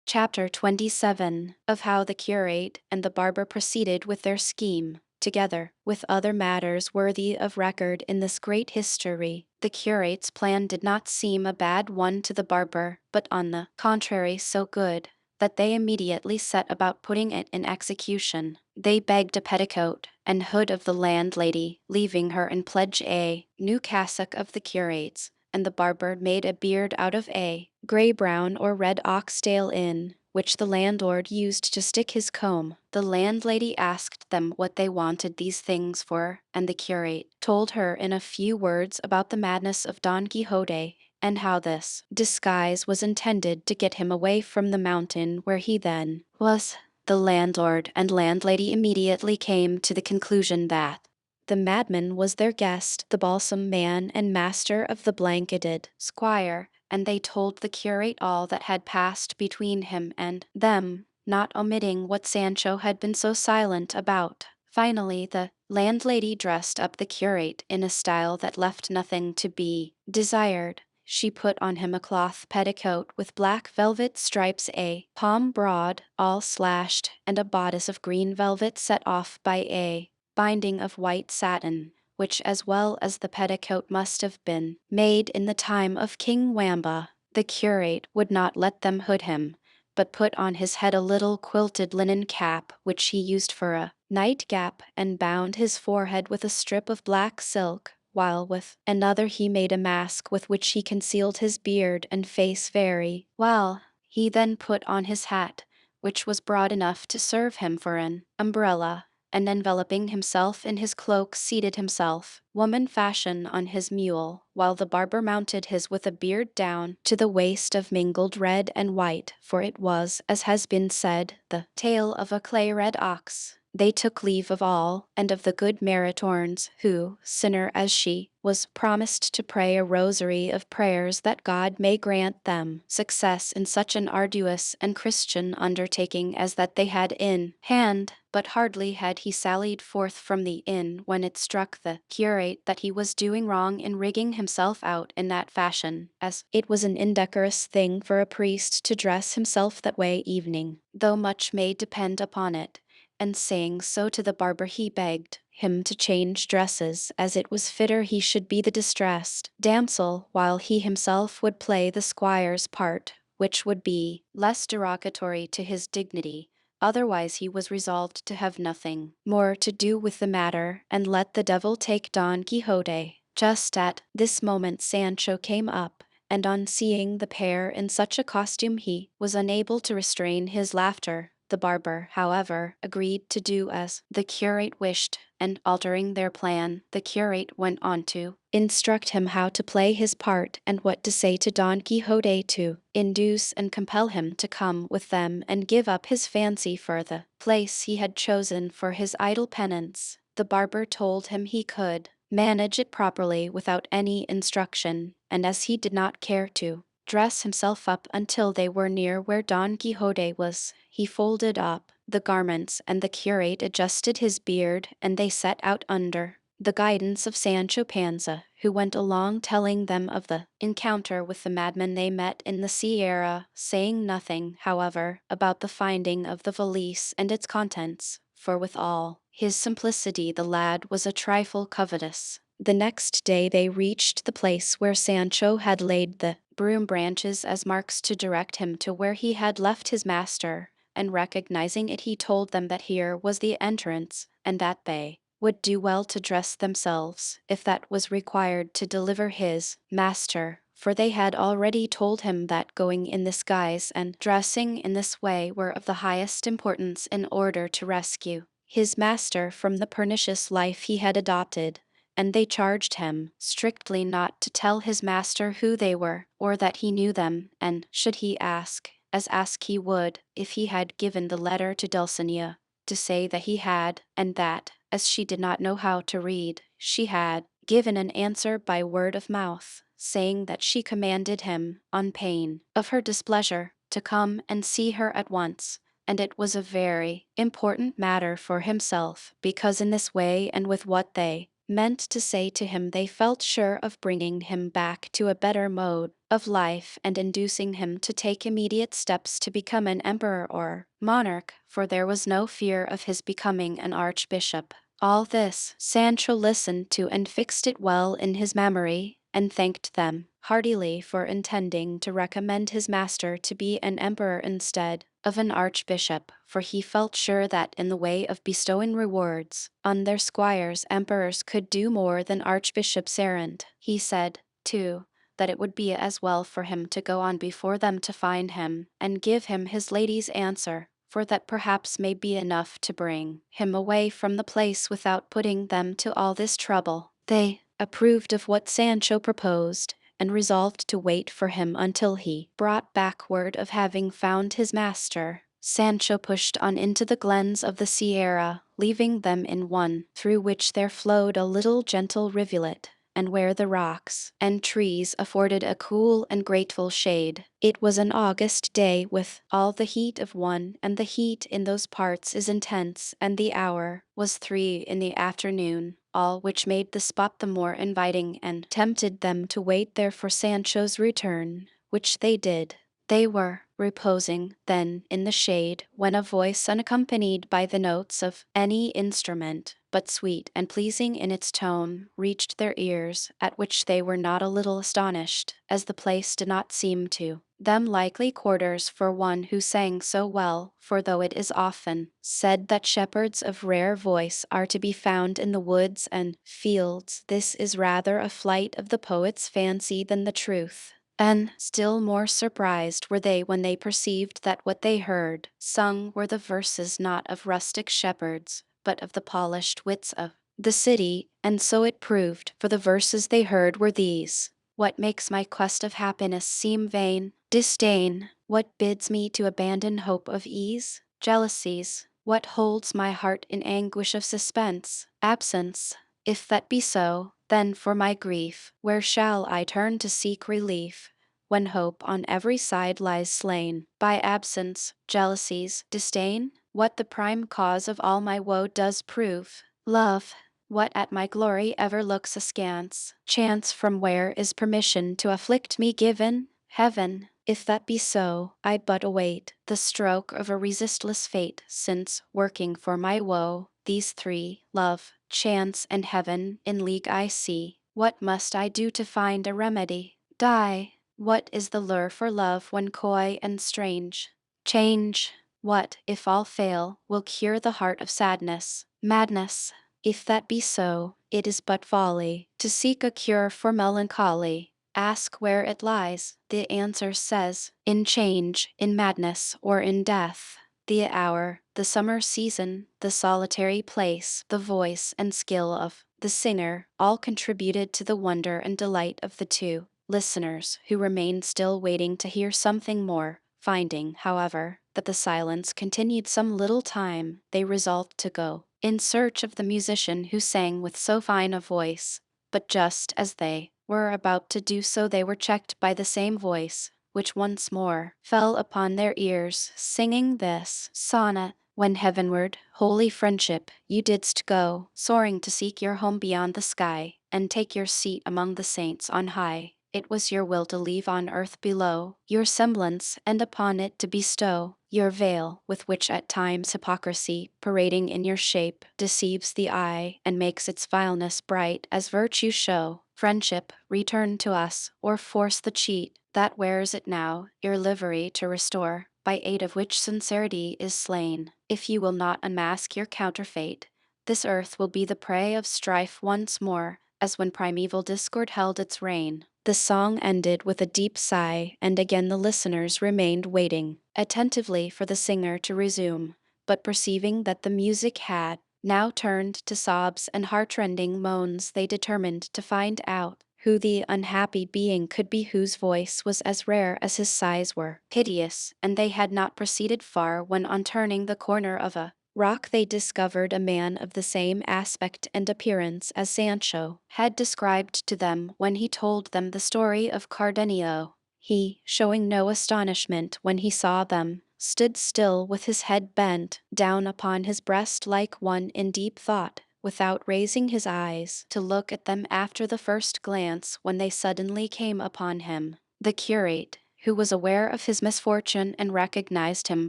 Chapter 27 of how the curate and the barber proceeded with their scheme. Together with other matters worthy of record in this great history, the curate's plan did not seem a bad one to the barber, but on the contrary so good, that they immediately set about putting it in execution. They begged a petticoat and hood of the landlady, leaving her in pledge a new cassock of the curate's, and the barber made a beard out of a gray brown or red oxtail in which the landlord used to stick his comb. The landlady asked them what they wanted these things for, and the curate told her in a few words about the madness of Don Quixote, and how this disguise was intended to get him away from the mountain where he then was. The landlord and landlady immediately came to the conclusion that the madman was their guest, the balsam man and master of the blanketed squire, and they told the curate all that had passed between him and them, not omitting what Sancho had been so silent about. Finally, the landlady dressed up the curate in a style that left nothing to be desired. She put on him a cloth petticoat with black velvet stripes, a palm broad, all slashed, and a bodice of green velvet set off by a binding of white satin, which as well as the petticoat must have been made in the time of King Wamba. The curate would not let them hood him, but put on his head a little quilted linen cap which he used for a nightcap, and bound his forehead with a strip of black silk, while with another he made a mask with which he concealed his beard and face very well. He then put on his hat, which was broad enough to serve him for an umbrella, and enveloping himself in his cloak seated himself, woman fashion, on his mule, while the barber mounted his with a beard down to the waist of mingled red and white, for it was, as has been said, the tail of a clay-red ox. They took leave of all, and of the good Maritornes, who, sinner as she was, promised to pray a rosary of prayers that God may grant them success in such an arduous and Christian undertaking as that they had in hand. But hardly had he sallied forth from the inn when it struck the curate that he was doing wrong in rigging himself out in that fashion, as it was an indecorous thing for a priest to dress himself that way evening, though much may depend upon it. And saying so to the barber, he begged him to change dresses, as it was fitter he should be the distressed damsel, while he himself would play the squire's part, which would be less derogatory to his dignity. Otherwise he was resolved to have nothing more to do with the matter, and let the devil take Don Quixote. Just at this moment Sancho came up, and on seeing the pair in such a costume he was unable to restrain his laughter. The barber, however, agreed to do as the curate wished, and altering their plan, the curate went on to instruct him how to play his part and what to say to Don Quixote to induce and compel him to come with them and give up his fancy for the place he had chosen for his idle penance. The barber told him he could manage it properly without any instruction, and as he did not care to dress himself up until they were near where Don Quixote was, he folded up the garments, and the curate adjusted his beard, and they set out under the guidance of Sancho Panza, who went along telling them of the encounter with the madman they met in the Sierra, saying nothing, however, about the finding of the valise and its contents, for with all his simplicity the lad was a trifle covetous. The next day they reached the place where Sancho had laid the broom branches as marks to direct him to where he had left his master, and recognizing it he told them that here was the entrance, and that they would do well to dress themselves, if that was required to deliver his master, for they had already told him that going in this guise and dressing in this way were of the highest importance in order to rescue his master from the pernicious life he had adopted, and they charged him strictly not to tell his master who they were, or that he knew them, and should he ask, as ask he would, if he had given the letter to Dulcinea, to say that he had, and that, as she did not know how to read, she had given an answer by word of mouth, saying that she commanded him, on pain of her displeasure, to come and see her at once, and it was a very important matter for himself, because in this way and with what they meant to say to him they felt sure of bringing him back to a better mode. of life and inducing him to take immediate steps to become an emperor or monarch, for there was no fear of his becoming an archbishop. All this Sancho listened to and fixed it well in his memory, and thanked them heartily for intending to recommend his master to be an emperor instead of an archbishop, for he felt sure that in the way of bestowing rewards on their squires emperors could do more than archbishops errant. He said, too, that it would be as well for him to go on before them to find him, and give him his lady's answer, for that perhaps may be enough to bring him away from the place without putting them to all this trouble. They approved of what Sancho proposed, and resolved to wait for him until he brought back word of having found his master. Sancho pushed on into the glens of the Sierra, leaving them in one, through which there flowed a little gentle rivulet, and where the rocks and trees afforded a cool and grateful shade. It was an August day with all the heat of one, and the heat in those parts is intense, and the hour was 3 in the afternoon, all which made the spot the more inviting and tempted them to wait there for Sancho's return, which they did. They were reposing then in the shade when a voice unaccompanied by the notes of any instrument, but sweet and pleasing in its tone, reached their ears, at which they were not a little astonished, as the place did not seem to them likely quarters for one who sang so well, for though it is often said that shepherds of rare voice are to be found in the woods and fields, this is rather a flight of the poet's fancy than the truth. And still more surprised were they when they perceived that what they heard sung were the verses not of rustic shepherds, but of the polished wits of the city, and so it proved, for the verses they heard were these: "What makes my quest of happiness seem vain? Disdain. What bids me to abandon hope of ease? Jealousies. What holds my heart in anguish of suspense? Absence. If that be so, then for my grief, where shall I turn to seek relief, when hope on every side lies slain by absence, jealousies, disdain? What the prime cause of all my woe does prove? Love. What at my glory ever looks askance? Chance. From where is permission to afflict me given? Heaven. If that be so, I but await the stroke of a resistless fate, since, working for my woe, these three, love, chance, and heaven, in league I see. What must I do to find a remedy? Die. What is the lure for love when coy and strange? Change. What, if all fail, will cure the heart of sadness? Madness. If that be so, it is but folly to seek a cure for melancholy. Ask where it lies. The answer says, in change, in madness, or in death. The hour, the summer season, the solitary place, the voice and skill of the singer, all contributed to the wonder and delight of the two listeners, who remained still waiting to hear something more. Finding, however, that the silence continued some little time, they resolved to go in search of the musician who sang with so fine a voice. But just as they were about to do so, they were checked by the same voice, which once more fell upon their ears, singing this sonnet: "When heavenward, holy friendship, you didst go, soaring to seek your home beyond the sky, and take your seat among the saints on high, it was your will to leave on earth below your semblance, and upon it to bestow your veil, with which at times hypocrisy, parading in your shape, deceives the eye, and makes its vileness bright as virtue show. Friendship, return to us, or force the cheat that wears it now, your livery to restore, by aid of which sincerity is slain. If you will not unmask your counterfeit, this earth will be the prey of strife once more, as when primeval discord held its reign." The song ended with a deep sigh, and again the listeners remained waiting attentively for the singer to resume, but perceiving that the music had now turned to sobs and heartrending moans, they determined to find out who the unhappy being could be whose voice was as rare as his sighs were piteous, and they had not proceeded far when, on turning the corner of a rock, they discovered a man of the same aspect and appearance as Sancho had described to them when he told them the story of Cardenio. He, showing no astonishment when he saw them, stood still with his head bent down upon his breast like one in deep thought, without raising his eyes to look at them after the first glance, when they suddenly came upon him. The curate, who was aware of his misfortune and recognized him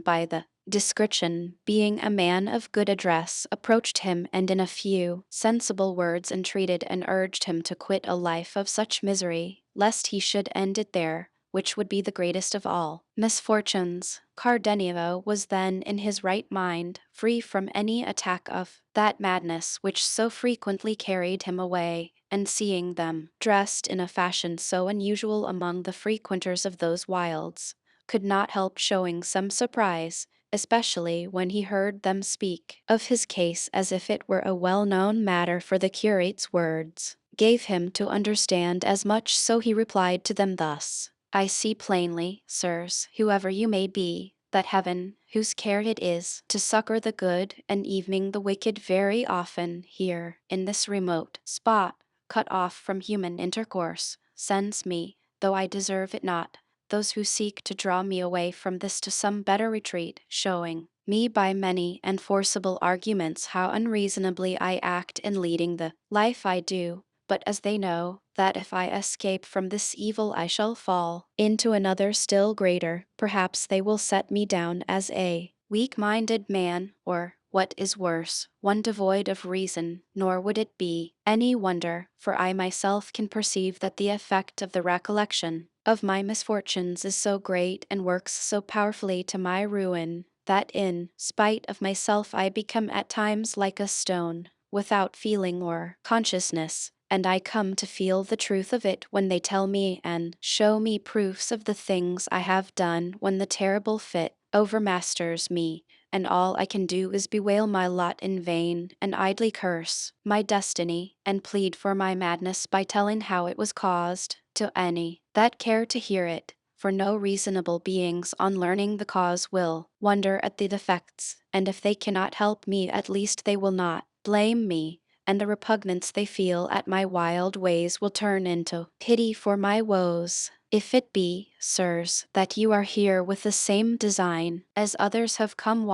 by the description, being a man of good address, approached him and in a few sensible words entreated and urged him to quit a life of such misery, lest he should end it there, which would be the greatest of all misfortunes. Cardenio was then in his right mind, free from any attack of that madness which so frequently carried him away, and seeing them dressed in a fashion so unusual among the frequenters of those wilds, could not help showing some surprise, especially when he heard them speak of his case as if it were a well-known matter, for the curate's words gave him to understand as much, so he replied to them thus: I see plainly, sirs, whoever you may be, that heaven, whose care it is to succor the good and evening the wicked, very often here, in this remote spot, cut off from human intercourse, sends me, though I deserve it not, those who seek to draw me away from this to some better retreat, showing me by many and forcible arguments how unreasonably I act in leading the life I do, but as they know that if I escape from this evil I shall fall into another still greater, perhaps they will set me down as a weak-minded man, or, what is worse, one devoid of reason, nor would it be any wonder, for I myself can perceive that the effect of the recollection of my misfortunes is so great and works so powerfully to my ruin, that in spite of myself I become at times like a stone, without feeling or consciousness, and I come to feel the truth of it when they tell me and show me proofs of the things I have done, when the terrible fit overmasters me, and all I can do is bewail my lot in vain, and idly curse my destiny, and plead for my madness by telling how it was caused, to any that care to hear it. For no reasonable beings on learning the cause will wonder at the defects, and if they cannot help me, at least they will not blame me, and the repugnance they feel at my wild ways will turn into pity for my woes. If it be, sirs, that you are here with the same design as others have come,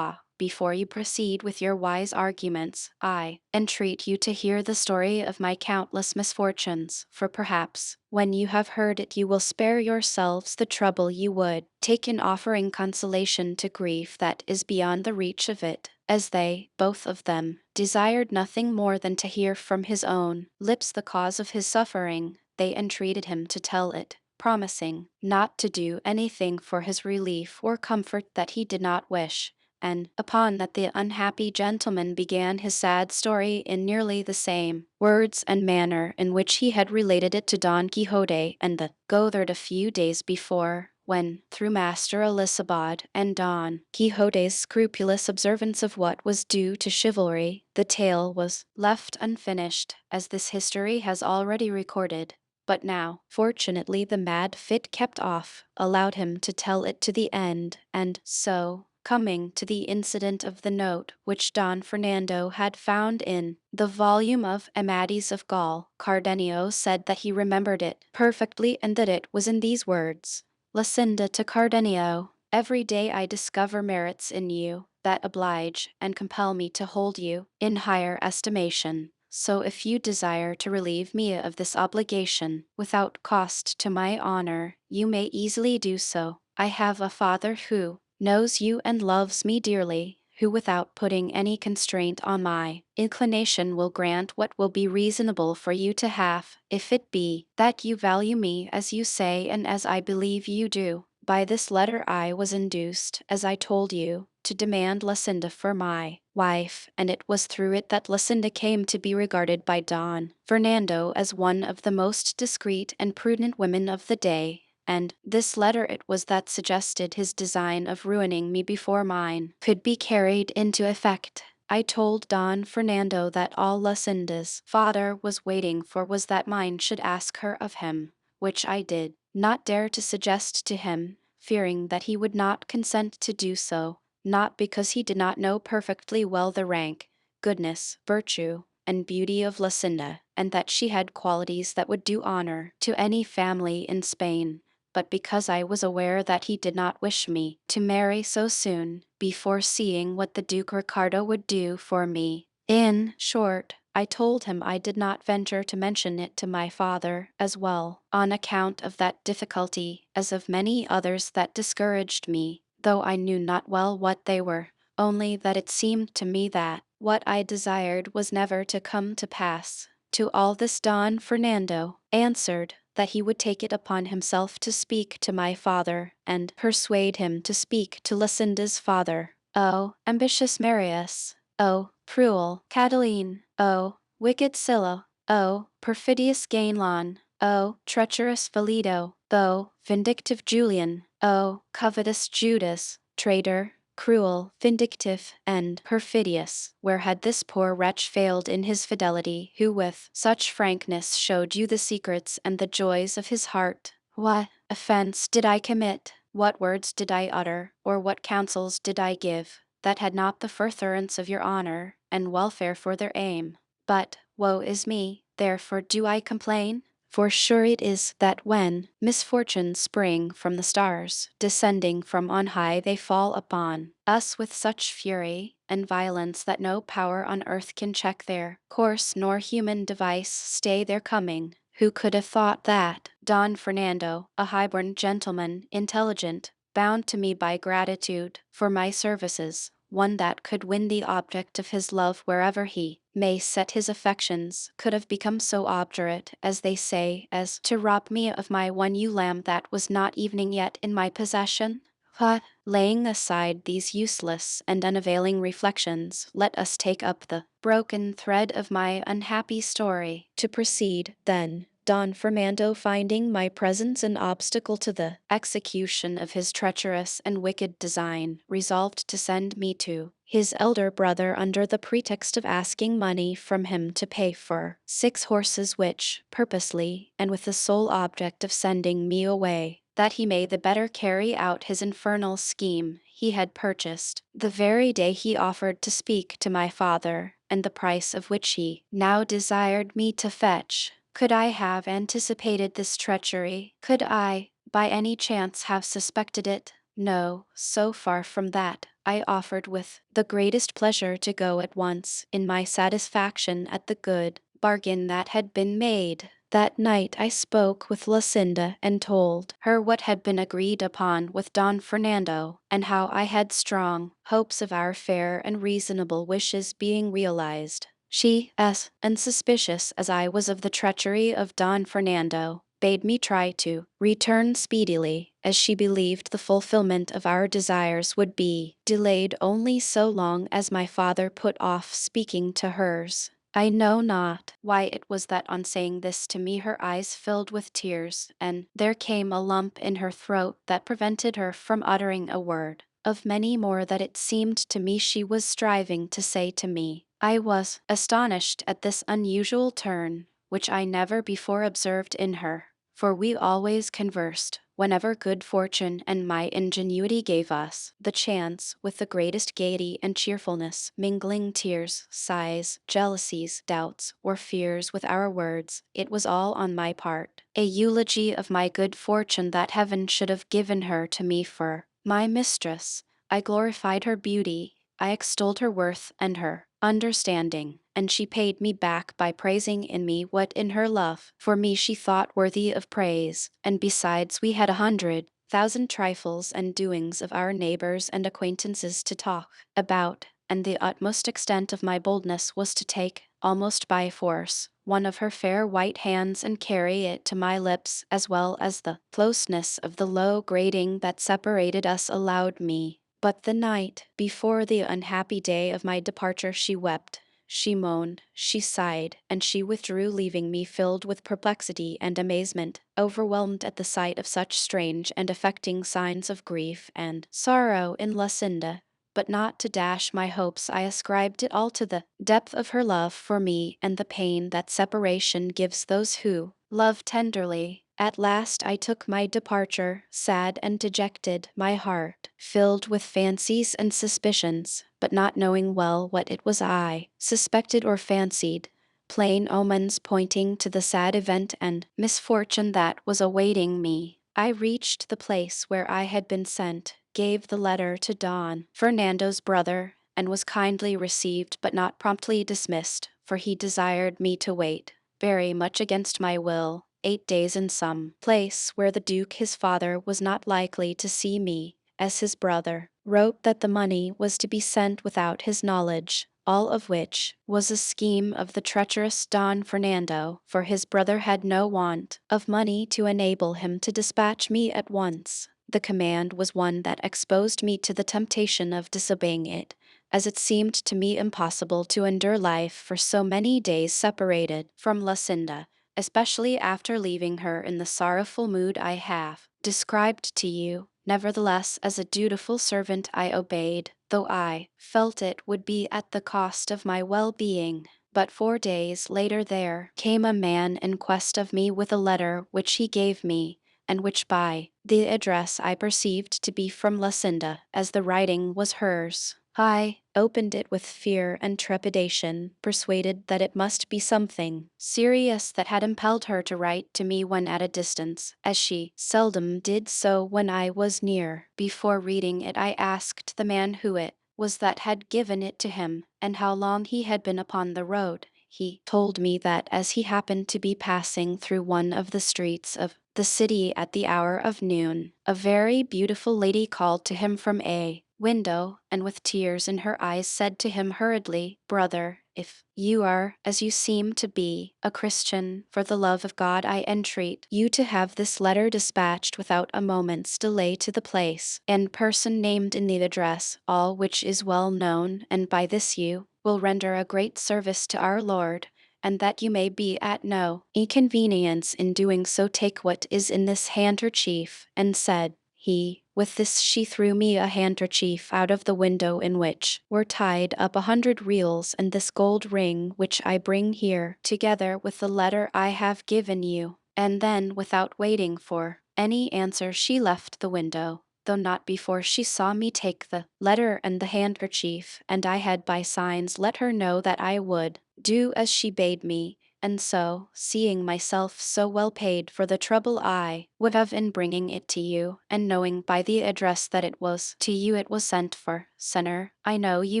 before you proceed with your wise arguments, I entreat you to hear the story of my countless misfortunes, for perhaps, when you have heard it, you will spare yourselves the trouble you would take in offering consolation to grief that is beyond the reach of it. As they, both of them, desired nothing more than to hear from his own lips the cause of his suffering, they entreated him to tell it, promising not to do anything for his relief or comfort that he did not wish. And upon that the unhappy gentleman began his sad story in nearly the same words and manner in which he had related it to Don Quixote and the Goatherd a few days before, when, through Master Elisabad and Don Quixote's scrupulous observance of what was due to chivalry, the tale was left unfinished, as this history has already recorded. But now, fortunately, the mad fit kept off, allowed him to tell it to the end, and so, coming to the incident of the note which Don Fernando had found in the volume of Amadis of Gaul, Cardenio said that he remembered it perfectly, and that it was in these words: Lucinda to Cardenio, every day I discover merits in you that oblige and compel me to hold you in higher estimation. So if you desire to relieve me of this obligation without cost to my honor, you may easily do so. I have a father who knows you and loves me dearly, who without putting any constraint on my inclination will grant what will be reasonable for you to have, if it be that you value me as you say and as I believe you do. By this letter I was induced, as I told you, to demand Lucinda for my wife, and it was through it that Lucinda came to be regarded by Don Fernando as one of the most discreet and prudent women of the day, and this letter it was that suggested his design of ruining me before mine could be carried into effect. I told Don Fernando that all Lucinda's father was waiting for was that mine should ask her of him, which I did not dare to suggest to him, fearing that he would not consent to do so, not because he did not know perfectly well the rank, goodness, virtue, and beauty of Lucinda, and that she had qualities that would do honor to any family in Spain, but because I was aware that he did not wish me to marry so soon, before seeing what the Duke Ricardo would do for me. In short, I told him I did not venture to mention it to my father as well, on account of that difficulty, as of many others that discouraged me, though I knew not well what they were, only that it seemed to me that what I desired was never to come to pass. To all this Don Fernando answered that he would take it upon himself to speak to my father, and persuade him to speak to Lucinda's father. Oh, ambitious Marius! Oh, cruel Catiline! Oh, wicked Sylla! Oh, perfidious Gainlon! Oh, treacherous Valido! Oh, vindictive Julian! Oh, covetous Judas! Traitor, cruel, vindictive, and perfidious, where had this poor wretch failed in his fidelity, who with such frankness showed you the secrets and the joys of his heart? What offense did I commit? What words did I utter, or what counsels did I give, that had not the furtherance of your honor and welfare for their aim? But, woe is me, therefore do I complain? For sure it is that when misfortunes spring from the stars, descending from on high, they fall upon us with such fury and violence that no power on earth can check their course nor human device stay their coming. Who could have thought that Don Fernando, a high-born gentleman, intelligent, bound to me by gratitude for my services, one that could win the object of his love wherever he may set his affections, could have become so obdurate, as they say, as to rob me of my one ewe lamb that was not evening yet in my possession? But, laying aside these useless and unavailing reflections, let us take up the broken thread of my unhappy story. To proceed, then, Don Fernando, finding my presence an obstacle to the execution of his treacherous and wicked design, resolved to send me to his elder brother under the pretext of asking money from him to pay for 6 horses, which, purposely, and with the sole object of sending me away, that he may the better carry out his infernal scheme, he had purchased, the very day he offered to speak to my father, and the price of which he now desired me to fetch. Could I have anticipated this treachery? Could I, by any chance, have suspected it? No, so far from that. I offered with the greatest pleasure to go at once, in my satisfaction at the good bargain that had been made. That night I spoke with Lucinda and told her what had been agreed upon with Don Fernando, and how I had strong hopes of our fair and reasonable wishes being realized. She, as unsuspicious as I was of the treachery of Don Fernando, bade me try to return speedily, as she believed the fulfillment of our desires would be delayed only so long as my father put off speaking to hers. I know not why it was that on saying this to me her eyes filled with tears, and there came a lump in her throat that prevented her from uttering a word, of many more that it seemed to me she was striving to say to me. I was astonished at this unusual turn, which I never before observed in her, for we always conversed, whenever good fortune and my ingenuity gave us the chance, with the greatest gaiety and cheerfulness, mingling tears, sighs, jealousies, doubts, or fears with our words. It was all on my part a eulogy of my good fortune that heaven should have given her to me for my mistress. I glorified her beauty, I extolled her worth and her understanding, and she paid me back by praising in me what in her love for me she thought worthy of praise, and besides we had 100,000 trifles and doings of our neighbors and acquaintances to talk about, and the utmost extent of my boldness was to take, almost by force, one of her fair white hands and carry it to my lips, as well as the closeness of the low grating that separated us allowed me. But the night before the unhappy day of my departure she wept, she moaned, she sighed, and she withdrew, leaving me filled with perplexity and amazement, overwhelmed at the sight of such strange and affecting signs of grief and sorrow in Lucinda. But not to dash my hopes, I ascribed it all to the depth of her love for me and the pain that separation gives those who love tenderly. At last I took my departure, sad and dejected, my heart filled with fancies and suspicions, but not knowing well what it was I suspected or fancied, plain omens pointing to the sad event and misfortune that was awaiting me. I reached the place where I had been sent, gave the letter to Don Fernando's brother, and was kindly received but not promptly dismissed, for he desired me to wait, very much against my will, 8 days in some place where the Duke his father was not likely to see me, as his brother wrote that the money was to be sent without his knowledge, all of which was a scheme of the treacherous Don Fernando, for his brother had no want of money to enable him to dispatch me at once. The command was one that exposed me to the temptation of disobeying it, as it seemed to me impossible to endure life for so many days separated from Lucinda, especially after leaving her in the sorrowful mood I have described to you. Nevertheless, as a dutiful servant I obeyed, though I felt it would be at the cost of my well-being. But 4 days later there came a man in quest of me with a letter which he gave me, and which by the address I perceived to be from Lucinda, as the writing was hers. I opened it with fear and trepidation, persuaded that it must be something serious that had impelled her to write to me when at a distance, as she seldom did so when I was near. Before reading it I asked the man who it was that had given it to him, and how long he had been upon the road. He told me that as he happened to be passing through one of the streets of the city at the hour of noon, a very beautiful lady called to him from a window, and with tears in her eyes said to him hurriedly, "Brother, if you are, as you seem to be, a Christian, for the love of God I entreat you to have this letter dispatched without a moment's delay to the place and person named in the address, all which is well known, and by this you will render a great service to our Lord, and that you may be at no inconvenience in doing so, take what is in this handkerchief," and said he. With this she threw me a handkerchief out of the window in which were tied up 100 reals and this gold ring which I bring here, together with the letter I have given you. And then, without waiting for any answer, she left the window, though not before she saw me take the letter and the handkerchief, and I had by signs let her know that I would do as she bade me. And so, seeing myself so well paid for the trouble I would have in bringing it to you, and knowing by the address that it was to you it was sent for, Senor, I know you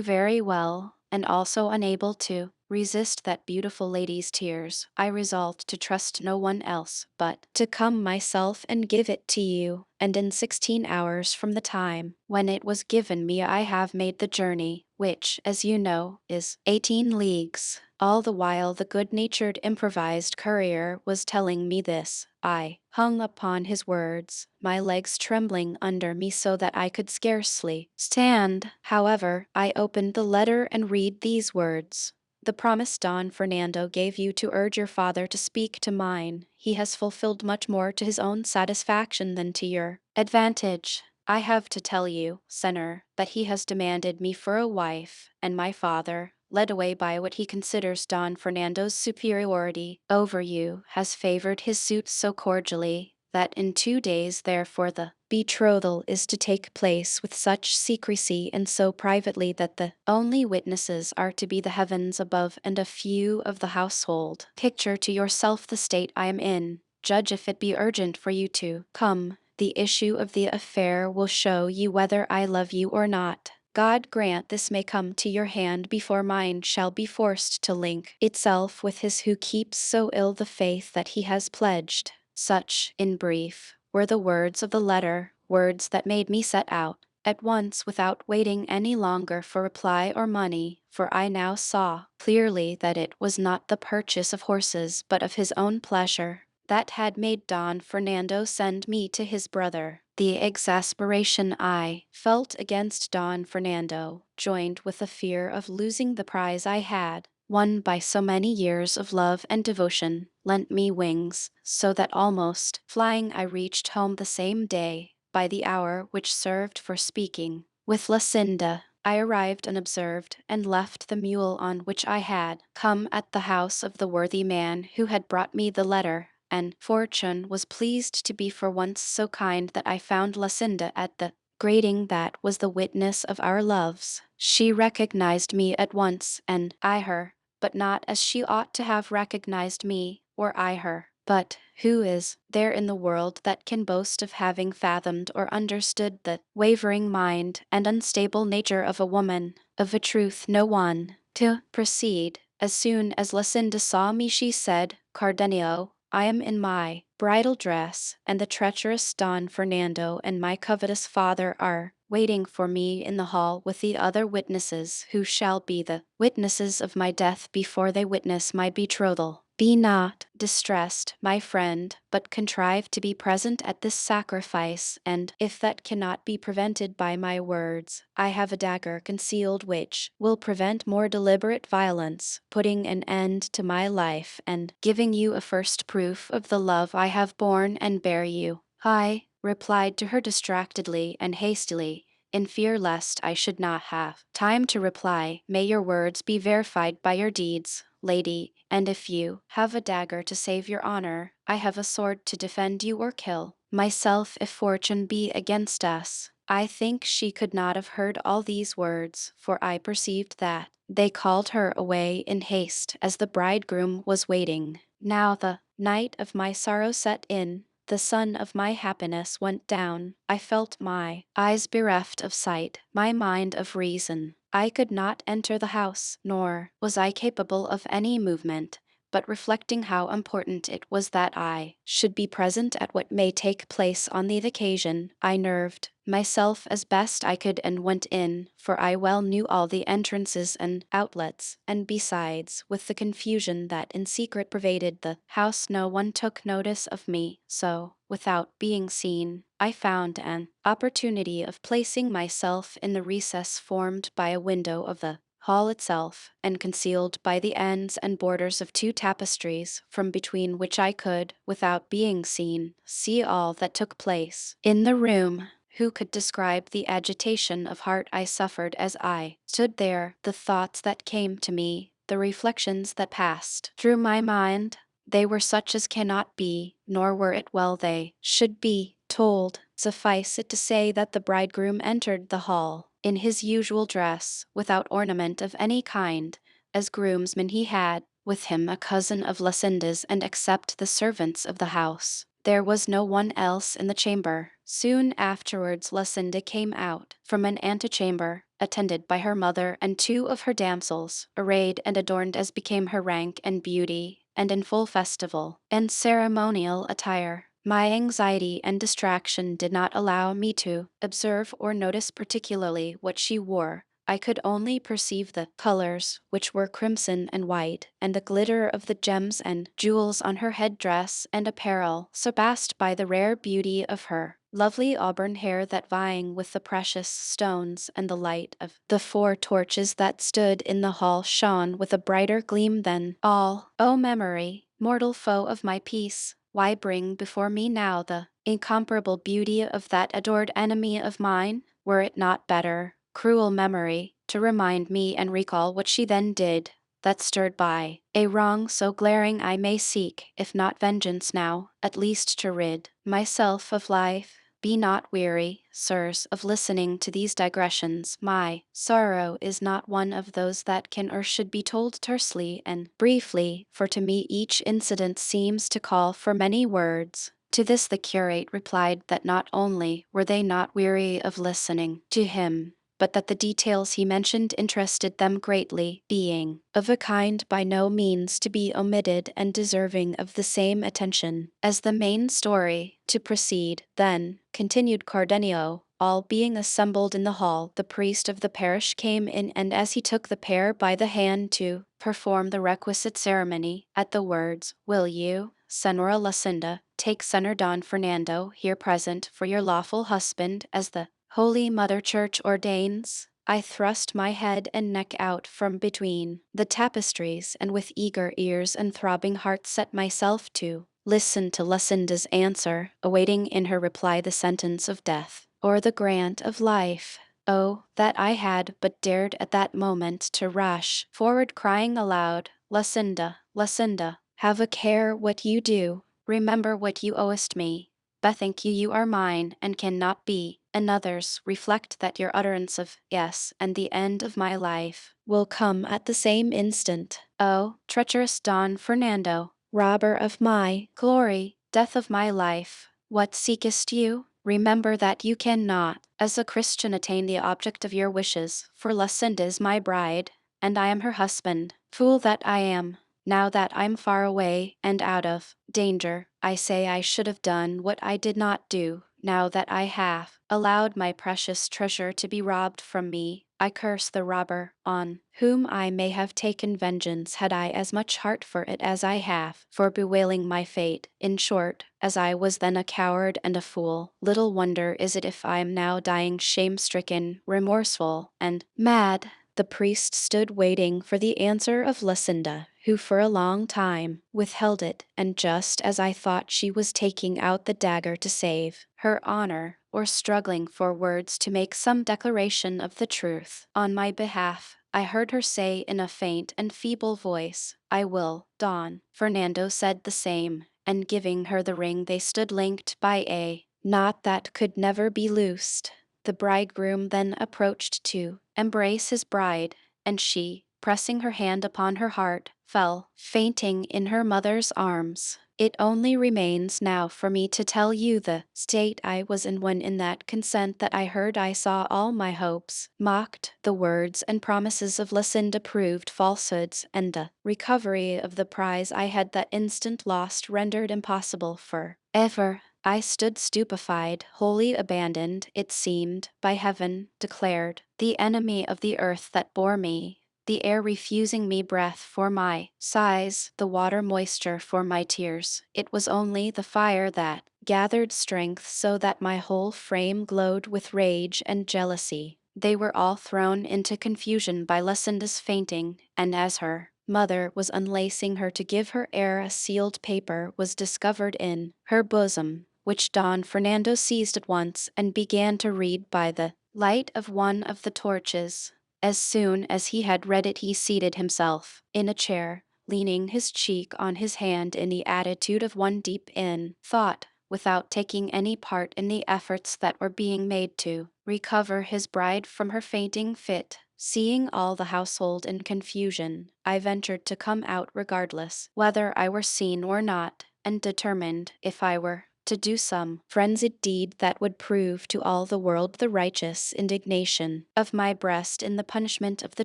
very well, and also unable to resist that beautiful lady's tears, I resolved to trust no one else, but to come myself and give it to you, and in 16 hours from the time when it was given me I have made the journey, which, as you know, is 18 leagues. All the while the good-natured improvised courier was telling me this, I hung upon his words, my legs trembling under me so that I could scarcely stand. However, I opened the letter and read these words: "The promise Don Fernando gave you to urge your father to speak to mine, he has fulfilled much more to his own satisfaction than to your advantage. I have to tell you, Senor, that he has demanded me for a wife, and my father, led away by what he considers Don Fernando's superiority over you, has favored his suit so cordially that in 2 days therefore the betrothal is to take place with such secrecy and so privately that the only witnesses are to be the heavens above and a few of the household. Picture to yourself the state I am in. Judge if it be urgent for you to come. The issue of the affair will show you whether I love you or not. God grant this may come to your hand before mine shall be forced to link itself with his who keeps so ill the faith that he has pledged." Such, in brief, were the words of the letter, words that made me set out at once without waiting any longer for reply or money, for I now saw clearly that it was not the purchase of horses but of his own pleasure that had made Don Fernando send me to his brother. The exasperation I felt against Don Fernando, joined with the fear of losing the prize I had won by so many years of love and devotion, lent me wings, so that almost flying I reached home the same day, by the hour which served for speaking with Lucinda. I arrived unobserved, and left the mule on which I had come at the house of the worthy man who had brought me the letter, and fortune was pleased to be for once so kind that I found Lucinda at the grating that was the witness of our loves. She recognized me at once, and I her, but not as she ought to have recognized me, or I her. But who is there in the world that can boast of having fathomed or understood the wavering mind and unstable nature of a woman? Of a truth no one. To proceed, As soon as Lucinda saw me, she said, Cardenio, I am in my bridal dress, and the treacherous Don Fernando and my covetous father are waiting for me in the hall with the other witnesses who shall be the witnesses of my death before they witness my betrothal. Be not distressed, my friend, but contrive to be present at this sacrifice, and, if that cannot be prevented by my words, I have a dagger concealed which will prevent more deliberate violence, putting an end to my life, and giving you a first proof of the love I have borne and bear you. I replied to her distractedly and hastily, in fear lest I should not have time to reply. May your words be verified by your deeds, lady, and if you have a dagger to save your honor, I have a sword to defend you or kill myself if fortune be against us. I think she could not have heard all these words, for I perceived that they called her away in haste as the bridegroom was waiting. Now the night of my sorrow set in, the sun of my happiness went down. I felt my eyes bereft of sight, my mind of reason. I could not enter the house, nor was I capable of any movement, but reflecting how important it was that I should be present at what may take place on the occasion, I nerved myself as best I could and went in, for I well knew all the entrances and outlets, and besides, with the confusion that in secret pervaded the house, no one took notice of me, so, without being seen, I found an opportunity of placing myself in the recess formed by a window of the hall itself, and concealed by the ends and borders of two tapestries, from between which I could, without being seen, see all that took place in the room. Who could describe the agitation of heart I suffered as I stood there, the thoughts that came to me, the reflections that passed through my mind? They were such as cannot be, nor were it well they should be, told. Suffice it to say that the bridegroom entered the hall in his usual dress, without ornament of any kind. As groomsman he had with him a cousin of Lucinda's, and except the servants of the house, there was no one else in the chamber. Soon afterwards Lucinda came out from an antechamber, attended by her mother and two of her damsels, arrayed and adorned as became her rank and beauty, and in full festival and ceremonial attire. My anxiety and distraction did not allow me to observe or notice particularly what she wore. I could only perceive the colors, which were crimson and white, and the glitter of the gems and jewels on her headdress and apparel, surpassed by the rare beauty of her lovely auburn hair that vying with the precious stones, and the light of the 4 torches that stood in the hall shone with a brighter gleam than all. O memory, mortal foe of my peace, why bring before me now the incomparable beauty of that adored enemy of mine? Were it not better, cruel memory, to remind me and recall what she then did, that stirred by a wrong so glaring I may seek, if not vengeance now, at least to rid myself of life? Be not weary, sirs, of listening to these digressions. My sorrow is not one of those that can or should be told tersely and briefly, for to me each incident seems to call for many words. To this the curate replied that not only were they not weary of listening to him, but that the details he mentioned interested them greatly, being of a kind by no means to be omitted and deserving of the same attention as the main story. To proceed, then, continued Cardenio, all being assembled in the hall, the priest of the parish came in, and as he took the pair by the hand to perform the requisite ceremony, at the words, "Will you, Senora Lucinda, take Senor Don Fernando, here present, for your lawful husband, as the Holy Mother Church ordains?" I thrust my head and neck out from between the tapestries, and with eager ears and throbbing heart set myself to listen to Lucinda's answer, awaiting in her reply the sentence of death, or the grant of life. Oh, that I had but dared at that moment to rush forward crying aloud, "Lucinda, Lucinda, have a care what you do, remember what you owest me. Bethink you are mine, and cannot be another's. Reflect that your utterance of yes, and the end of my life, will come at the same instant. Oh, treacherous Don Fernando, robber of my glory, death of my life, what seekest you? Remember that you cannot, as a Christian, attain the object of your wishes, for Lucinda is my bride." and I am her husband. Fool that I am. Now that I'm far away and out of danger, I say I should have done what I did not do. Now that I have allowed my precious treasure to be robbed from me, I curse the robber, on whom I may have taken vengeance had I as much heart for it as I have for bewailing my fate. In short, as I was then a coward and a fool, little wonder is it if I am now dying shame-stricken, remorseful, and mad. The priest stood waiting for the answer of Lucinda, who for a long time withheld it, and just as I thought she was taking out the dagger to save her honor, or struggling for words to make some declaration of the truth on my behalf, I heard her say in a faint and feeble voice, "I will." Don Fernando said the same, and giving her the ring they stood linked by a knot that could never be loosed. The bridegroom then approached to embrace his bride, and she, pressing her hand upon her heart, fell fainting in her mother's arms. It only remains now for me to tell you the state I was in when in that consent that I heard I saw all my hopes mocked, the words and promises of Lucinda proved falsehoods, and the recovery of the prize I had that instant lost rendered impossible for ever. I stood stupefied, wholly abandoned, it seemed, by heaven, declared, the enemy of the earth that bore me, the air refusing me breath for my sighs, the water moisture for my tears. It was only the fire that gathered strength so that my whole frame glowed with rage and jealousy. They were all thrown into confusion by Lucinda's fainting, and as her mother was unlacing her to give her heir a sealed paper was discovered in her bosom, which Don Fernando seized at once and began to read by the light of one of the torches. As soon as he had read it he seated himself in a chair, leaning his cheek on his hand in the attitude of one deep in thought, without taking any part in the efforts that were being made to recover his bride from her fainting fit. Seeing all the household in confusion, I ventured to come out regardless whether I were seen or not, and determined, if I were to do some frenzied deed that would prove to all the world the righteous indignation of my breast in the punishment of the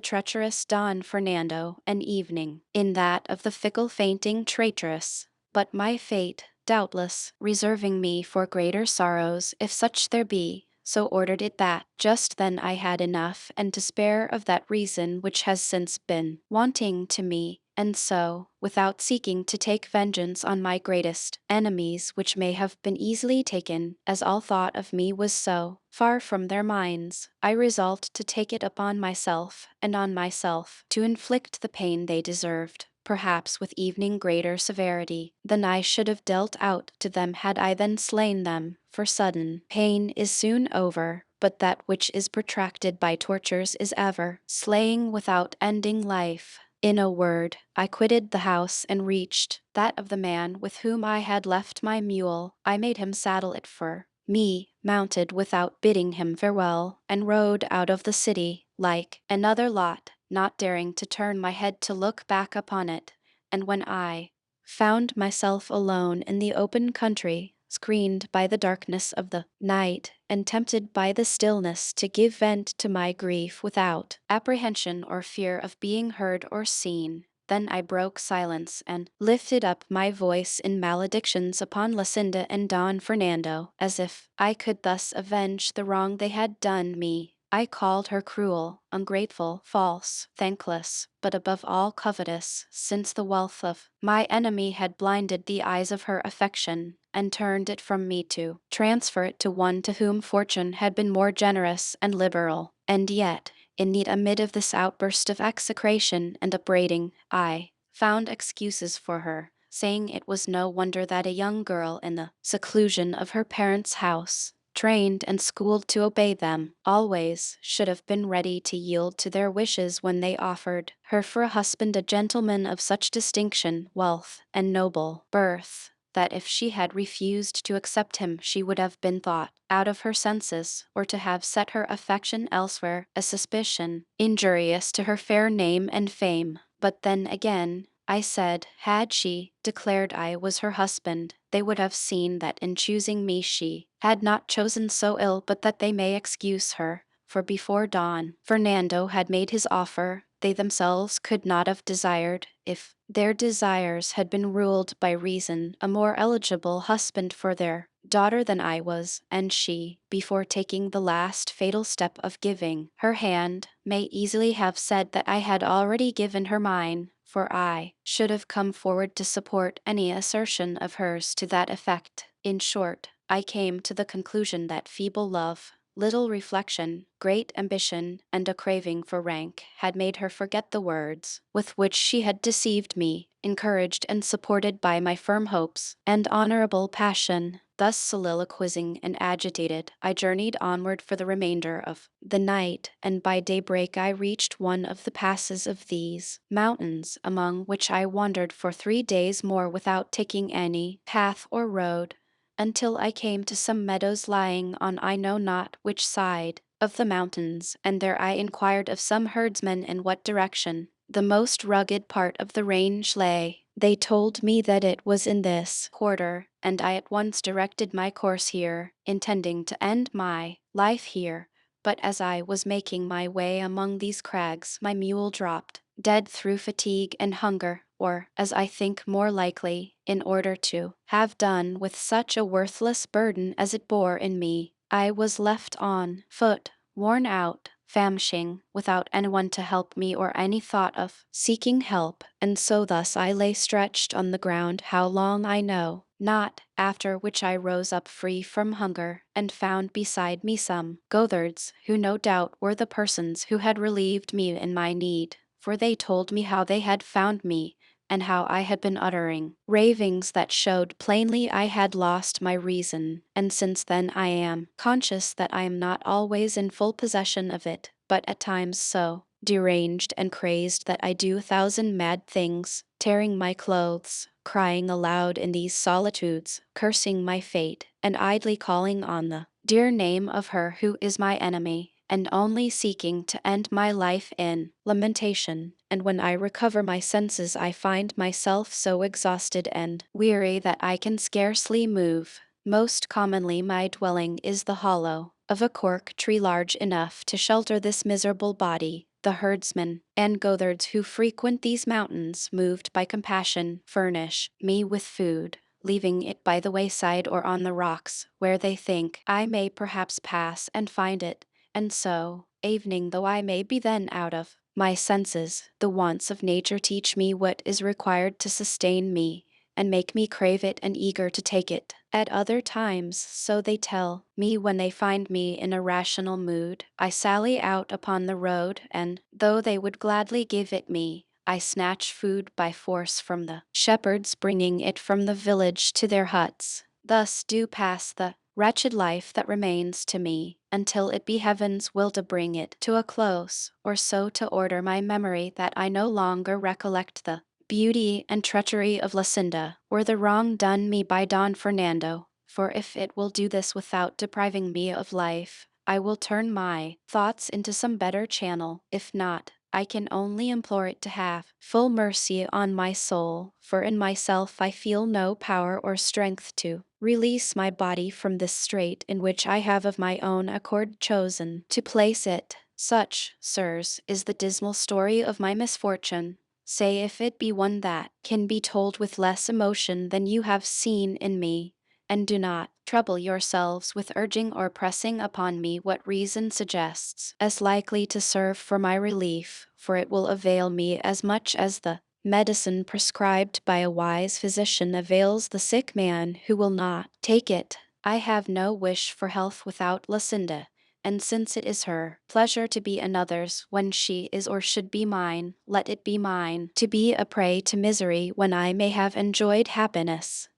treacherous Don Fernando, and evening in that of the fickle fainting traitress. But my fate, doubtless, reserving me for greater sorrows, if such there be, so ordered it that just then I had enough and to spare of that reason which has since been wanting to me, and so, without seeking to take vengeance on my greatest enemies, which may have been easily taken, as all thought of me was so far from their minds, I resolved to take it upon myself, and on myself to inflict the pain they deserved, perhaps with even greater severity than I should have dealt out to them had I then slain them, for sudden pain is soon over, but that which is protracted by tortures is ever slaying without ending life. In a word, I quitted the house and reached that of the man with whom I had left my mule. I made him saddle it for me, mounted without bidding him farewell, and rode out of the city, like another lot, not daring to turn my head to look back upon it. And when I found myself alone in the open country, screened by the darkness of the night, and tempted by the stillness to give vent to my grief without apprehension or fear of being heard or seen, then I broke silence and lifted up my voice in maledictions upon Lucinda and Don Fernando, as if I could thus avenge the wrong they had done me. I called her cruel, ungrateful, false, thankless, but above all covetous, since the wealth of my enemy had blinded the eyes of her affection, and turned it from me to transfer it to one to whom fortune had been more generous and liberal. And yet, amid of this outburst of execration and upbraiding, I found excuses for her, saying it was no wonder that a young girl in the seclusion of her parents' house, trained and schooled to obey them, always should have been ready to yield to their wishes when they offered her for a husband, a gentleman of such distinction, wealth, and noble birth, that if she had refused to accept him she would have been thought out of her senses, or to have set her affection elsewhere, a suspicion injurious to her fair name and fame. But then again, I said, had she declared I was her husband, they would have seen that in choosing me she had not chosen so ill, but that they may excuse her, for before Don Fernando had made his offer, they themselves could not have desired, if their desires had been ruled by reason, a more eligible husband for their daughter than I was, and she, before taking the last fatal step of giving her hand, may easily have said that I had already given her mine, for I should have come forward to support any assertion of hers to that effect. In short, I came to the conclusion that feeble love, little reflection, great ambition, and a craving for rank had made her forget the words with which she had deceived me, encouraged and supported by my firm hopes and honorable passion. Thus soliloquizing and agitated, I journeyed onward for the remainder of the night, and by daybreak I reached one of the passes of these mountains, among which I wandered for 3 days more without taking any path or road, until I came to some meadows lying on I know not which side of the mountains, and there I inquired of some herdsmen in what direction the most rugged part of the range lay. They told me that it was in this quarter, and I at once directed my course here, intending to end my life here. But as I was making my way among these crags, my mule dropped, dead through fatigue and hunger, or, as I think more likely, in order to have done with such a worthless burden as it bore in me, I was left on foot, worn out, famishing, without anyone to help me or any thought of seeking help, and so thus I lay stretched on the ground how long I know not, after which I rose up free from hunger, and found beside me some goatherds, who no doubt were the persons who had relieved me in my need, for they told me how they had found me, and how I had been uttering ravings that showed plainly I had lost my reason, and since then I am conscious that I am not always in full possession of it, but at times so deranged and crazed that I do 1,000 mad things, tearing my clothes, crying aloud in these solitudes, cursing my fate, and idly calling on the dear name of her who is my enemy, and only seeking to end my life in lamentation. And when I recover my senses, I find myself so exhausted and weary that I can scarcely move. Most commonly my dwelling is the hollow of a cork tree large enough to shelter this miserable body. The herdsmen and goatherds who frequent these mountains, moved by compassion, furnish me with food, leaving it by the wayside or on the rocks, where they think I may perhaps pass and find it. And so, evening though I may be then out of my senses, the wants of nature teach me what is required to sustain me, and make me crave it and eager to take it. At other times, so they tell me when they find me in a rational mood, I sally out upon the road, and, though they would gladly give it me, I snatch food by force from the shepherds, bringing it from the village to their huts. Thus do pass the wretched life that remains to me, until it be heaven's will to bring it to a close, or so to order my memory that I no longer recollect the beauty and treachery of Lucinda, or the wrong done me by Don Fernando. For if it will do this without depriving me of life, I will turn my thoughts into some better channel. If not, I can only implore it to have full mercy on my soul, for in myself I feel no power or strength to release my body from this strait in which I have of my own accord chosen to place it. Such, sirs, is the dismal story of my misfortune. Say if it be one that can be told with less emotion than you have seen in me, and do not trouble yourselves with urging or pressing upon me what reason suggests as likely to serve for my relief, for it will avail me as much as the medicine prescribed by a wise physician avails the sick man who will not take it. I have no wish for health without Lucinda, and since it is her pleasure to be another's when she is or should be mine, let it be mine to be a prey to misery when I may have enjoyed happiness.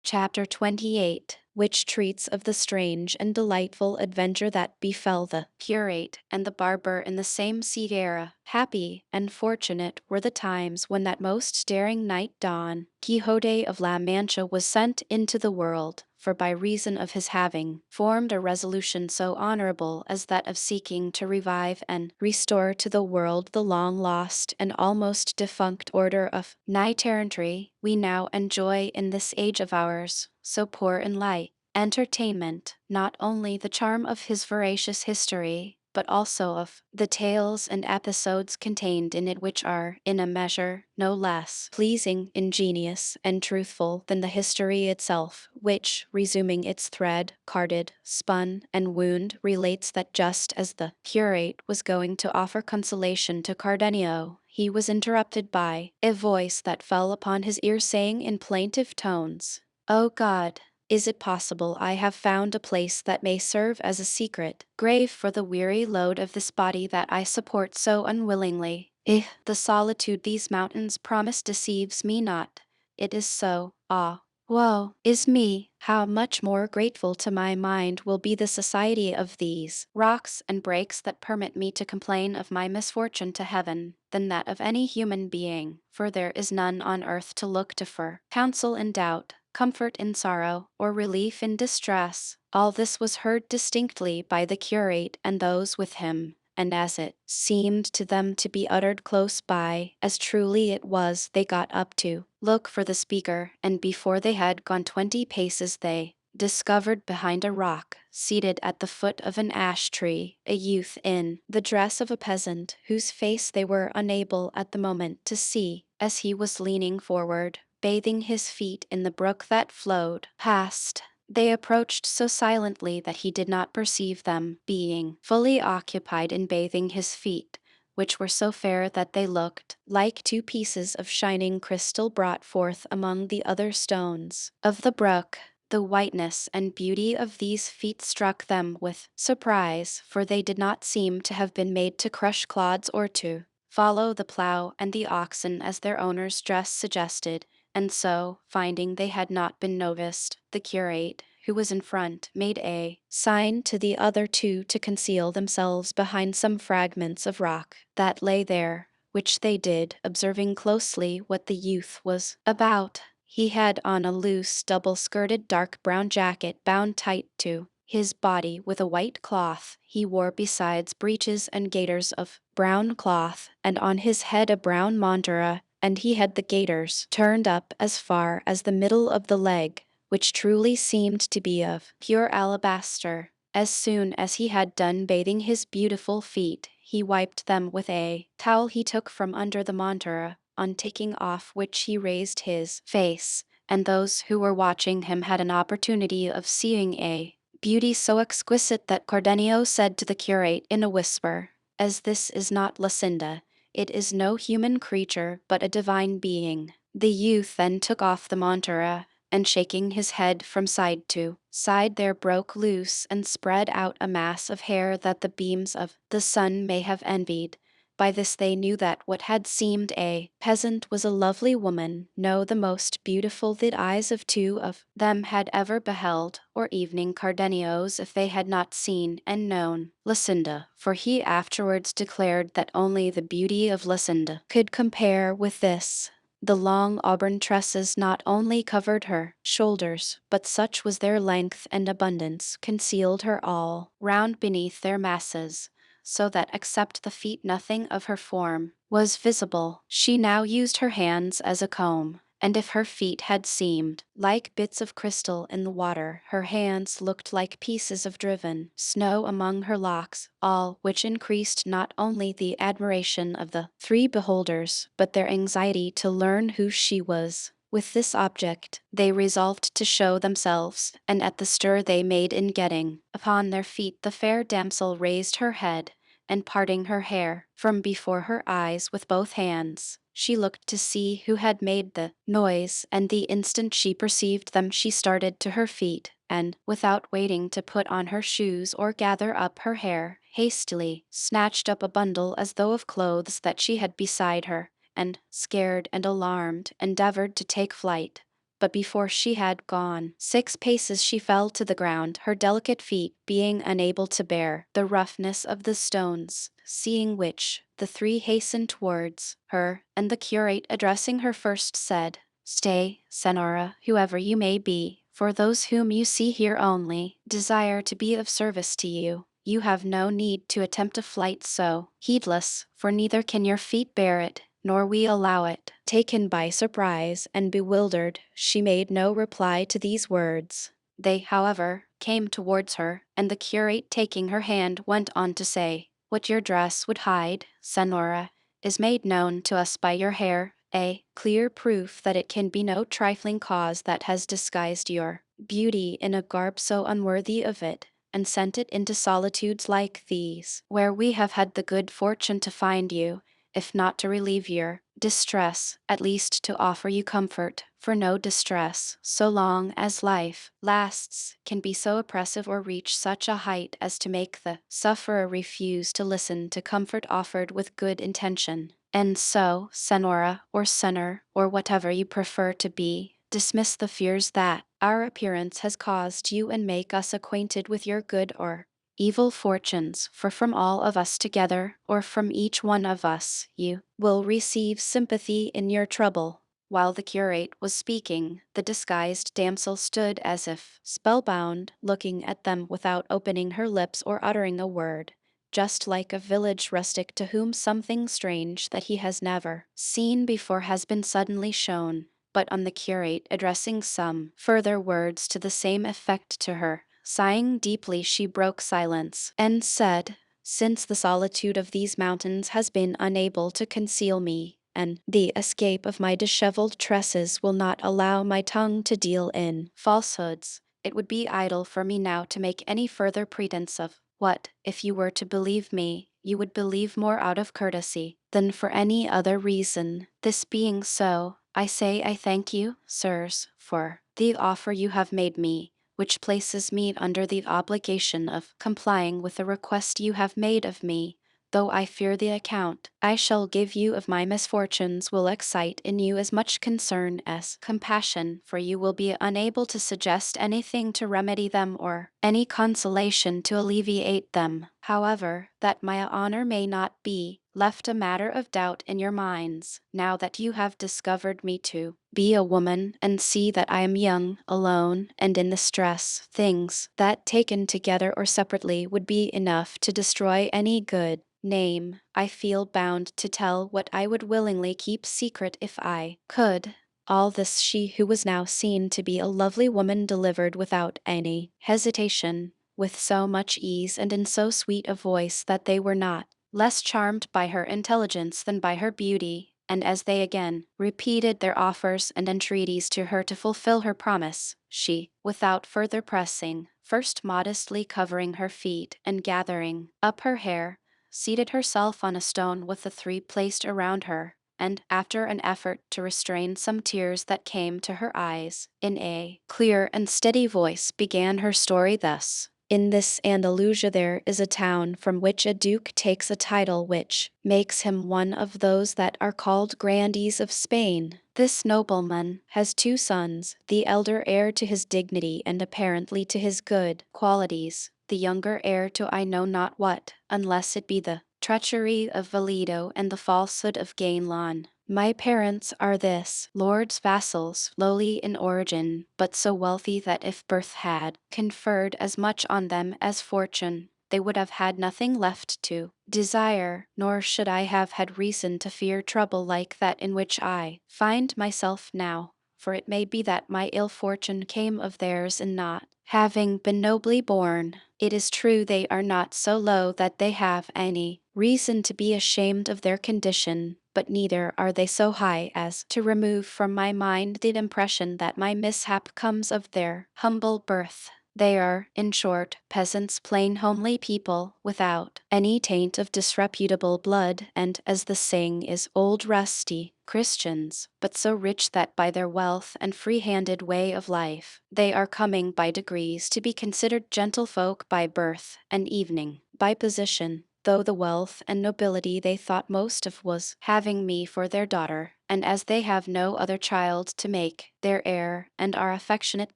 Chapter 28, which treats of the strange and delightful adventure that befell the curate and the barber in the same Sierra. Happy and fortunate were the times when that most daring knight Don Quixote of La Mancha was sent into the world, for by reason of his having formed a resolution so honorable as that of seeking to revive and restore to the world the long lost and almost defunct order of knight-errantry, we now enjoy in this age of ours, so poor in light entertainment, not only the charm of his veracious history, but also of the tales and episodes contained in it, which are, in a measure, no less pleasing, ingenious, and truthful than the history itself, which, resuming its thread, carded, spun, and wound, relates that just as the curate was going to offer consolation to Cardenio, he was interrupted by a voice that fell upon his ear, saying in plaintive tones, "O God, is it possible I have found a place that may serve as a secret grave for the weary load of this body that I support so unwillingly? The solitude these mountains promise deceives me not. It is so. Ah, woe is me! How much more grateful to my mind will be the society of these rocks and breaks that permit me to complain of my misfortune to heaven, than that of any human being, for there is none on earth to look to for counsel in doubt, comfort in sorrow, or relief in distress." All this was heard distinctly by the curate and those with him, and as it seemed to them to be uttered close by, as truly it was, they got up to look for the speaker, and before they had gone 20 paces they discovered behind a rock, seated at the foot of an ash tree, a youth in the dress of a peasant, whose face they were unable at the moment to see, as he was leaning forward, bathing his feet in the brook that flowed past. They approached so silently that he did not perceive them, being fully occupied in bathing his feet, which were so fair that they looked like 2 pieces of shining crystal brought forth among the other stones of the brook. The whiteness and beauty of these feet struck them with surprise, for they did not seem to have been made to crush clods or to follow the plow and the oxen as their owner's dress suggested, and so, finding they had not been noticed, the curate, who was in front, made a sign to the other 2 to conceal themselves behind some fragments of rock that lay there, which they did, observing closely what the youth was about. He had on a loose, double-skirted dark brown jacket bound tight to his body with a white cloth. He wore besides breeches and gaiters of brown cloth, and on his head a brown montera, and he had the gaiters turned up as far as the middle of the leg, which truly seemed to be of pure alabaster. As soon as he had done bathing his beautiful feet, he wiped them with a towel he took from under the montera, on taking off which he raised his face, and those who were watching him had an opportunity of seeing a beauty so exquisite that Cardenio said to the curate in a whisper, "As this is not Lucinda, it is no human creature but a divine being." The youth then took off the montera, and shaking his head from side to side there broke loose and spread out a mass of hair that the beams of the sun may have envied. By this they knew that what had seemed a peasant was a lovely woman, no, the most beautiful the eyes of 2 of them had ever beheld, or evening Cardenio's if they had not seen and known Lucinda, for he afterwards declared that only the beauty of Lucinda could compare with this. The long auburn tresses not only covered her shoulders, but such was their length and abundance, concealed her all round beneath their masses, so that except the feet nothing of her form was visible. She now used her hands as a comb, and if her feet had seemed like bits of crystal in the water, her hands looked like pieces of driven snow among her locks, all which increased not only the admiration of the 3 beholders, but their anxiety to learn who she was. With this object, they resolved to show themselves, and at the stir they made in getting upon their feet, the fair damsel raised her head, and parting her hair from before her eyes with both hands, she looked to see who had made the noise, and the instant she perceived them she started to her feet, and, without waiting to put on her shoes or gather up her hair, hastily snatched up a bundle as though of clothes that she had beside her, and, scared and alarmed, endeavored to take flight. But before she had gone 6 paces she fell to the ground, her delicate feet being unable to bear the roughness of the stones, seeing which, the 3 hastened towards her, and the curate addressing her first said, "Stay, Senora, whoever you may be, for those whom you see here only desire to be of service to you. You have no need to attempt a flight so heedless, for neither can your feet bear it, nor we allow it." Taken by surprise and bewildered, she made no reply to these words. They, however, came towards her, and the curate taking her hand went on to say, "What your dress would hide, Senora, is made known to us by your hair, a clear proof that it can be no trifling cause that has disguised your beauty in a garb so unworthy of it, and sent it into solitudes like these, where we have had the good fortune to find you, if not to relieve your distress, at least to offer you comfort, for no distress, so long as life lasts, can be so oppressive or reach such a height as to make the sufferer refuse to listen to comfort offered with good intention. And so, Senora, or Senor, or whatever you prefer to be, dismiss the fears that our appearance has caused you and make us acquainted with your good or evil fortunes, for from all of us together, or from each one of us, you will receive sympathy in your trouble." While the curate was speaking, the disguised damsel stood as if spellbound, looking at them without opening her lips or uttering a word, just like a village rustic to whom something strange that he has never seen before has been suddenly shown. But on the curate addressing some further words to the same effect to her, sighing deeply, she broke silence, and said, "Since the solitude of these mountains has been unable to conceal me, and the escape of my disheveled tresses will not allow my tongue to deal in falsehoods, it would be idle for me now to make any further pretense of what, if you were to believe me, you would believe more out of courtesy than for any other reason. This being so, I say I thank you, sirs, for the offer you have made me, which places me under the obligation of complying with the request you have made of me, though I fear the account I shall give you of my misfortunes will excite in you as much concern as compassion, for you will be unable to suggest anything to remedy them or any consolation to alleviate them. However, that my honor may not be left a matter of doubt in your minds, now that you have discovered me to be a woman, and see that I am young, alone, and in distress, things that taken together or separately would be enough to destroy any good name, I feel bound to tell what I would willingly keep secret if I could." All this she who was now seen to be a lovely woman delivered without any hesitation, with so much ease and in so sweet a voice that they were not less charmed by her intelligence than by her beauty, and as they again repeated their offers and entreaties to her to fulfill her promise, she, without further pressing, first modestly covering her feet and gathering up her hair, seated herself on a stone with the three placed around her, and after an effort to restrain some tears that came to her eyes, in a clear and steady voice began her story thus: "In this Andalusia there is a town from which a duke takes a title which makes him one of those that are called grandees of Spain. This nobleman has two sons, the elder heir to his dignity and apparently to his good qualities, the younger heir to I know not what, unless it be the treachery of Valido and the falsehood of Gainlon. My parents are this lord's vassals, lowly in origin, but so wealthy that if birth had conferred as much on them as fortune, they would have had nothing left to desire, nor should I have had reason to fear trouble like that in which I find myself now, for it may be that my ill fortune came of theirs in not having been nobly born. It is true they are not so low that they have any reason to be ashamed of their condition, but neither are they so high as to remove from my mind the impression that my mishap comes of their humble birth. They are, in short, peasants, plain homely people, without any taint of disreputable blood, and, as the saying is, old rusty Christians, but so rich that by their wealth and free-handed way of life, they are coming by degrees to be considered gentlefolk by birth, and evening by position, though the wealth and nobility they thought most of was having me for their daughter, and as they have no other child to make their heir, and are affectionate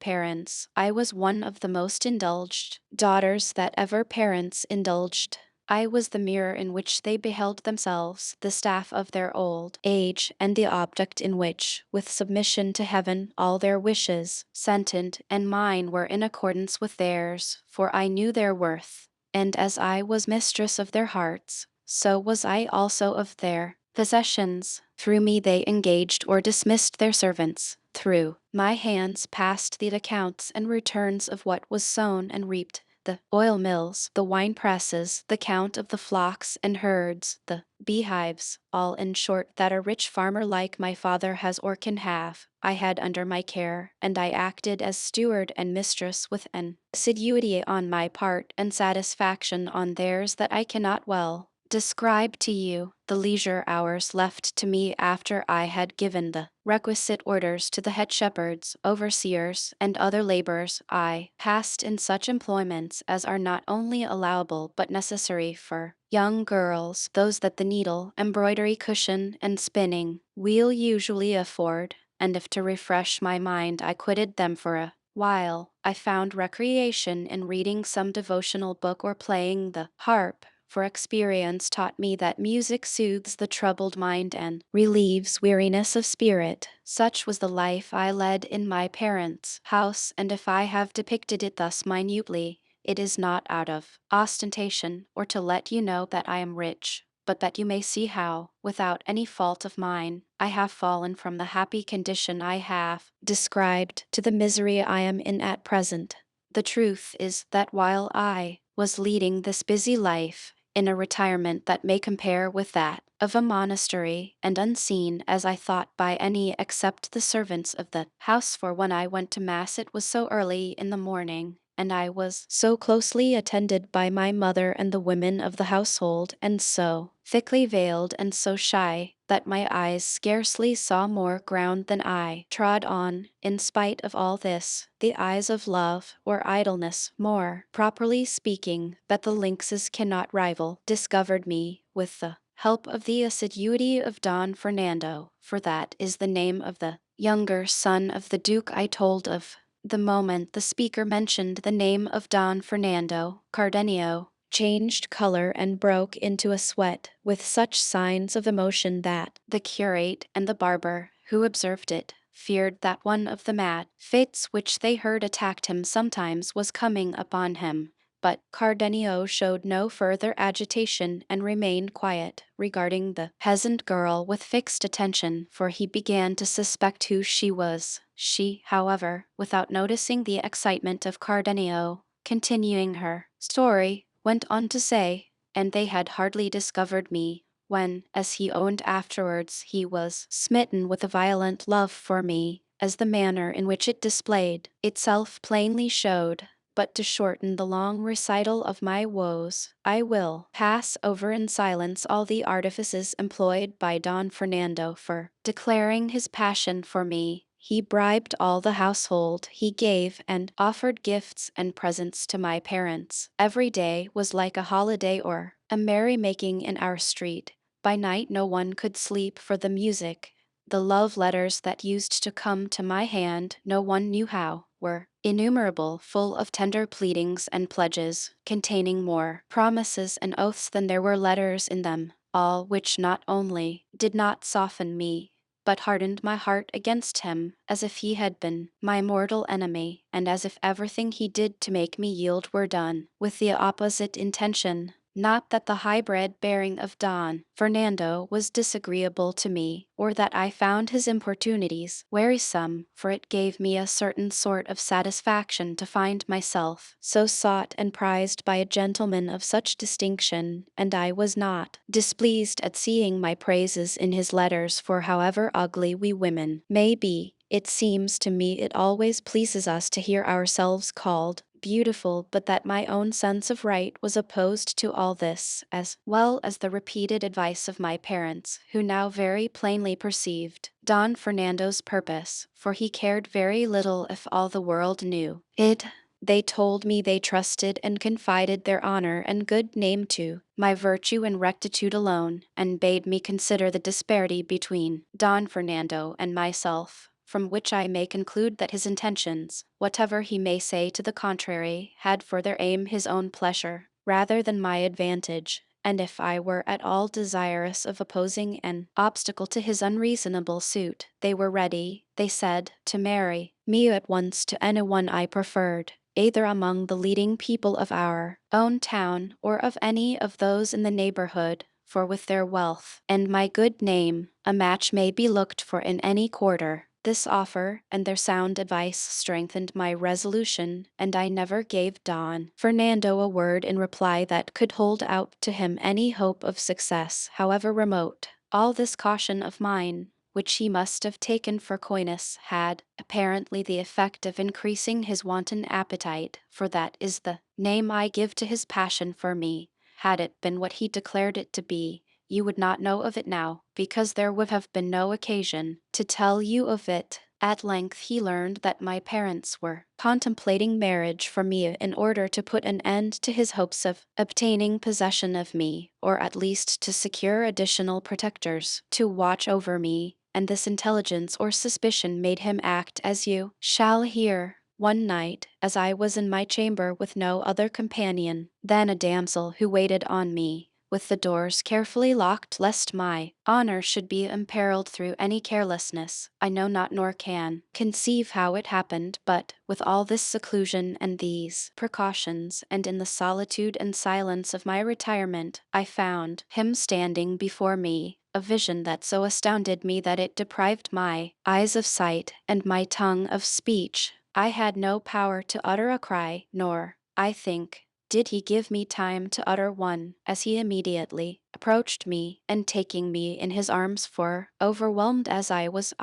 parents, I was one of the most indulged daughters that ever parents indulged. I was the mirror in which they beheld themselves, the staff of their old age, and the object in which, with submission to heaven, all their wishes, sentient and mine, were in accordance with theirs, for I knew their worth. And as I was mistress of their hearts, so was I also of their possessions. Through me they engaged or dismissed their servants, Through my hands passed the accounts and returns of what was sown and reaped, the oil mills, the wine presses, the count of the flocks and herds, the beehives, all in short that a rich farmer like my father has or can have, I had under my care, and I acted as steward and mistress with an assiduity on my part and satisfaction on theirs that I cannot well describe to you. The leisure hours left to me after I had given the requisite orders to the head shepherds, overseers, and other laborers, I passed in such employments as are not only allowable but necessary for young girls, those that the needle, embroidery, cushion, and spinning wheel usually afford, and if to refresh my mind I quitted them for a while, I found recreation in reading some devotional book or playing the harp, for experience taught me that music soothes the troubled mind and relieves weariness of spirit. Such was the life I led in my parents' house, and if I have depicted it thus minutely, it is not out of ostentation or to let you know that I am rich, but that you may see how, without any fault of mine, I have fallen from the happy condition I have described to the misery I am in at present. The truth is that while I was leading this busy life, in a retirement that may compare with that of a monastery, and unseen, as I thought, by any except the servants of the house, for when I went to Mass it was so early in the morning, and I was so closely attended by my mother and the women of the household, and so thickly veiled and so shy, that my eyes scarcely saw more ground than I trod on. In spite of all this, the eyes of love, or idleness, more properly speaking, that the lynxes cannot rival, discovered me, with the help of the assiduity of Don Fernando, for that is the name of the younger son of the Duke I told of. The moment the speaker mentioned the name of Don Fernando, Cardenio changed color and broke into a sweat, with such signs of emotion that the curate and the barber, who observed it, feared that one of the mad fits which they heard attacked him sometimes was coming upon him. But Cardenio showed no further agitation and remained quiet, regarding the peasant girl with fixed attention, for he began to suspect who she was. She, however, without noticing the excitement of Cardenio, continuing her story, went on to say, and they had hardly discovered me, when, as he owned afterwards, he was smitten with a violent love for me, as the manner in which it displayed itself plainly showed. But to shorten the long recital of my woes, I will pass over in silence all the artifices employed by Don Fernando for declaring his passion for me. He bribed all the household, he gave and offered gifts and presents to my parents. Every day was like a holiday or a merrymaking in our street. By night no one could sleep for the music. The love letters that used to come to my hand, no one knew how, were innumerable, full of tender pleadings and pledges, containing more promises and oaths than there were letters in them, all which not only did not soften me, but hardened my heart against him, as if he had been my mortal enemy, and as if everything he did to make me yield were done with the opposite intention. Not that the high-bred bearing of Don Fernando was disagreeable to me, or that I found his importunities wearisome, for it gave me a certain sort of satisfaction to find myself so sought and prized by a gentleman of such distinction, and I was not displeased at seeing my praises in his letters, for however ugly we women may be, it seems to me it always pleases us to hear ourselves called beautiful, but that my own sense of right was opposed to all this, as well as the repeated advice of my parents, who now very plainly perceived Don Fernando's purpose, for he cared very little if all the world knew it. They told me they trusted and confided their honor and good name to my virtue and rectitude alone, and bade me consider the disparity between Don Fernando and myself, from which I may conclude that his intentions, whatever he may say to the contrary, had for their aim his own pleasure, rather than my advantage, and if I were at all desirous of opposing an obstacle to his unreasonable suit, they were ready, they said, to marry me at once to anyone I preferred, either among the leading people of our own town or of any of those in the neighborhood, for with their wealth and my good name, a match may be looked for in any quarter. This offer and their sound advice strengthened my resolution, and I never gave Don Fernando a word in reply that could hold out to him any hope of success, however remote. All this caution of mine, which he must have taken for coyness, had apparently the effect of increasing his wanton appetite, for that is the name I give to his passion for me. Had it been what he declared it to be, you would not know of it now, because there would have been no occasion to tell you of it. At length he learned that my parents were contemplating marriage for me in order to put an end to his hopes of obtaining possession of me, or at least to secure additional protectors to watch over me, and this intelligence or suspicion made him act as you shall hear. One night, as I was in my chamber with no other companion than a damsel who waited on me, with the doors carefully locked lest my honor should be imperiled through any carelessness, I know not nor can conceive how it happened, but with all this seclusion and these precautions, and in the solitude and silence of my retirement, I found him standing before me, a vision that so astounded me that it deprived my eyes of sight and my tongue of speech. I had no power to utter a cry, nor, I think, did he give me time to utter one, as he immediately approached me, and taking me in his arms, for, overwhelmed as I was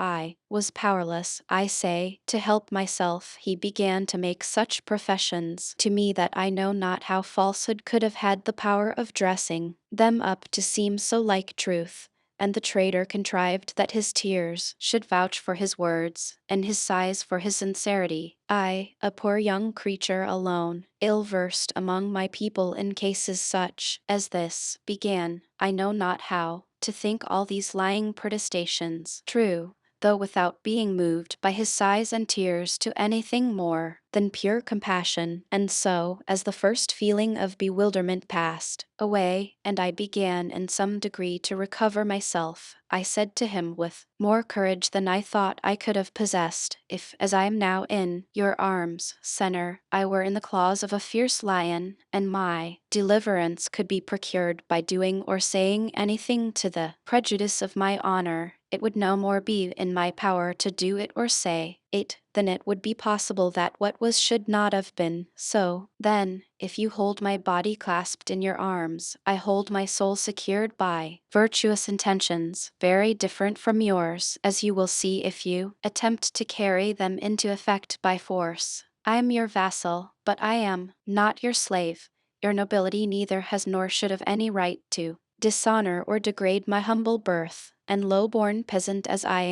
powerless, I say, to help myself, he began to make such professions to me that I know not how falsehood could have had the power of dressing them up to seem so like truth. And the traitor contrived that his tears should vouch for his words, and his sighs for his sincerity. I, a poor young creature alone, ill-versed among my people in cases such as this, began, I know not how, to think all these lying protestations true, though without being moved by his sighs and tears to anything more than pure compassion, and so, as the first feeling of bewilderment passed away, and I began in some degree to recover myself, I said to him with more courage than I thought I could have possessed, if, as I am now in your arms, Senor, I were in the claws of a fierce lion, and my deliverance could be procured by doing or saying anything to the prejudice of my honor, it would no more be in my power to do it or say it than it would be possible that what was should not have been. So, then, if you hold my body clasped in your arms, I hold my soul secured by virtuous intentions, very different from yours, as you will see if you attempt to carry them into effect by force. I am your vassal, but I am not your slave. Your nobility neither has nor should have any right to dishonor or degrade my humble birth, and low-born peasant as I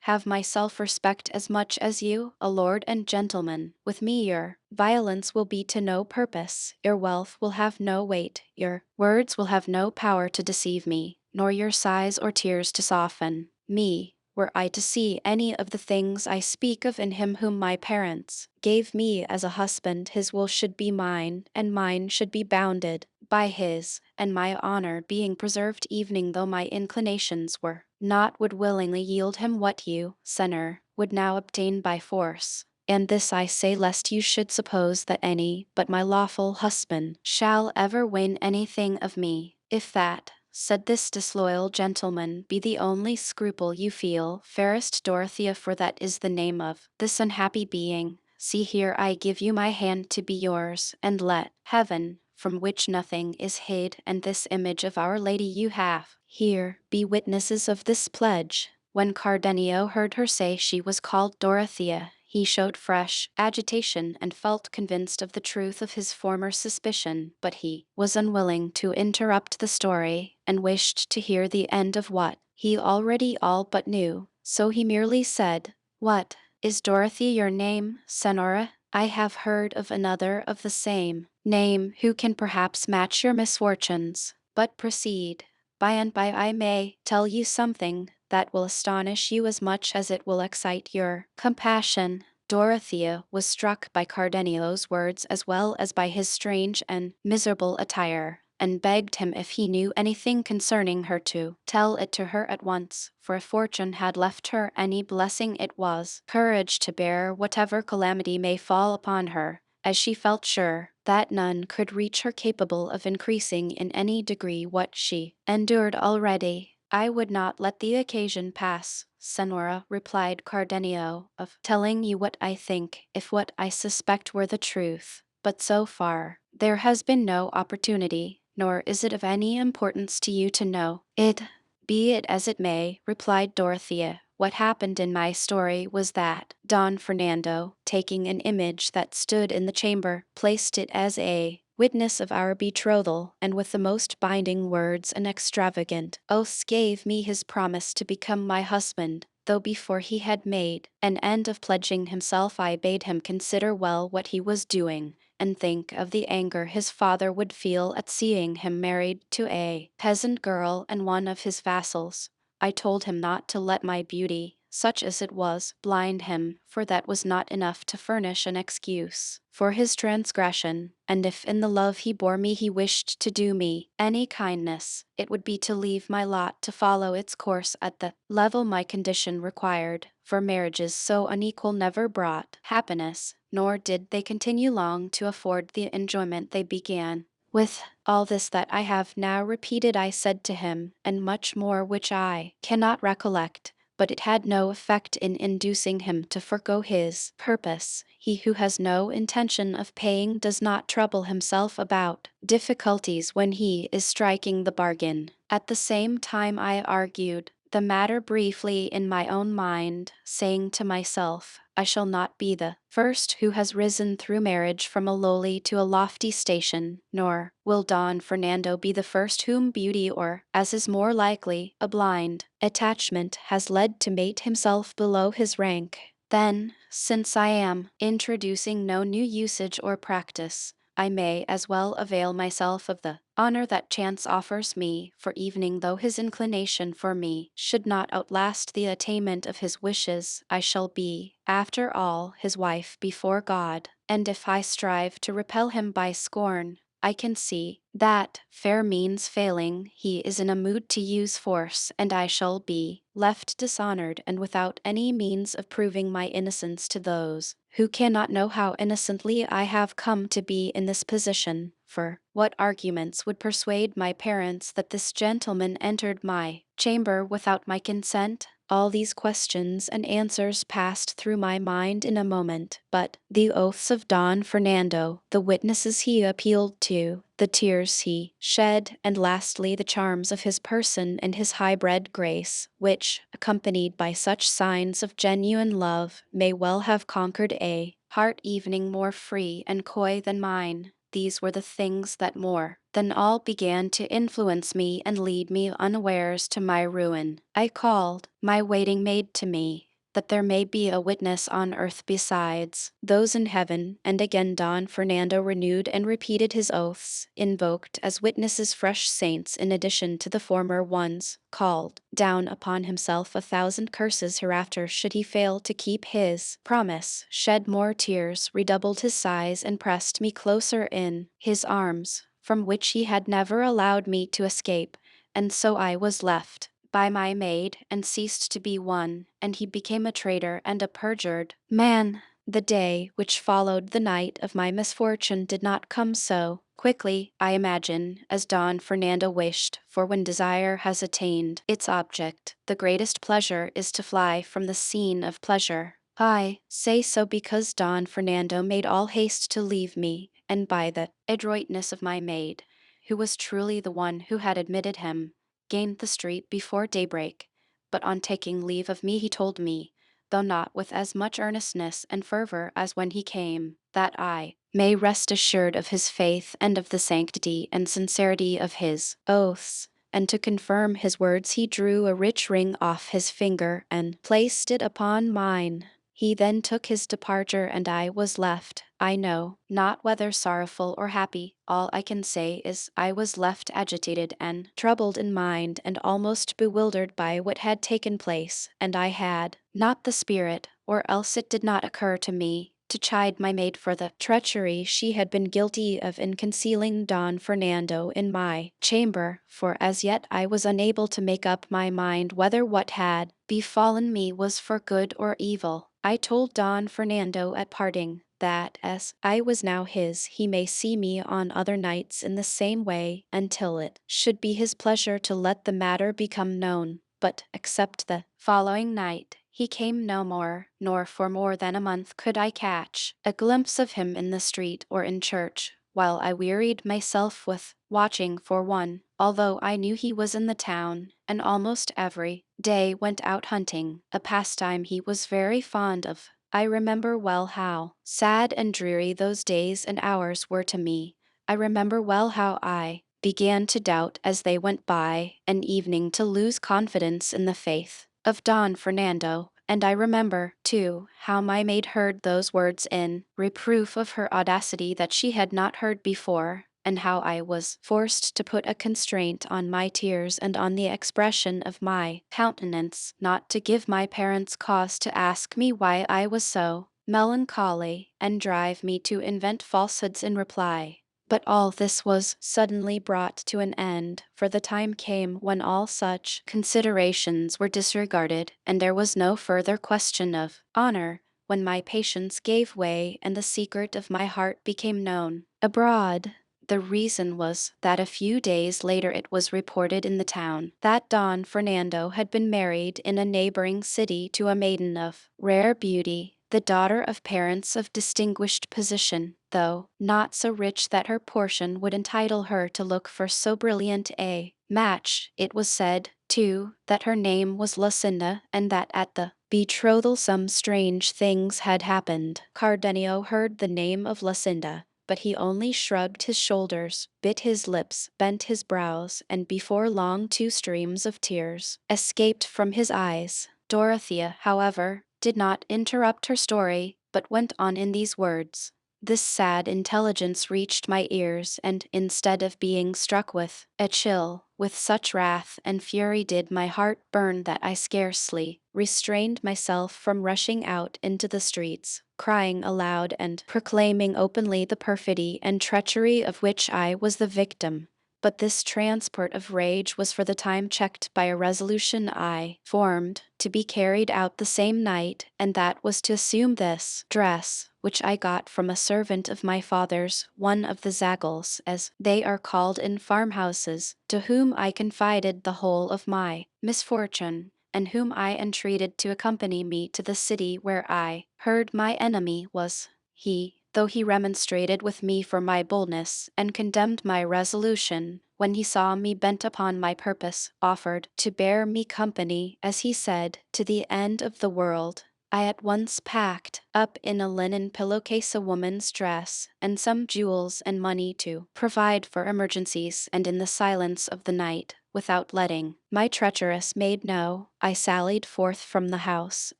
have my self-respect as much as you, a lord and gentleman. With me your violence will be to no purpose, your wealth will have no weight, your words will have no power to deceive me, nor your sighs or tears to soften me. Were I to see any of the things I speak of in him whom my parents gave me as a husband, his will should be mine, and mine should be bounded by his, and my honor being preserved even though my inclinations were not, would willingly yield him what you, Senor, would now obtain by force. And this I say lest you should suppose that any but my lawful husband shall ever win anything of me. If that, said this disloyal gentleman, be the only scruple you feel, fairest Dorothea, for that is the name of this unhappy being, see here I give you my hand to be yours, and let heaven, from which nothing is hid, and this image of Our Lady you have here, be witnesses of this pledge. When Cardenio heard her say she was called Dorothea, he showed fresh agitation and felt convinced of the truth of his former suspicion, but he was unwilling to interrupt the story, and wished to hear the end of what he already all but knew, so he merely said, "What, is Dorothy your name, Senora? I have heard of another of the same name who can perhaps match your misfortunes, but proceed. By and by I may tell you something that will astonish you as much as it will excite your compassion." Dorothea was struck by Cardenio's words as well as by his strange and miserable attire, and begged him if he knew anything concerning her to tell it to her at once, for if fortune had left her any blessing it was courage to bear whatever calamity may fall upon her, as she felt sure that none could reach her capable of increasing in any degree what she endured already. I would not let the occasion pass Senora, replied Cardenio, of telling you what I think, if what I suspect were the truth. But so far, there has been no opportunity, nor is it of any importance to you to know it. Be it as it may, replied Dorothea, what happened in my story was that Don Fernando, taking an image that stood in the chamber, placed it as a witness of our betrothal, and with the most binding words and extravagant oaths gave me his promise to become my husband, though before he had made an end of pledging himself I bade him consider well what he was doing, and think of the anger his father would feel at seeing him married to a peasant girl and one of his vassals. I told him not to let my beauty, such as it was, blind him, for that was not enough to furnish an excuse for his transgression, and if in the love he bore me he wished to do me any kindness, it would be to leave my lot to follow its course at the level my condition required, for marriages so unequal never brought happiness, nor did they continue long to afford the enjoyment they began. With all this that I have now repeated I said to him, and much more which I cannot recollect, but it had no effect in inducing him to forego his purpose. He who has no intention of paying does not trouble himself about difficulties when he is striking the bargain. At the same time I argued the matter briefly in my own mind, saying to myself, I shall not be the first who has risen through marriage from a lowly to a lofty station, nor will Don Fernando be the first whom beauty or, as is more likely, a blind attachment has led to mate himself below his rank. Then, since I am introducing no new usage or practice, I may as well avail myself of the honor that chance offers me, for evening though his inclination for me should not outlast the attainment of his wishes, I shall be, after all, his wife before God, and if I strive to repel him by scorn, I can see that, fair means failing, he is in a mood to use force, and I shall be left dishonored and without any means of proving my innocence to those who cannot know how innocently I have come to be in this position. For what arguments would persuade my parents that this gentleman entered my chamber without my consent? All these questions and answers passed through my mind in a moment, but the oaths of Don Fernando, the witnesses he appealed to, the tears he shed, and lastly the charms of his person and his high-bred grace, which, accompanied by such signs of genuine love, may well have conquered a heart evening more free and coy than mine. These were the things that more than all began to influence me and lead me unawares to my ruin. I called my waiting maid to me, that there may be a witness on earth besides those in heaven, and again Don Fernando renewed and repeated his oaths, invoked as witnesses fresh saints in addition to the former ones, called down upon himself 1,000 curses hereafter should he fail to keep his promise, shed more tears, redoubled his sighs, and pressed me closer in his arms, from which he had never allowed me to escape, and so I was left by my maid, and ceased to be one, and he became a traitor and a perjured man. The day which followed the night of my misfortune did not come so quickly, I imagine, as Don Fernando wished, for when desire has attained its object, the greatest pleasure is to fly from the scene of pleasure. I say so because Don Fernando made all haste to leave me, and by the adroitness of my maid, who was truly the one who had admitted him, gained the street before daybreak, but on taking leave of me he told me, though not with as much earnestness and fervor as when he came, that I may rest assured of his faith and of the sanctity and sincerity of his oaths. And to confirm his words he drew a rich ring off his finger and placed it upon mine. He then took his departure and I was left, I know not whether sorrowful or happy. All I can say is I was left agitated and troubled in mind and almost bewildered by what had taken place, and I had not the spirit, or else it did not occur to me, to chide my maid for the treachery she had been guilty of in concealing Don Fernando in my chamber, for as yet I was unable to make up my mind whether what had befallen me was for good or evil. I told Don Fernando at parting that as I was now his, he may see me on other nights in the same way until it should be his pleasure to let the matter become known. but except the following night, he came no more, nor for more than a month could I catch a glimpse of him in the street or in church, while I wearied myself with watching for one, although I knew he was in the town, and almost every day went out hunting, a pastime he was very fond of. I remember well how sad and dreary those days and hours were to me. I remember well how I began to doubt as they went by, an evening to lose confidence in the faith of Don Fernando, and I remember, too, how my maid heard those words in reproof of her audacity that she had not heard before, and how I was forced to put a constraint on my tears and on the expression of my countenance, not to give my parents cause to ask me why I was so melancholy, and drive me to invent falsehoods in reply. But all this was suddenly brought to an end, for the time came when all such considerations were disregarded, and there was no further question of honor, when my patience gave way and the secret of my heart became known abroad. The reason was that a few days later it was reported in the town that Don Fernando had been married in a neighboring city to a maiden of rare beauty, the daughter of parents of distinguished position, though not so rich that her portion would entitle her to look for so brilliant a match. It was said, too, that her name was Lucinda, and that at the betrothal some strange things had happened. Cardenio heard the name of Lucinda, but he only shrugged his shoulders, bit his lips, bent his brows, and before long 2 streams of tears escaped from his eyes. Dorothea, however, did not interrupt her story, but went on in these words. This sad intelligence reached my ears, and instead of being struck with a chill, with such wrath and fury did my heart burn that I scarcely restrained myself from rushing out into the streets, crying aloud and proclaiming openly the perfidy and treachery of which I was the victim. But this transport of rage was for the time checked by a resolution I formed to be carried out the same night, and that was to assume this dress, which I got from a servant of my father's, one of the Zagels, as they are called in farmhouses, to whom I confided the whole of my misfortune, and whom I entreated to accompany me to the city where I heard my enemy was. He, though he remonstrated with me for my boldness, and condemned my resolution, when he saw me bent upon my purpose, offered to bear me company, as he said, to the end of the world. I at once packed up in a linen pillowcase a woman's dress, and some jewels and money to provide for emergencies, and in the silence of the night, without letting my treacherous maid know, I sallied forth from the house,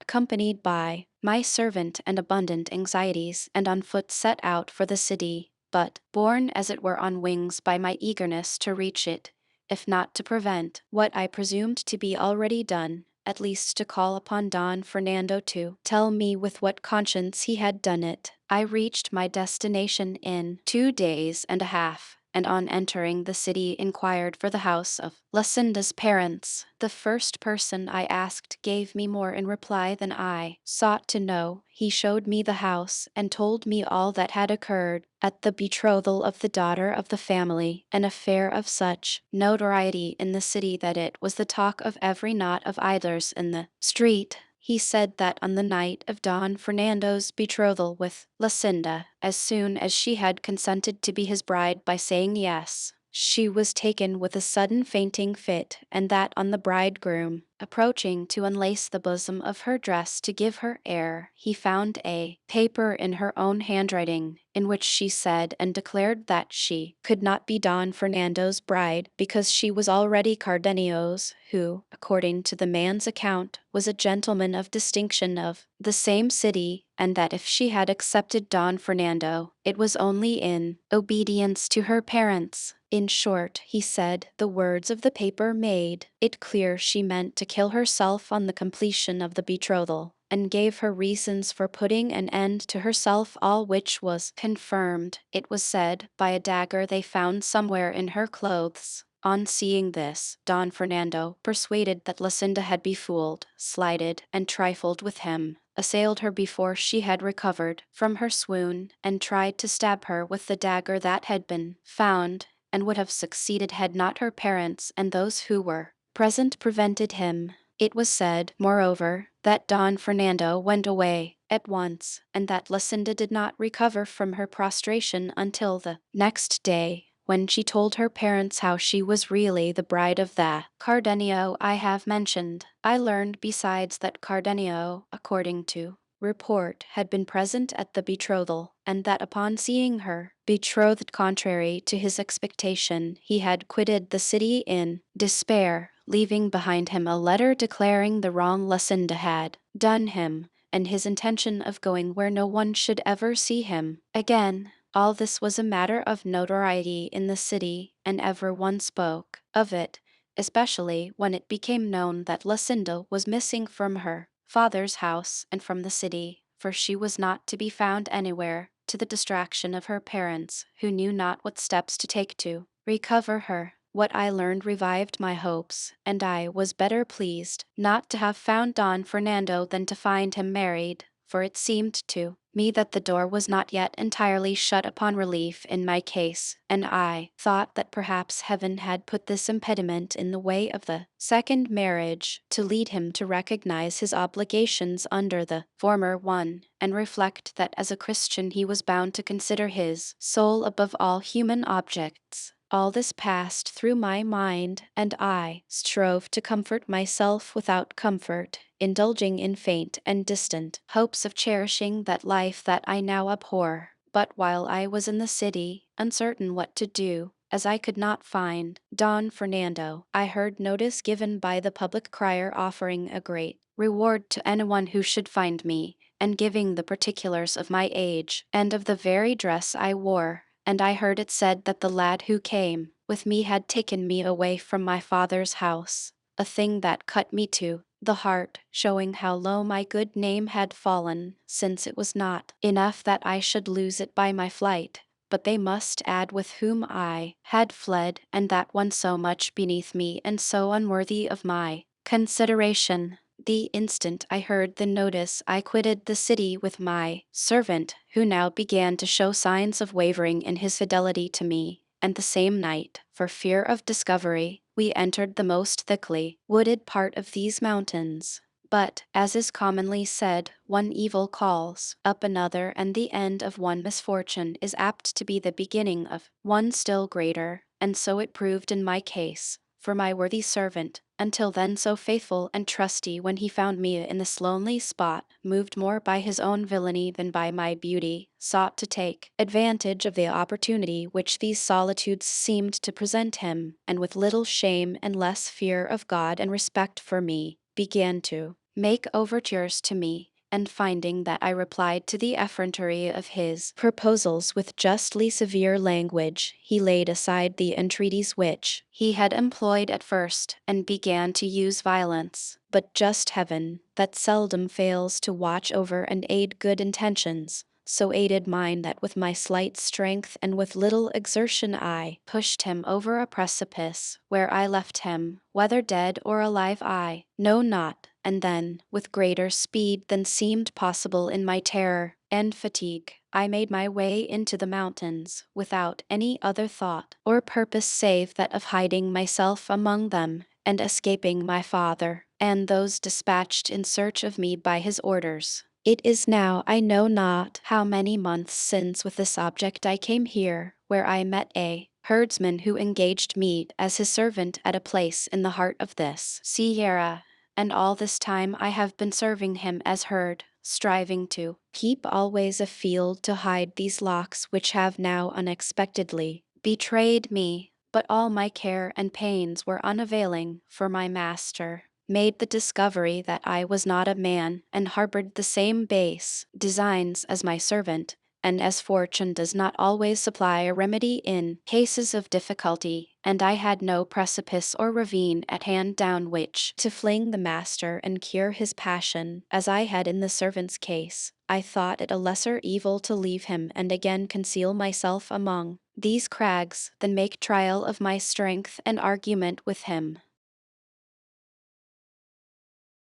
accompanied by my servant and abundant anxieties, and on foot set out for the city, but borne as it were on wings by my eagerness to reach it, if not to prevent what I presumed to be already done, at least to call upon Don Fernando to tell me with what conscience he had done it. I reached my destination in 2 days and a half, and on entering the city inquired for the house of Lucinda's parents. The first person I asked gave me more in reply than I sought to know. He showed me the house, and told me all that had occurred at the betrothal of the daughter of the family, an affair of such notoriety in the city that it was the talk of every knot of idlers in the street. He said that on the night of Don Fernando's betrothal with Lucinda, as soon as she had consented to be his bride by saying yes, she was taken with a sudden fainting fit, and that on the bridegroom approaching to unlace the bosom of her dress to give her air, he found a paper in her own handwriting, in which she said and declared that she could not be Don Fernando's bride because she was already Cardenio's, who, according to the man's account, was a gentleman of distinction of the same city, and that if she had accepted Don Fernando, it was only in obedience to her parents. In short, he said, the words of the paper made it clear she meant to kill herself on the completion of the betrothal, and gave her reasons for putting an end to herself, all which was confirmed, it was said, by a dagger they found somewhere in her clothes. On seeing this, Don Fernando, persuaded that Lucinda had befooled, slighted, and trifled with him, assailed her before she had recovered from her swoon, and tried to stab her with the dagger that had been found, and would have succeeded had not her parents and those who were present prevented him. It was said, moreover, that Don Fernando went away at once, and that Lucinda did not recover from her prostration until the next day, when she told her parents how she was really the bride of the Cardenio I have mentioned. I learned besides that Cardenio, according to report, had been present at the betrothal, and that upon seeing her betrothed contrary to his expectation, he had quitted the city in despair, leaving behind him a letter declaring the wrong Lucinda had done him, and his intention of going where no one should ever see him again. All this was a matter of notoriety in the city, and every one spoke of it, especially when it became known that Lucinda was missing from her father's house and from the city, for she was not to be found anywhere, to the distraction of her parents, who knew not what steps to take to recover her. What I learned revived my hopes, and I was better pleased not to have found Don Fernando than to find him married, for it seemed to me that the door was not yet entirely shut upon relief in my case, and I thought that perhaps heaven had put this impediment in the way of the second marriage to lead him to recognize his obligations under the former one, and reflect that as a Christian he was bound to consider his soul above all human objects. All this passed through my mind, and I strove to comfort myself without comfort, indulging in faint and distant hopes of cherishing that life that I now abhor. But while I was in the city, uncertain what to do, as I could not find Don Fernando, I heard notice given by the public crier offering a great reward to anyone who should find me, and giving the particulars of my age and of the very dress I wore. And I heard it said that the lad who came with me had taken me away from my father's house, a thing that cut me to the heart, showing how low my good name had fallen, since it was not enough that I should lose it by my flight, but they must add with whom I had fled, and that one so much beneath me and so unworthy of my consideration. The instant I heard the notice, I quitted the city with my servant, who now began to show signs of wavering in his fidelity to me, and the same night, for fear of discovery, we entered the most thickly wooded part of these mountains. But, as is commonly said, one evil calls up another, and the end of one misfortune is apt to be the beginning of one still greater, and so it proved in my case, for my worthy servant, until then so faithful and trusty, when he found me in this lonely spot, moved more by his own villainy than by my beauty, sought to take advantage of the opportunity which these solitudes seemed to present him, and with little shame and less fear of God and respect for me, began to make overtures to me, and finding that I replied to the effrontery of his proposals with justly severe language, he laid aside the entreaties which he had employed at first, and began to use violence. But just Heaven, that seldom fails to watch over and aid good intentions, so aided mine that with my slight strength and with little exertion I pushed him over a precipice, where I left him, whether dead or alive I know not, and then, with greater speed than seemed possible in my terror and fatigue, I made my way into the mountains, without any other thought or purpose save that of hiding myself among them, and escaping my father, and those dispatched in search of me by his orders. It is now I know not how many months since with this object I came here, where I met a herdsman who engaged me as his servant at a place in the heart of this Sierra, and all this time I have been serving him as herd, striving to keep always afield to hide these locks which have now unexpectedly betrayed me. But all my care and pains were unavailing, for my master made the discovery that I was not a man, and harbored the same base designs as my servant, and as fortune does not always supply a remedy in cases of difficulty, and I had no precipice or ravine at hand down which to fling the master and cure his passion, as I had in the servant's case, I thought it a lesser evil to leave him and again conceal myself among these crags than make trial of my strength and argument with him.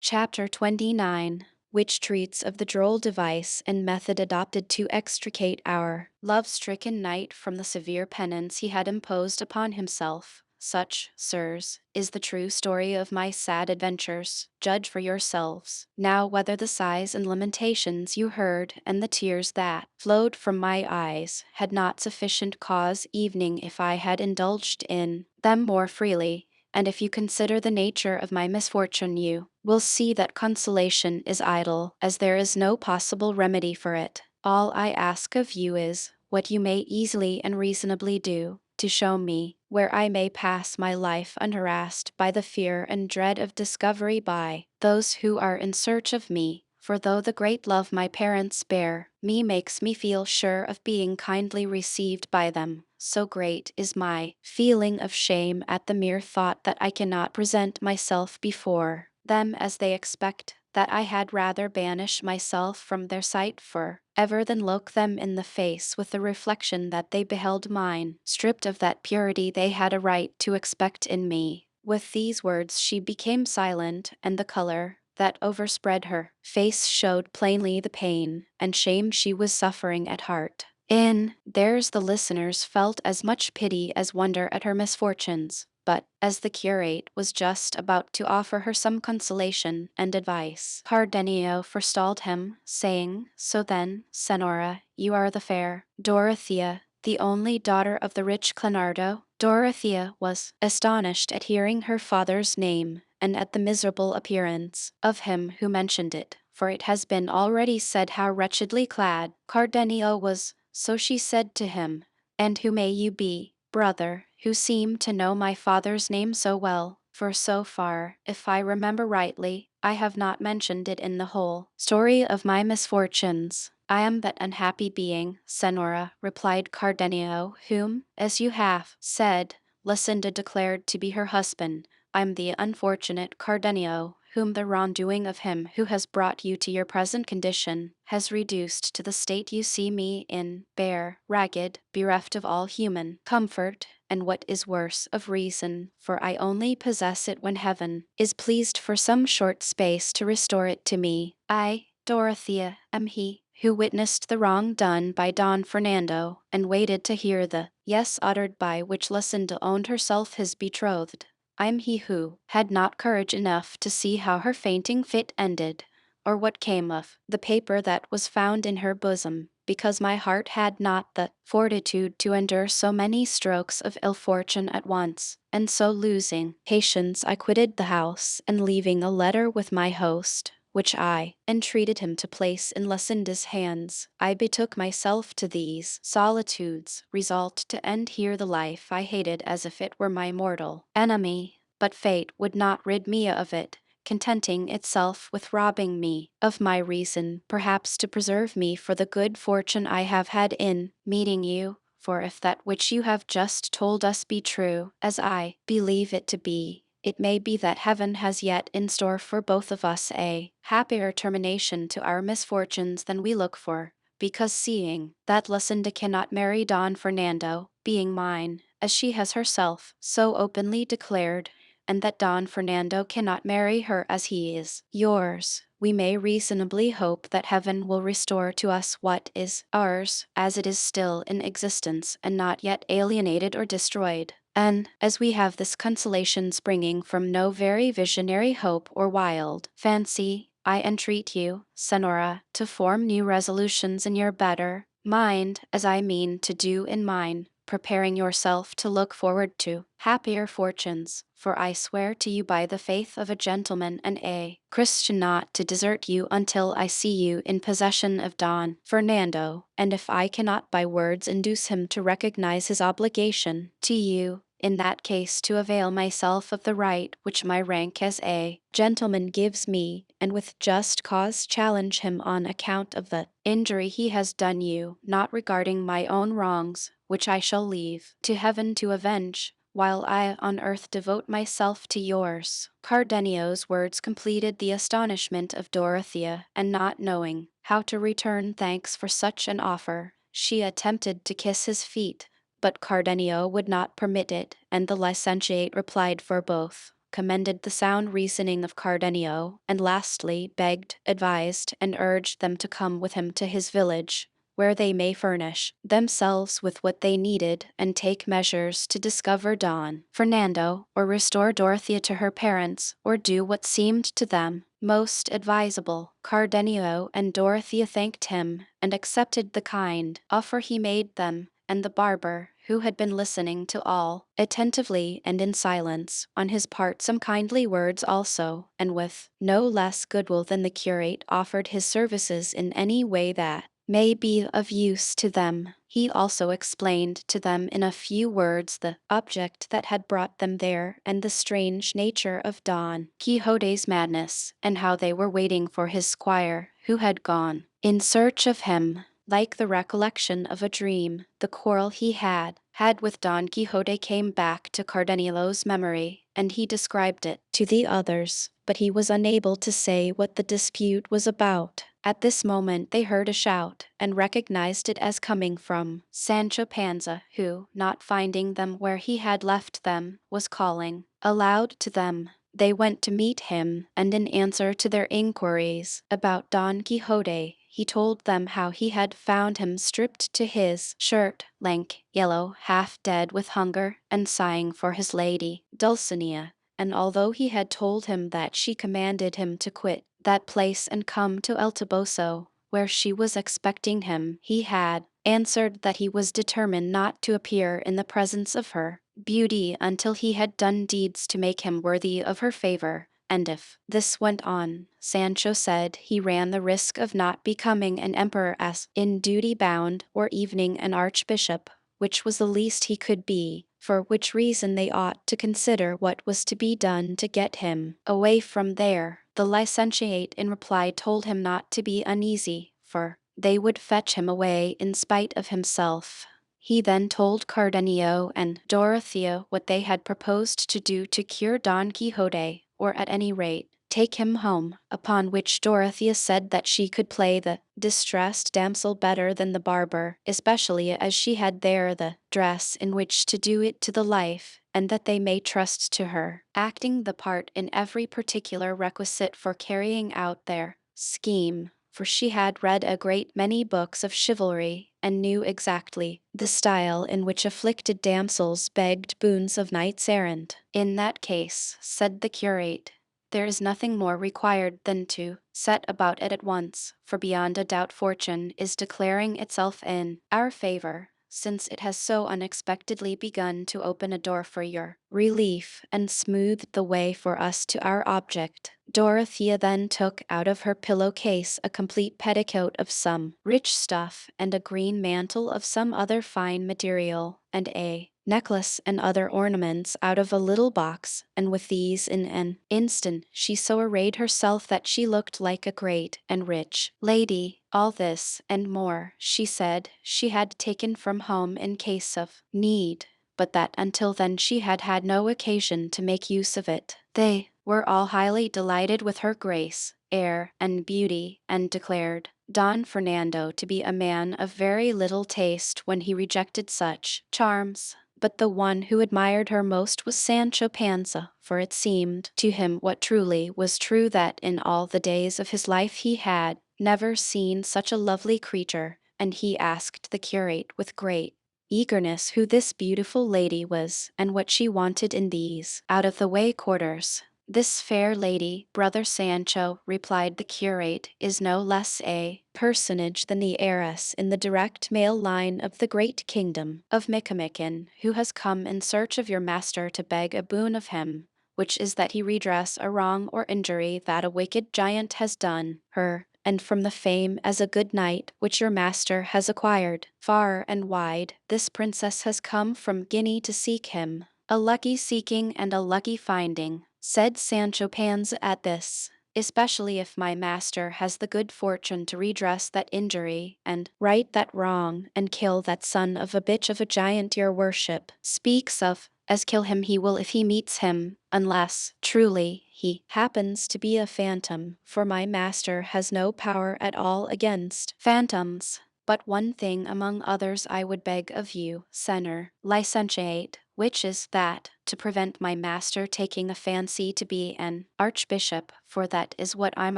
Chapter 29, which treats of the droll device and method adopted to extricate our love-stricken knight from the severe penance he had imposed upon himself. such, sirs, is the true story of my sad adventures. Judge for yourselves, now whether the sighs and lamentations you heard and the tears that flowed from my eyes had not sufficient cause evening if I had indulged in them more freely. And if you consider the nature of my misfortune, you will see that consolation is idle, as there is no possible remedy for it. All I ask of you is, what you may easily and reasonably do, to show me where I may pass my life unharassed by the fear and dread of discovery by those who are in search of me. For though the great love my parents bear me makes me feel sure of being kindly received by them, so great is my feeling of shame at the mere thought that I cannot present myself before them as they expect, that I had rather banish myself from their sight for ever than look them in the face with the reflection that they beheld mine, stripped of that purity they had a right to expect in me. With these words she became silent, and the color that overspread her face showed plainly the pain and shame she was suffering at heart. In theirs the listeners felt as much pity as wonder at her misfortunes, but, as the curate was just about to offer her some consolation and advice, Cardenio forestalled him, saying, "So then, Senora, you are the fair Dorothea, the only daughter of the rich Clenardo?" Dorothea was astonished at hearing her father's name, and at the miserable appearance of him who mentioned it, for it has been already said how wretchedly clad Cardenio was. So she said to him, "And who may you be, brother, who seem to know my father's name so well? For so far, if I remember rightly, I have not mentioned it in the whole story of my misfortunes." "I am that unhappy being, Senora," replied Cardenio, "whom, as you have said, Lucinda declared to be her husband. I'm the unfortunate Cardenio, whom the wrongdoing of him who has brought you to your present condition has reduced to the state you see me in, bare, ragged, bereft of all human comfort, and what is worse, of reason, for I only possess it when heaven is pleased for some short space to restore it to me. I, Dorothea, am he who witnessed the wrong done by Don Fernando, and waited to hear the yes uttered by which Lucinda owned herself his betrothed. I'm he who had not courage enough to see how her fainting fit ended, or what came of the paper that was found in her bosom, because my heart had not the fortitude to endure so many strokes of ill fortune at once, and so losing patience I quitted the house, and leaving a letter with my host, which I entreated him to place in Lucinda's hands, I betook myself to these solitudes, resolved to end here the life I hated as if it were my mortal enemy. But fate would not rid me of it, contenting itself with robbing me of my reason, perhaps to preserve me for the good fortune I have had in meeting you. For if that which you have just told us be true, as I believe it to be, it may be that heaven has yet in store for both of us a happier termination to our misfortunes than we look for, because seeing that Lucinda cannot marry Don Fernando, being mine, as she has herself so openly declared, and that Don Fernando cannot marry her as he is yours, we may reasonably hope that heaven will restore to us what is ours, as it is still in existence and not yet alienated or destroyed. And, as we have this consolation springing from no very visionary hope or wild fancy, I entreat you, Senora, to form new resolutions in your better mind, as I mean to do in mine, preparing yourself to look forward to happier fortunes, for I swear to you by the faith of a gentleman and a Christian not to desert you until I see you in possession of Don Fernando, and if I cannot by words induce him to recognize his obligation to you, in that case to avail myself of the right which my rank as a gentleman gives me, and with just cause challenge him on account of the injury he has done you, not regarding my own wrongs, which I shall leave to heaven to avenge, while I on earth devote myself to yours." Cardenio's words completed the astonishment of Dorothea, and not knowing how to return thanks for such an offer, she attempted to kiss his feet, but Cardenio would not permit it, and the licentiate replied for both, commended the sound reasoning of Cardenio, and lastly begged, advised, and urged them to come with him to his village, where they may furnish themselves with what they needed and take measures to discover Don Fernando, or restore Dorothea to her parents, or do what seemed to them most advisable. Cardenio and Dorothea thanked him and accepted the kind offer he made them, and the barber, who had been listening to all attentively and in silence, on his part some kindly words also, and with no less goodwill than the curate, offered his services in any way that may be of use to them. He also explained to them in a few words the object that had brought them there and the strange nature of Don Quixote's madness, and how they were waiting for his squire, who had gone in search of him. Like the recollection of a dream, the quarrel he had with Don Quixote came back to Cardenio's memory, and he described it to the others, but he was unable to say what the dispute was about. At this moment they heard a shout, and recognized it as coming from Sancho Panza, who, not finding them where he had left them, was calling aloud to them. They went to meet him, and in answer to their inquiries about Don Quixote, he told them how he had found him stripped to his shirt, lank, yellow, half dead with hunger, and sighing for his lady, Dulcinea, and although he had told him that she commanded him to quit that place and come to El Toboso, where she was expecting him, he had answered that he was determined not to appear in the presence of her beauty until he had done deeds to make him worthy of her favor, and if this went on, Sancho said he ran the risk of not becoming an emperor as in duty bound, or even an archbishop, which was the least he could be, for which reason they ought to consider what was to be done to get him away from there. The licentiate in reply told him not to be uneasy, for they would fetch him away in spite of himself. He then told Cardenio and Dorothea what they had proposed to do to cure Don Quixote, or at any rate take him home, upon which Dorothea said that she could play the distressed damsel better than the barber, especially as she had there the dress in which to do it to the life, and that they may trust to her, acting the part in every particular requisite for carrying out their scheme, for she had read a great many books of chivalry, and knew exactly the style in which afflicted damsels begged boons of knights errant. In that case, said the curate, there is nothing more required than to set about it at once, for beyond a doubt fortune is declaring itself in our favor, since it has so unexpectedly begun to open a door for your relief and smooth the way for us to our object. Dorothea then took out of her pillow-case a complete petticoat of some rich stuff, and a green mantle of some other fine material, and a necklace and other ornaments out of a little box, and with these in an instant she so arrayed herself that she looked like a great and rich lady. All this, and more, she said, she had taken from home in case of need, but that until then she had had no occasion to make use of it. They were all highly delighted with her grace, air, and beauty, and declared Don Fernando to be a man of very little taste when he rejected such charms. But the one who admired her most was Sancho Panza, for it seemed to him what truly was true, that in all the days of his life he had never seen such a lovely creature, and he asked the curate with great eagerness who this beautiful lady was, and what she wanted in these out-of-the-way quarters. This fair lady, brother Sancho, replied the curate, is no less a personage than the heiress in the direct male line of the great kingdom of Micamican, who has come in search of your master to beg a boon of him, which is that he redress a wrong or injury that a wicked giant has done her, and from the fame as a good knight which your master has acquired far and wide, this princess has come from Guinea to seek him. A lucky seeking and a lucky finding, said Sancho Panza at this, especially if my master has the good fortune to redress that injury, and right that wrong, and kill that son of a bitch of a giant your worship speaks of, as kill him he will if he meets him, unless, truly, he happens to be a phantom, for my master has no power at all against phantoms. But one thing among others I would beg of you, Senor Licentiate, which is that, to prevent my master taking a fancy to be an archbishop, for that is what I'm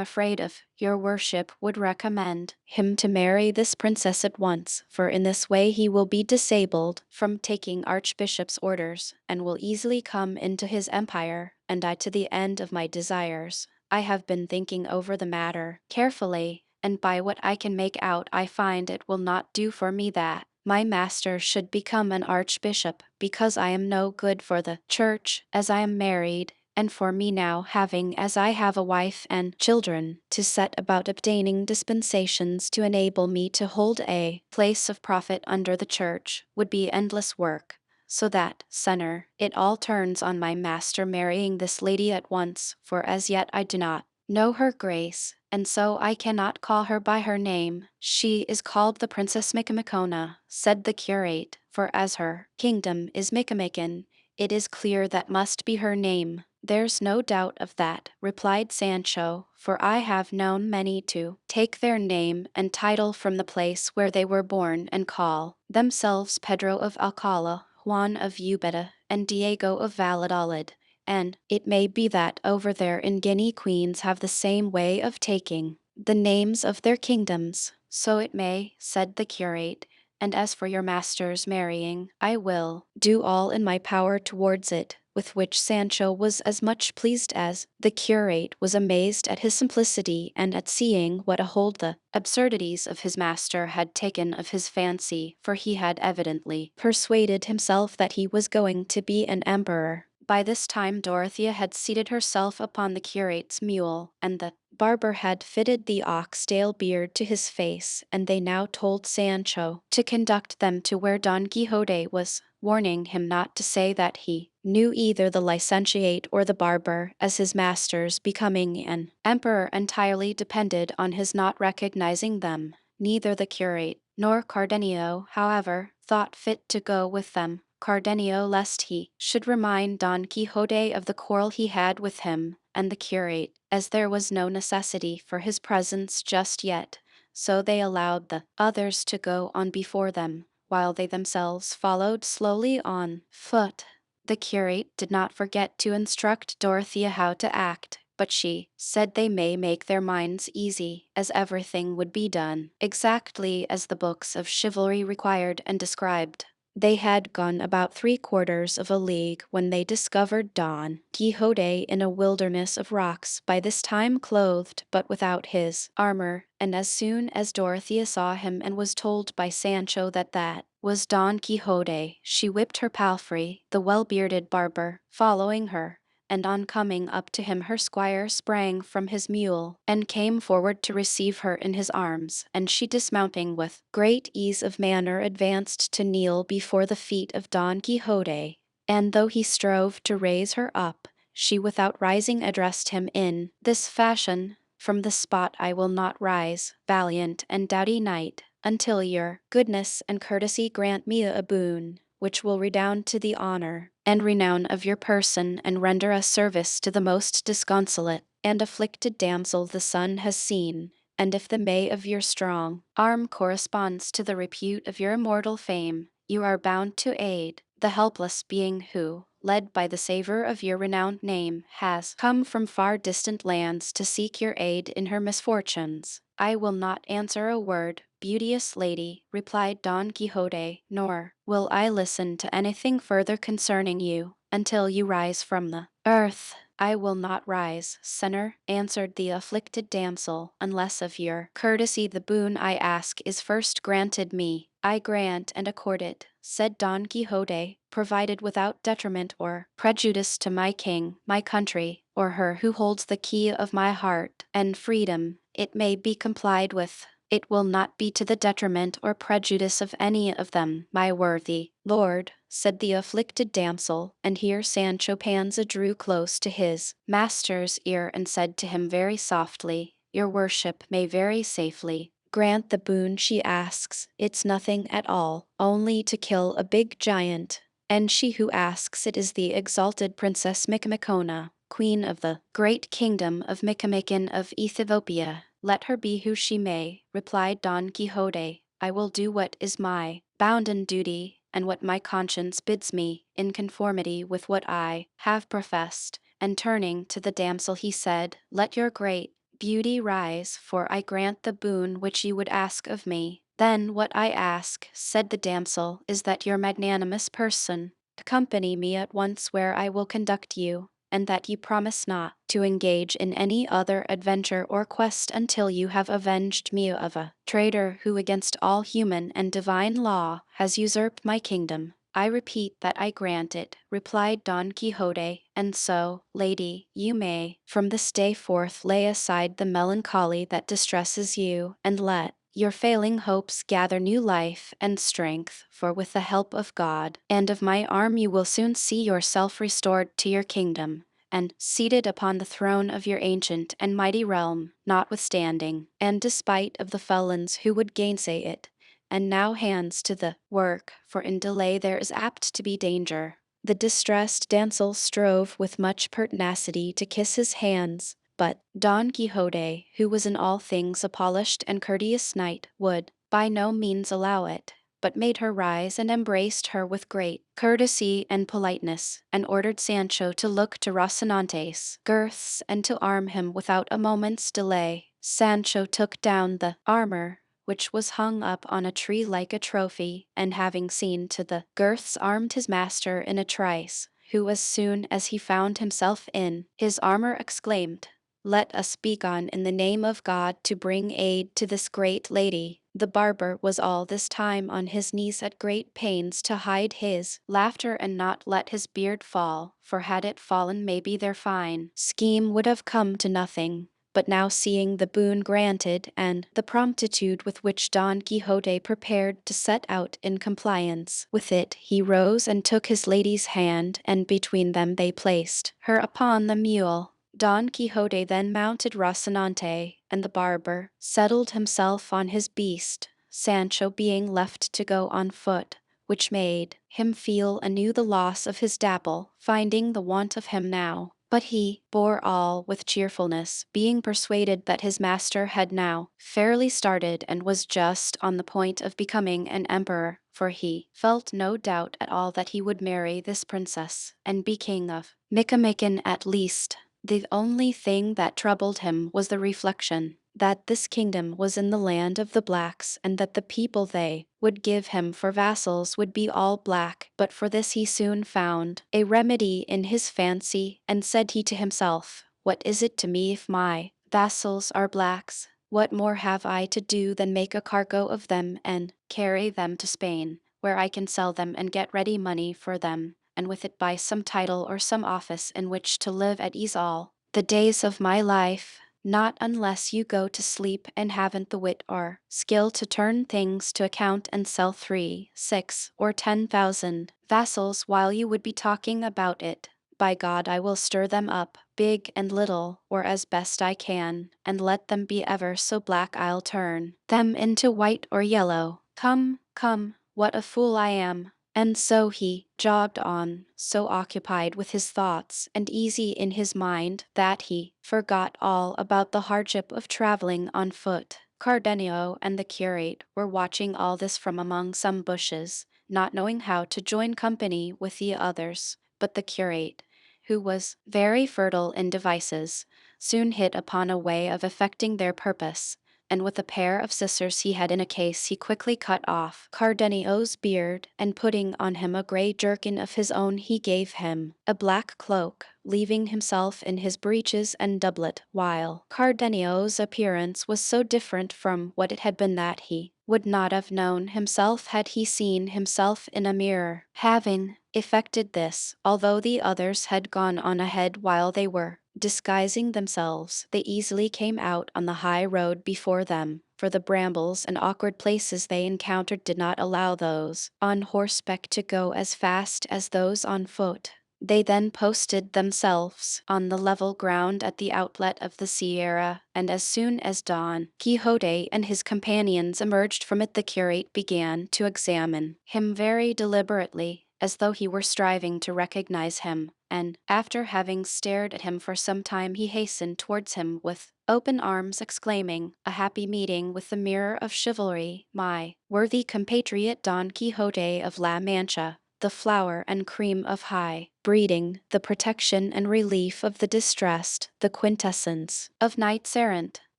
afraid of, your worship would recommend him to marry this princess at once, for in this way he will be disabled from taking archbishop's orders, and will easily come into his empire, and I to the end of my desires. I have been thinking over the matter carefully, and by what I can make out I find it will not do for me that my master should become an archbishop, because I am no good for the church, as I am married, and for me now, having as I have a wife and children, to set about obtaining dispensations to enable me to hold a place of profit under the church, would be endless work. So that, sinner, it all turns on my master marrying this lady at once, for as yet I do not know her grace, and so I cannot call her by her name. She is called the Princess Micomicona, said the curate, for as her kingdom is Micomicon, it is clear that must be her name. There's no doubt of that, replied Sancho, for I have known many to take their name and title from the place where they were born and call themselves Pedro of Alcala, Juan of Ubeda, and Diego of Valladolid. And it may be that over there in Guinea queens have the same way of taking the names of their kingdoms. So it may, said the curate, and as for your master's marrying, I will do all in my power towards it, with which Sancho was as much pleased as the curate was amazed at his simplicity and at seeing what a hold the absurdities of his master had taken of his fancy, for he had evidently persuaded himself that he was going to be an emperor. By this time Dorothea had seated herself upon the curate's mule, and the barber had fitted the ox-tail beard to his face, and they now told Sancho to conduct them to where Don Quixote was, warning him not to say that he knew either the licentiate or the barber, as his master's becoming an emperor entirely depended on his not recognizing them. Neither the curate nor Cardenio, however, thought fit to go with them. Cardenio lest he should remind Don Quixote of the quarrel he had with him, and the curate, as there was no necessity for his presence just yet, so they allowed the others to go on before them, while they themselves followed slowly on foot. The curate did not forget to instruct Dorothea how to act, but she said they may make their minds easy, as everything would be done exactly as the books of chivalry required and described. They had gone about 3/4 of a league when they discovered Don Quixote in a wilderness of rocks, by this time clothed but without his armor, and as soon as Dorothea saw him and was told by Sancho that that was Don Quixote, she whipped her palfrey, the well-bearded barber following her, and on coming up to him her squire sprang from his mule, and came forward to receive her in his arms, and she dismounting with great ease of manner advanced to kneel before the feet of Don Quixote, and though he strove to raise her up, she without rising addressed him in this fashion: "From the spot I will not rise, valiant and doughty knight, until your goodness and courtesy grant me a boon, which will redound to the honor and renown of your person, and render a service to the most disconsolate and afflicted damsel the sun has seen. And if the may of your strong arm corresponds to the repute of your immortal fame, you are bound to aid the helpless being who, led by the savor of your renowned name, has come from far distant lands to seek your aid in her misfortunes." "I will not answer a word, beauteous lady," replied Don Quixote, "nor will I listen to anything further concerning you, until you rise from the earth." "I will not rise, sinner," answered the afflicted damsel, "unless of your courtesy the boon I ask is first granted me." "I grant and accord it," said Don Quixote, "provided without detriment or prejudice to my king, my country, or her who holds the key of my heart and freedom, it may be complied with. It will not be to the detriment or prejudice of any of them, my worthy lord," said the afflicted damsel, and here Sancho Panza drew close to his master's ear and said to him very softly, "Your worship may very safely grant the boon she asks. It's nothing at all, only to kill a big giant, and she who asks it is the exalted Princess Micomicona, queen of the great kingdom of Micomicon of Ethiopia." "Let her be who she may," replied Don Quixote, "I will do what is my bounden duty, and what my conscience bids me, in conformity with what I have professed. And turning to the damsel he said, Let your great beauty rise, for I grant the boon which you would ask of me. Then what I ask, said the damsel, is that your magnanimous person accompany me at once where I will conduct you, and that ye promise not to engage in any other adventure or quest until you have avenged me of a traitor who against all human and divine law has usurped my kingdom. I repeat that I grant it, replied Don Quixote, and so, lady, you may, from this day forth, lay aside the melancholy that distresses you, and let your failing hopes gather new life and strength, for with the help of God and of my arm you will soon see yourself restored to your kingdom, and seated upon the throne of your ancient and mighty realm, notwithstanding, and despite of the felons who would gainsay it. And now hands to the work, for in delay there is apt to be danger. The distressed damsel strove with much pertinacity to kiss his hands, but Don Quixote, who was in all things a polished and courteous knight, would by no means allow it, but made her rise and embraced her with great courtesy and politeness, and ordered Sancho to look to Rocinante's girths and to arm him without a moment's delay. Sancho took down the armor, which was hung up on a tree like a trophy, and having seen to the girths armed his master in a trice, who as soon as he found himself in his armor exclaimed, Let us be gone in the name of God to bring aid to this great lady. The barber was all this time on his knees at great pains to hide his laughter and not let his beard fall, for had it fallen maybe their fine scheme would have come to nothing. But now seeing the boon granted and the promptitude with which Don Quixote prepared to set out in compliance with it, he rose and took his lady's hand, and between them they placed her upon the mule. Don Quixote then mounted Rocinante, and the barber settled himself on his beast, Sancho being left to go on foot, which made him feel anew the loss of his dapple, finding the want of him now. But he bore all with cheerfulness, being persuaded that his master had now fairly started and was just on the point of becoming an emperor, for he felt no doubt at all that he would marry this princess, and be king of Micamican at least. The only thing that troubled him was the reflection that this kingdom was in the land of the blacks, and that the people they would give him for vassals would be all black. But for this he soon found a remedy in his fancy, and said he to himself, What is it to me if my vassals are blacks? What more have I to do than make a cargo of them and carry them to Spain, where I can sell them and get ready money for them, and with it buy some title or some office in which to live at ease all the days of my life? Not unless you go to sleep and haven't the wit or skill to turn things to account and sell 3, 6, or 10,000 vassals while you would be talking about it. By God, I will stir them up, big and little, or as best I can, and let them be ever so black I'll turn them into white or yellow. Come, come, what a fool I am. And so he jogged on, so occupied with his thoughts and easy in his mind that he forgot all about the hardship of traveling on foot. Cardenio and the curate were watching all this from among some bushes, not knowing how to join company with the others. But the curate, who was very fertile in devices, soon hit upon a way of effecting their purpose, and with a pair of scissors he had in a case he quickly cut off Cardenio's beard, and putting on him a grey jerkin of his own he gave him a black cloak, leaving himself in his breeches and doublet, while Cardenio's appearance was so different from what it had been that he would not have known himself had he seen himself in a mirror. Having effected this, although the others had gone on ahead while they were disguising themselves, they easily came out on the high road before them, for the brambles and awkward places they encountered did not allow those on horseback to go as fast as those on foot. They then posted themselves on the level ground at the outlet of the Sierra, and as soon as Don Quixote and his companions emerged from it, the curate began to examine him very deliberately, as though he were striving to recognize him, and, after having stared at him for some time, he hastened towards him with open arms, exclaiming, "A happy meeting with the mirror of chivalry, my worthy compatriot Don Quixote of La Mancha, the flower and cream of high breeding, the protection and relief of the distressed, the quintessence of knights errant."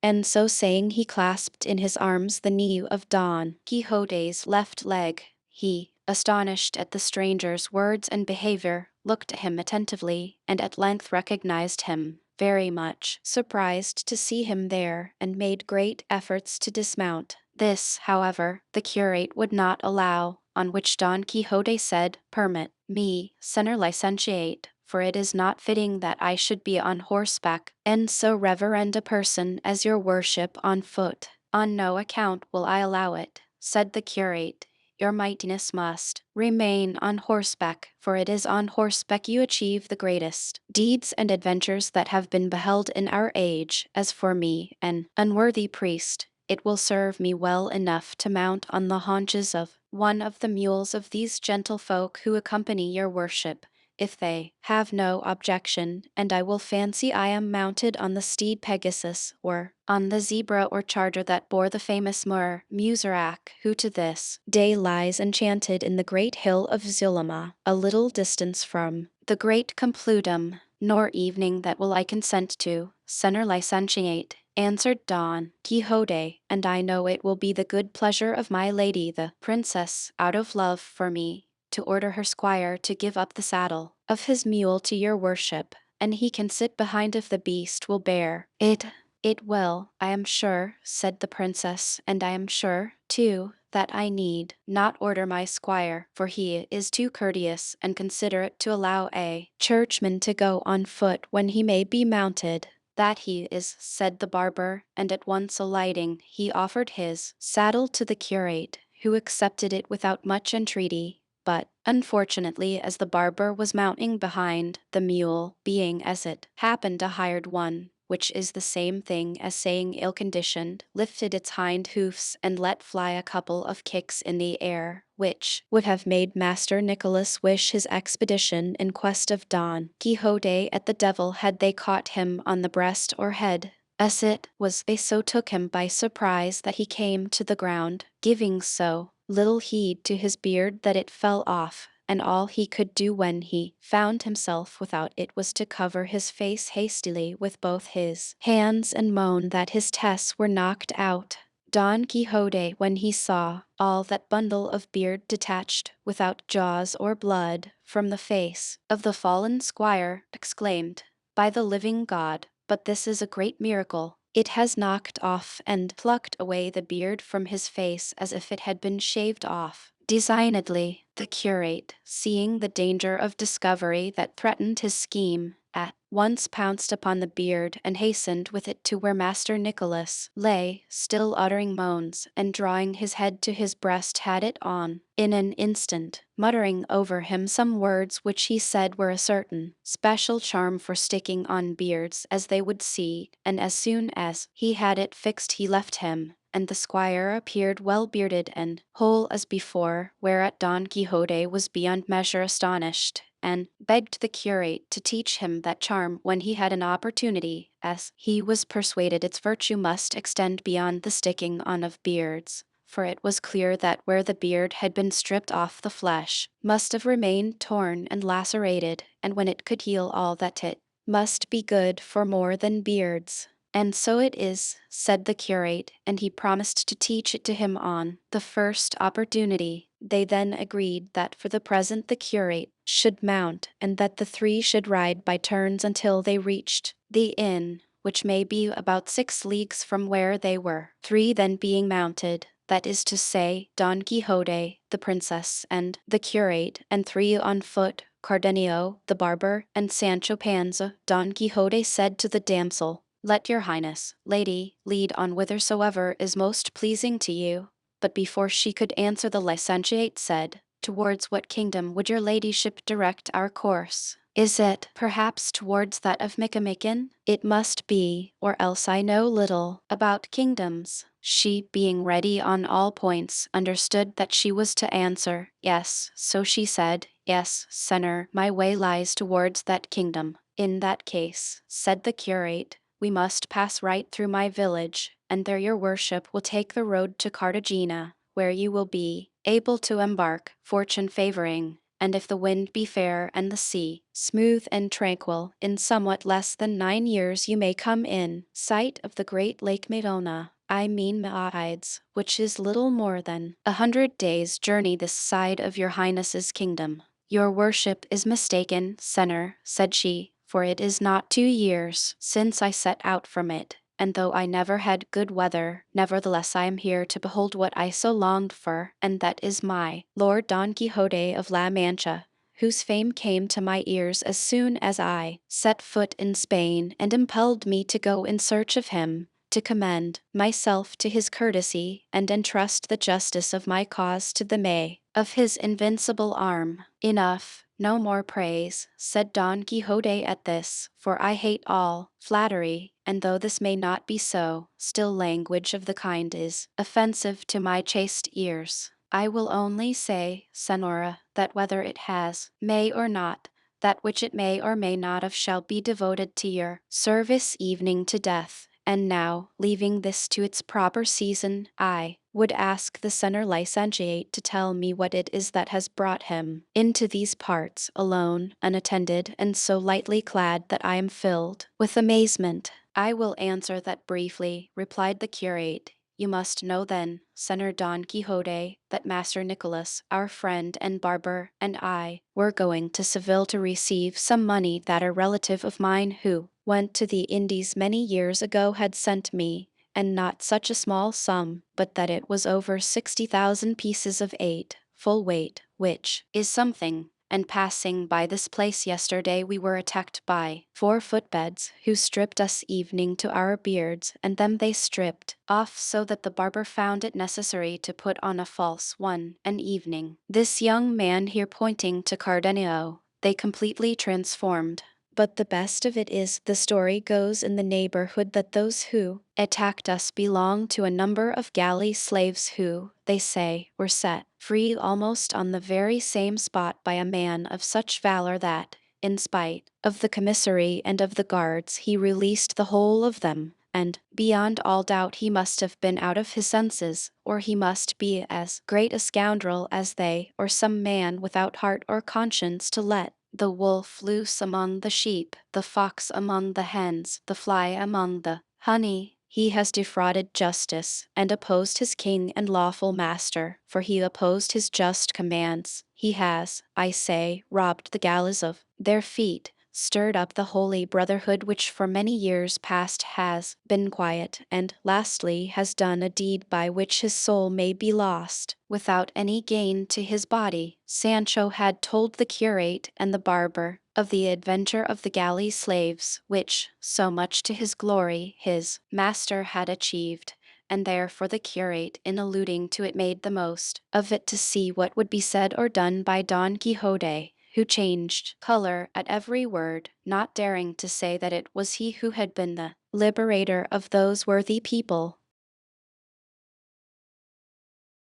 And so saying, he clasped in his arms the knee of Don Quixote's left leg. He, astonished at the stranger's words and behavior, looked at him attentively, and at length recognized him, very much surprised to see him there, and made great efforts to dismount. This, however, the curate would not allow, on which Don Quixote said, "Permit me, Señor Licentiate, for it is not fitting that I should be on horseback, and so reverend a person as your worship on foot." "On no account will I allow it," said the curate. "Your mightiness must remain on horseback, for it is on horseback you achieve the greatest deeds and adventures that have been beheld in our age. As for me, an unworthy priest, it will serve me well enough to mount on the haunches of one of the mules of these gentlefolk who accompany your worship, if they have no objection, and I will fancy I am mounted on the steed Pegasus, or on the zebra or charger that bore the famous Moor Musarac, who to this day lies enchanted in the great hill of Zulama, a little distance from the great Compludum. Nor evening that will I consent to, Señor Licentiate," answered Don Quixote, "and I know it will be the good pleasure of my lady the princess, out of love for me, to order her squire to give up the saddle of his mule to your worship, and he can sit behind if the beast will bear it." "It will, I am sure," said the princess, "and I am sure, too, that I need not order my squire, for he is too courteous and considerate to allow a churchman to go on foot when he may be mounted." "That he is," said the barber, and at once alighting, he offered his saddle to the curate, who accepted it without much entreaty. But, unfortunately, as the barber was mounting behind, the mule, being as it happened a hired one, which is the same thing as saying ill-conditioned, lifted its hind hoofs and let fly a couple of kicks in the air, which would have made Master Nicholas wish his expedition in quest of Don Quixote at the devil had they caught him on the breast or head. As it was, they so took him by surprise that he came to the ground, giving so little heed to his beard that it fell off, and all he could do when he found himself without it was to cover his face hastily with both his hands and moan that his tests were knocked out. Don Quixote, when he saw all that bundle of beard detached, without jaws or blood, from the face of the fallen squire, exclaimed, "By the living God, but this is a great miracle! It has knocked off and plucked away the beard from his face as if it had been shaved off designedly." The curate, seeing the danger of discovery that threatened his scheme, at once pounced upon the beard and hastened with it to where Master Nicholas lay, still uttering moans, and drawing his head to his breast had it on in an instant, muttering over him some words which he said were a certain special charm for sticking on beards, as they would see, and as soon as he had it fixed he left him, and the squire appeared well bearded and whole as before, whereat Don Quixote was beyond measure astonished, and begged the curate to teach him that charm when he had an opportunity, as he was persuaded its virtue must extend beyond the sticking on of beards, for it was clear that where the beard had been stripped off the flesh must have remained torn and lacerated, and when it could heal all that it must be good for more than beards. "And so it is," said the curate, and he promised to teach it to him on the first opportunity. They then agreed that for the present the curate should mount, and that the three should ride by turns until they reached the inn, which may be about 6 leagues from where they were. 3 then being mounted, that is to say, Don Quixote, the princess, and the curate, and 3 on foot, Cardenio, the barber, and Sancho Panza, Don Quixote said to the damsel, "Let your highness, lady, lead on whithersoever is most pleasing to you." But before she could answer, the licentiate said, "Towards what kingdom would your ladyship direct our course? Is it, perhaps, towards that of Micamican? It must be, or else I know little about kingdoms." She, being ready on all points, understood that she was to answer, "Yes," so she said, Yes, Senor, my way lies towards that kingdom. In that case, said the curate, we must pass right through my village, and there your worship will take the road to Cartagena, where you will be able to embark, fortune favoring, and if the wind be fair and the sea smooth and tranquil, in somewhat less than 9 years you may come in sight of the great Lake Madonna. I mean Mahides, which is little more than 100 days' journey this side of your highness's kingdom. Your worship is mistaken, Senor, said she, for it is not 2 years since I set out from it, and though I never had good weather, nevertheless I am here to behold what I so longed for, and that is my Lord Don Quixote of La Mancha, whose fame came to my ears as soon as I set foot in Spain and impelled me to go in search of him, to commend myself to his courtesy and entrust the justice of my cause to the may of his invincible arm. Enough, no more praise, said Don Quixote at this, for I hate all flattery, and though this may not be so, still language of the kind is offensive to my chaste ears. I will only say, Senora, that whether it has, may or not, that which it may or may not of shall be devoted to your service evening to death. And now, leaving this to its proper season, I would ask the Senor Licentiate to tell me what it is that has brought him into these parts, alone, unattended, and so lightly clad that I am filled with amazement. I will answer that briefly, replied the curate. You must know then, Senor Don Quixote, that Master Nicholas, our friend and barber, and I were going to Seville to receive some money that a relative of mine who went to the Indies many years ago had sent me, and not such a small sum, but that it was over 60,000 pieces of 8, full weight, which is something. And passing by this place yesterday we were attacked by 4 footbeds, who stripped us evening to our beards, and them they stripped off so that the barber found it necessary to put on a false one an evening. This young man here pointing to Cardenio, they completely transformed. But the best of it is, the story goes in the neighborhood that those who attacked us belong to a number of galley slaves who, they say, were set free almost on the very same spot by a man of such valor that, in spite of the commissary and of the guards, he released the whole of them, and, beyond all doubt, he must have been out of his senses, or he must be as great a scoundrel as they, or some man without heart or conscience to let the wolf loose among the sheep, the fox among the hens, the fly among the honey. He has defrauded justice, and opposed his king and lawful master, for he opposed his just commands. He has, I say, robbed the galleys of their feet, stirred up the holy brotherhood which for many years past has been quiet, and, lastly, has done a deed by which his soul may be lost, without any gain to his body. Sancho had told the curate and the barber of the adventure of the galley slaves, which, so much to his glory, his master had achieved, and therefore the curate, in alluding to it, made the most of it to see what would be said or done by Don Quixote, who changed color at every word, not daring to say that it was he who had been the liberator of those worthy people.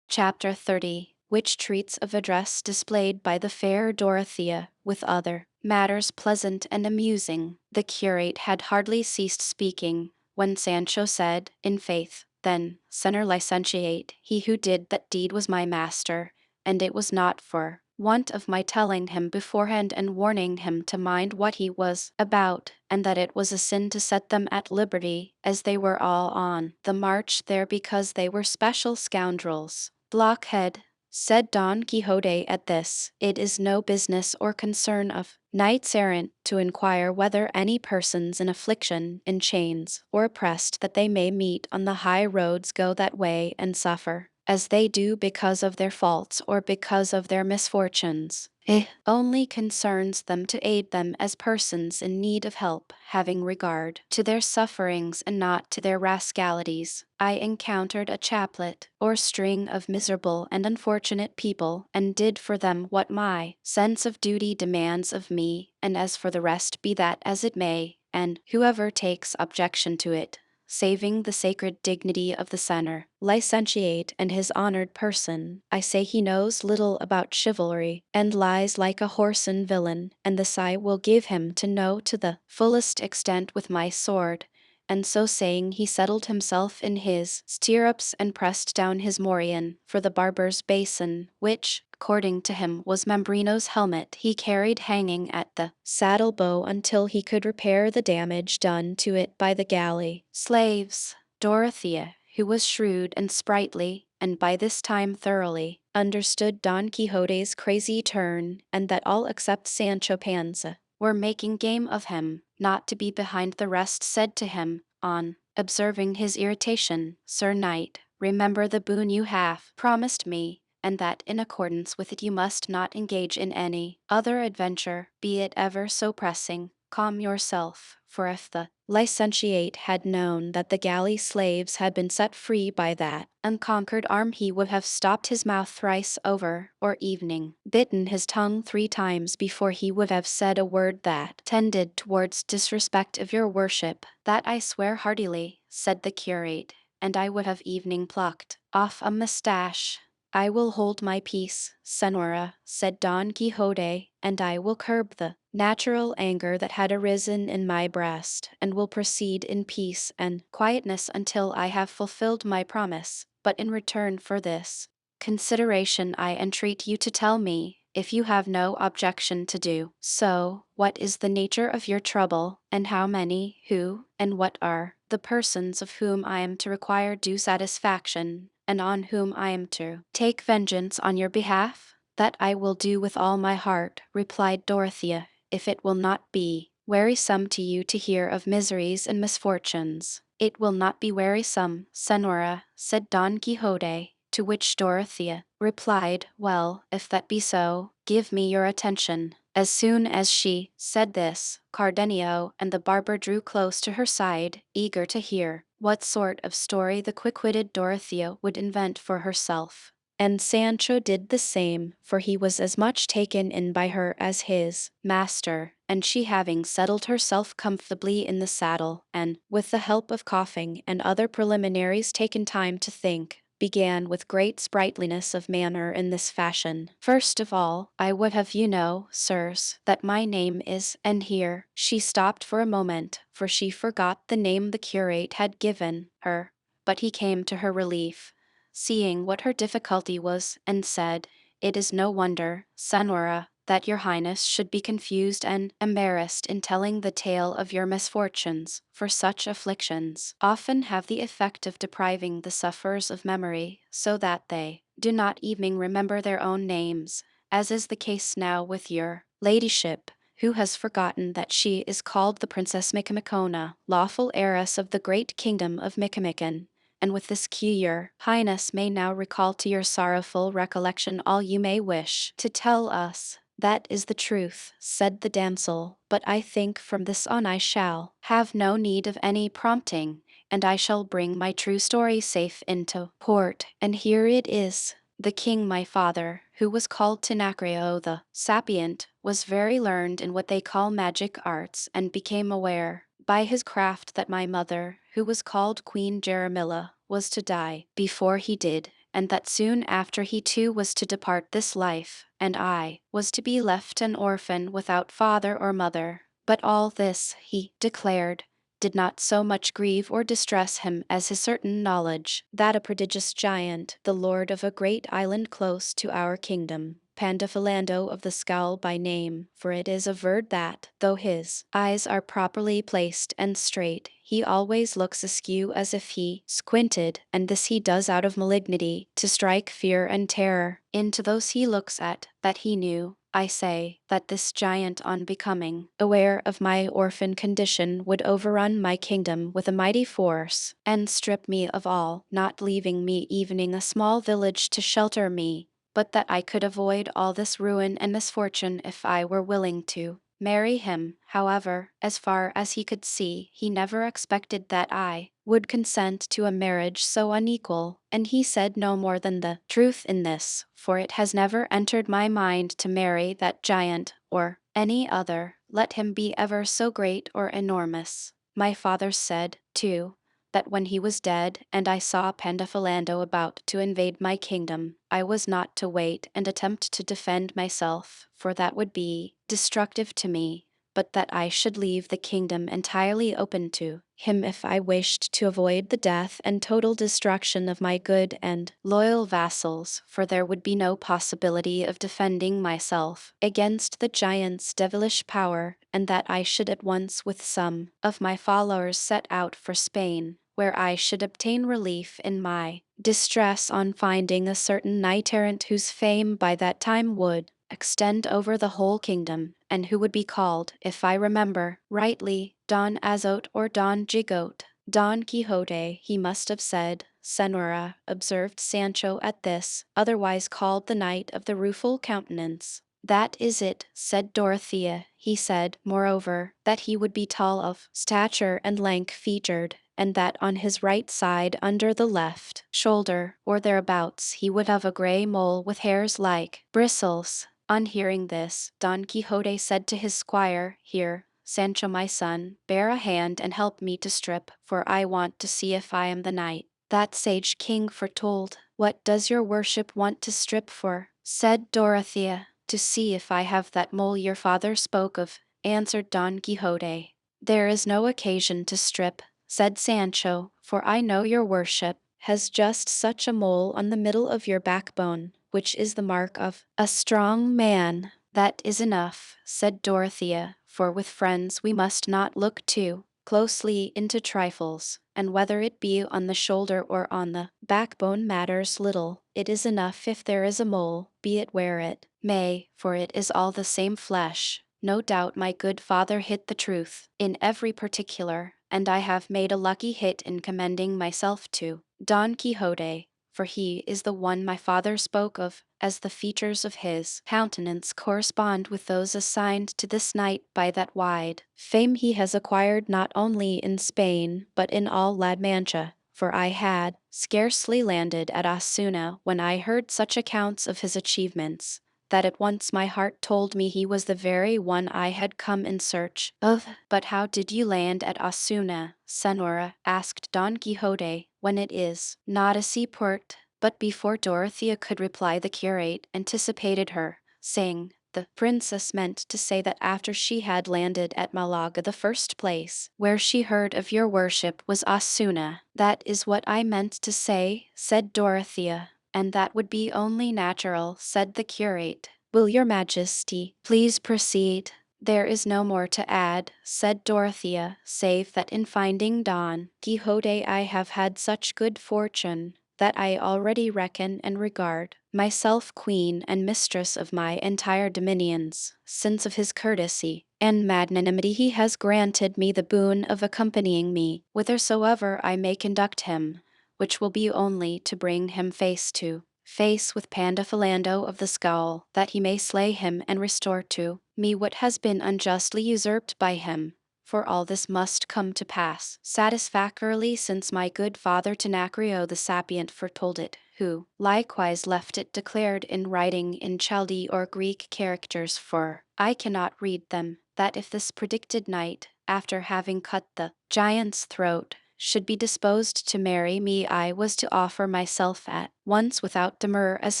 Chapter 30, which treats of a dress displayed by the fair Dorothea, with other matters pleasant and amusing. The curate had hardly ceased speaking, when Sancho said, in faith, then, Senor Licentiate, he who did that deed was my master, and it was not for want of my telling him beforehand and warning him to mind what he was about, and that it was a sin to set them at liberty, as they were all on the march there because they were special scoundrels. Blockhead, said Don Quixote at this, it is no business or concern of knights errant to inquire whether any persons in affliction, in chains, or oppressed that they may meet on the high roads go that way and suffer, as they do because of their faults or because of their misfortunes. It only concerns them to aid them as persons in need of help, having regard to their sufferings and not to their rascalities. I encountered a chaplet, or string of miserable and unfortunate people, and did for them what my sense of duty demands of me, and as for the rest be that as it may, and whoever takes objection to it, saving the sacred dignity of the center, licentiate and his honored person. I say he knows little about chivalry, and lies like a whoreson villain, and this I will give him to know to the fullest extent with my sword. And so saying he settled himself in his stirrups and pressed down his morion, for the barber's basin, which, according to him, was Mambrino's helmet, he carried hanging at the saddle bow until he could repair the damage done to it by the galley. Slaves. Dorothea, who was shrewd and sprightly, and by this time thoroughly understood Don Quixote's crazy turn, and that all except Sancho Panza were making game of him, not to be behind the rest, said to him, on observing his irritation, Sir Knight, remember the boon you have promised me, and that in accordance with it you must not engage in any other adventure, be it ever so pressing. Calm yourself, for if the licentiate had known that the galley slaves had been set free by that unconquered arm, he would have stopped his mouth thrice over, or evening, bitten his tongue 3 times before he would have said a word that tended towards disrespect of your worship. That I swear heartily, said the curate, and I would have evening plucked off a moustache. I will hold my peace, Senora, said Don Quixote, and I will curb the natural anger that had arisen in my breast, and will proceed in peace and quietness until I have fulfilled my promise. But in return for this consideration I entreat you to tell me, if you have no objection to do so, what is the nature of your trouble, and how many, who, and what are the persons of whom I am to require due satisfaction, and on whom I am to take vengeance on your behalf? That I will do with all my heart, replied Dorothea, if it will not be wearisome to you to hear of miseries and misfortunes. It will not be wearisome, Senora, said Don Quixote, to which Dorothea replied, well, if that be so, give me your attention. As soon as she said this, Cardenio and the barber drew close to her side, eager to hear what sort of story the quick-witted Dorothea would invent for herself. And Sancho did the same, for he was as much taken in by her as his master, and she having settled herself comfortably in the saddle, and, with the help of coughing and other preliminaries, taken time to think, began with great sprightliness of manner in this fashion. First of all, I would have you know, sirs, that my name is, and here she stopped for a moment, for she forgot the name the curate had given her, but he came to her relief, seeing what her difficulty was, and said, it is no wonder, Senora, that your highness should be confused and embarrassed in telling the tale of your misfortunes, for such afflictions often have the effect of depriving the sufferers of memory, so that they do not even remember their own names, as is the case now with your ladyship, who has forgotten that she is called the Princess Micomicona, lawful heiress of the great kingdom of Micomicon. And with this cue your highness may now recall to your sorrowful recollection all you may wish to tell us. That is the truth, said the damsel, but I think from this on I shall have no need of any prompting, and I shall bring my true story safe into port, and here it is. The king my father, who was called Tinacrio the Sapient, was very learned in what they call magic arts, and became aware by his craft that my mother, who was called Queen Jaramilla, was to die before he did, and that soon after he too was to depart this life, and I was to be left an orphan without father or mother. But all this, he declared, did not so much grieve or distress him as his certain knowledge that a prodigious giant, the lord of a great island close to our kingdom, Pandafilando of the Scowl by name, for it is averred that, though his eyes are properly placed and straight, he always looks askew as if he squinted, and this he does out of malignity, to strike fear and terror into those he looks at, that he knew, I say, that this giant on becoming aware of my orphan condition would overrun my kingdom with a mighty force, and strip me of all, not leaving me even a small village to shelter me, but that I could avoid all this ruin and misfortune if I were willing to marry him. However, as far as he could see, he never expected that I would consent to a marriage so unequal, and he said no more than the truth in this, for it has never entered my mind to marry that giant, or any other, let him be ever so great or enormous. My father said, too, that when he was dead and I saw Pandafilando about to invade my kingdom, I was not to wait and attempt to defend myself, for that would be destructive to me, but that I should leave the kingdom entirely open to him if I wished to avoid the death and total destruction of my good and loyal vassals, for there would be no possibility of defending myself against the giant's devilish power, and that I should at once with some of my followers set out for Spain, where I should obtain relief in my distress on finding a certain knight-errant whose fame by that time would extend over the whole kingdom, and who would be called, if I remember rightly, Don Azote or Don Gigote. Don Quixote, he must have said, Senora, observed Sancho at this, otherwise called the Knight of the Rueful Countenance. That is it, said Dorothea. He said, moreover, that he would be tall of stature and lank-featured, and that on his right side under the left shoulder, or thereabouts, he would have a grey mole with hairs like bristles. On hearing this, Don Quixote said to his squire, Here, Sancho my son, bear a hand and help me to strip, for I want to see if I am the knight that sage king foretold. What does your worship want to strip for? Said Dorothea. To see if I have that mole your father spoke of, answered Don Quixote. There is no occasion to strip, said Sancho, for I know your worship has just such a mole on the middle of your backbone, which is the mark of a strong man. That is enough, said Dorothea, for with friends we must not look too closely into trifles, and whether it be on the shoulder or on the backbone matters little. It is enough if there is a mole, be it where it may, for it is all the same flesh. No doubt my good father hit the truth in every particular, and I have made a lucky hit in commending myself to Don Quixote, for he is the one my father spoke of, as the features of his countenance correspond with those assigned to this knight by that wide fame he has acquired not only in Spain but in all La Mancha. For I had scarcely landed at Osuna when I heard such accounts of his achievements, that at once my heart told me he was the very one I had come in search of. But how did you land at Osuna, Senora? Asked Don Quixote, when it is not a seaport. But before Dorothea could reply, the curate anticipated her, saying, the princess meant to say that after she had landed at Malaga, the first place where she heard of your worship was Osuna. That is what I meant to say, said Dorothea, and that would be only natural, said the curate. Will your majesty please proceed? There is no more to add, said Dorothea, save that in finding Don Quixote I have had such good fortune that I already reckon and regard myself queen and mistress of my entire dominions, since of his courtesy and magnanimity he has granted me the boon of accompanying me whithersoever I may conduct him, which will be only to bring him face to face with Pandafilando of the Scowl, that he may slay him and restore to me what has been unjustly usurped by him. For all this must come to pass satisfactorily, since my good father Tenacrio the Sapient foretold it, who likewise left it declared in writing in Chaldee or Greek characters, for I cannot read them, that if this predicted knight, after having cut the giant's throat, should be disposed to marry me, I was to offer myself at once without demur as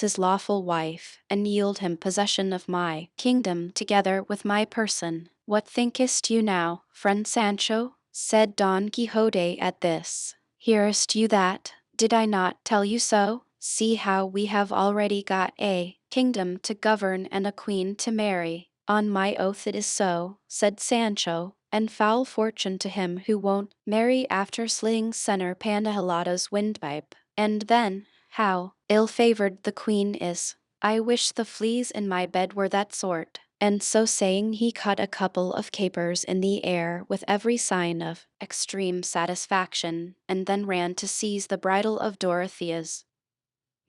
his lawful wife, and yield him possession of my kingdom together with my person. What thinkest you now, friend Sancho? Said Don Quixote at this. Hearest you that? Did I not tell you so? See how we have already got a kingdom to govern and a queen to marry. On my oath it is so, said Sancho, and foul fortune to him who won't marry after slaying Senor Pandahilado's windpipe. And then, how ill-favored the queen is. I wish the fleas in my bed were that sort. And so saying, he cut a couple of capers in the air with every sign of extreme satisfaction, and then ran to seize the bridle of Dorothea's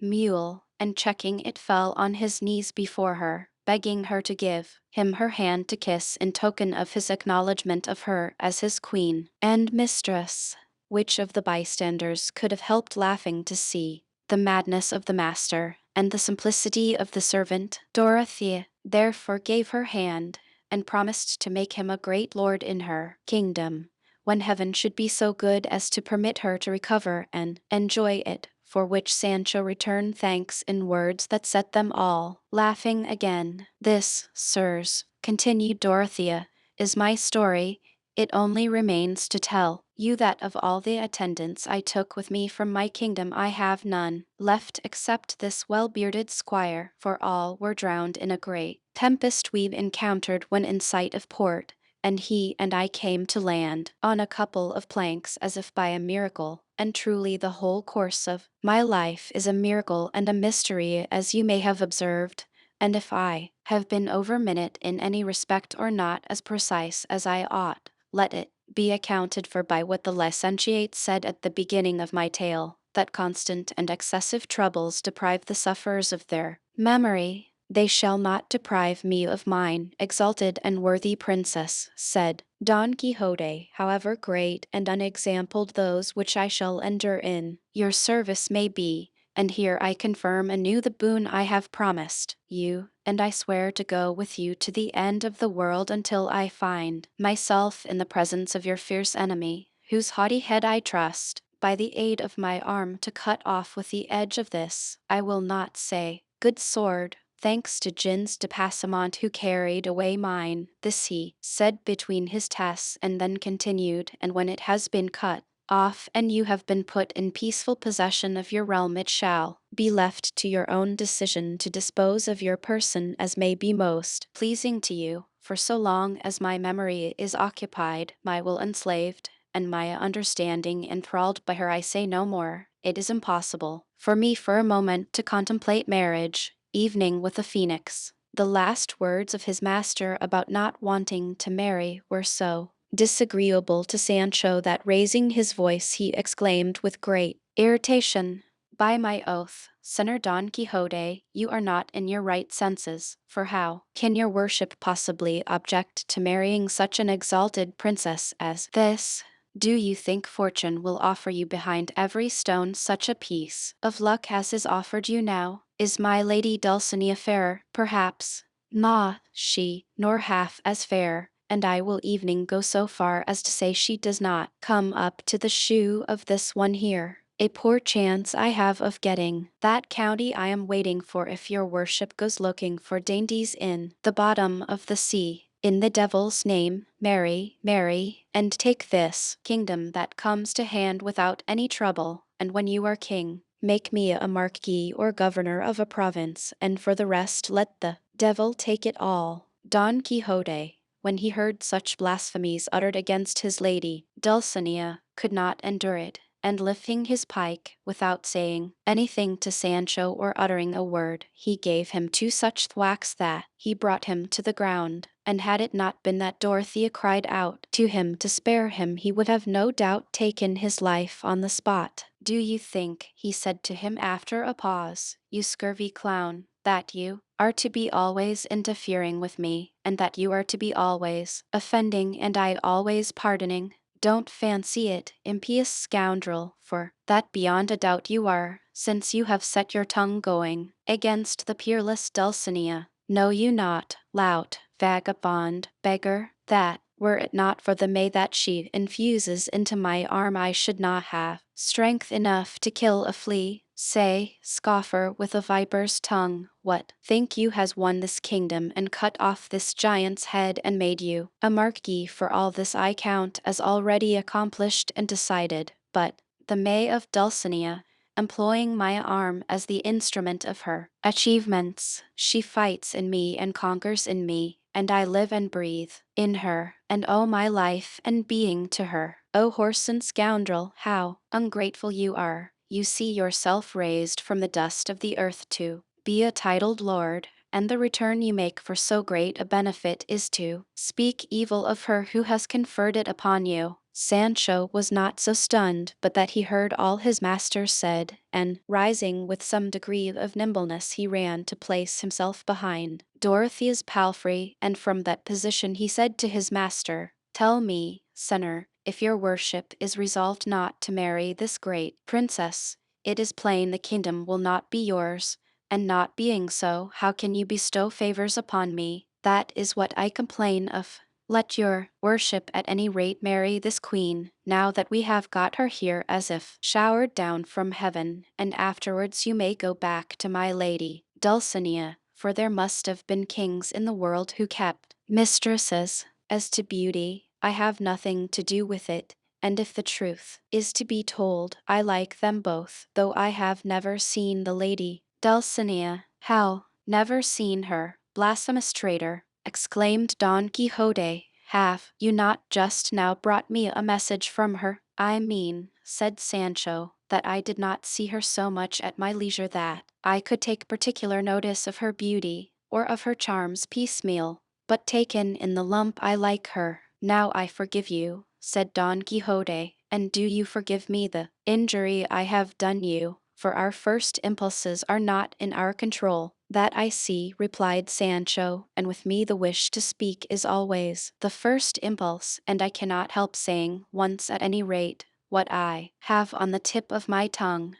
mule, and checking it fell on his knees before her, begging her to give him her hand to kiss in token of his acknowledgment of her as his queen and mistress. Which of the bystanders could have helped laughing to see the madness of the master and the simplicity of the servant? Dorothea therefore gave her hand, and promised to make him a great lord in her kingdom, when heaven should be so good as to permit her to recover and enjoy it, for which Sancho returned thanks in words that set them all laughing again. This, sirs, continued Dorothea, is my story. It only remains to tell you that of all the attendants I took with me from my kingdom I have none left except this well-bearded squire, for all were drowned in a great tempest we encountered when in sight of port, and he and I came to land on a couple of planks as if by a miracle, and truly the whole course of my life is a miracle and a mystery, as you may have observed, and if I have been over minute in any respect or not as precise as I ought, let it be accounted for by what the licentiate said at the beginning of my tale, that constant and excessive troubles deprive the sufferers of their memory. They shall not deprive me of mine, exalted and worthy princess, said Don Quixote, however great and unexampled those which I shall endure in your service may be, and here I confirm anew the boon I have promised you, and I swear to go with you to the end of the world until I find myself in the presence of your fierce enemy, whose haughty head I trust, by the aid of my arm to cut off with the edge of this, I will not say, good sword, thanks to Gins de Passamont who carried away mine. This he said between his teeth and then continued, and when it has been cut off and you have been put in peaceful possession of your realm, it shall be left to your own decision to dispose of your person as may be most pleasing to you, for so long as my memory is occupied, my will enslaved, and my understanding enthralled by her, I say no more. It is impossible for me for a moment to contemplate marriage, evening with a phoenix. The last words of his master about not wanting to marry were so disagreeable to Sancho that raising his voice he exclaimed with great irritation, by my oath, Senor Don Quixote, you are not in your right senses, for how can your worship possibly object to marrying such an exalted princess as this? Do you think fortune will offer you behind every stone such a piece of luck as is offered you now? Is my lady Dulcinea fairer, perhaps? Nah, she, nor half as fair, and I will even go so far as to say she does not come up to the shoe of this one here. A poor chance I have of getting that county I am waiting for if your worship goes looking for dainties in the bottom of the sea. In the devil's name, marry, marry, and take this kingdom that comes to hand without any trouble, and when you are king, make me a marquis or governor of a province, and for the rest let the devil take it all. Don Quixote, when he heard such blasphemies uttered against his lady Dulcinea, could not endure it, and lifting his pike, without saying anything to Sancho or uttering a word, he gave him two such thwacks that he brought him to the ground, and had it not been that Dorothea cried out to him to spare him, he would have no doubt taken his life on the spot. Do you think, he said to him after a pause, you scurvy clown, that you are to be always interfering with me, and that you are to be always offending and I always pardoning? Don't fancy it, impious scoundrel, for that beyond a doubt you are, since you have set your tongue going against the peerless Dulcinea. Know you not, lout, vagabond, beggar, that, were it not for the may that she infuses into my arm, I should not have strength enough to kill a flea? Say, scoffer with a viper's tongue, what think you has won this kingdom and cut off this giant's head and made you a marquis? For all this I count as already accomplished and decided, but the May of Dulcinea, employing my arm as the instrument of her achievements, she fights in me and conquers in me, and I live and breathe in her, and owe my life and being to her. O whoreson scoundrel, how ungrateful you are! You see yourself raised from the dust of the earth to be a titled lord, and the return you make for so great a benefit is to speak evil of her who has conferred it upon you. Sancho was not so stunned but that he heard all his master said, and, rising with some degree of nimbleness, he ran to place himself behind Dorothea's palfrey, and from that position he said to his master, tell me, senor, if your worship is resolved not to marry this great princess, it is plain the kingdom will not be yours, and not being so, how can you bestow favors upon me? That is what I complain of. Let your worship at any rate marry this queen, now that we have got her here as if showered down from heaven, and afterwards you may go back to my lady Dulcinea, for there must have been kings in the world who kept mistresses. As to beauty, I have nothing to do with it, and if the truth is to be told, I like them both, though I have never seen the lady Dulcinea. How? Never seen her, blasphemous traitor! Exclaimed Don Quixote. Have you not just now brought me a message from her? I mean, said Sancho, that I did not see her so much at my leisure that I could take particular notice of her beauty, or of her charms piecemeal, but taken in the lump I like her. Now I forgive you, said Don Quixote, and do you forgive me the injury I have done you, for our first impulses are not in our control. That I see, replied Sancho, and with me the wish to speak is always the first impulse, and I cannot help saying, once at any rate, what I have on the tip of my tongue.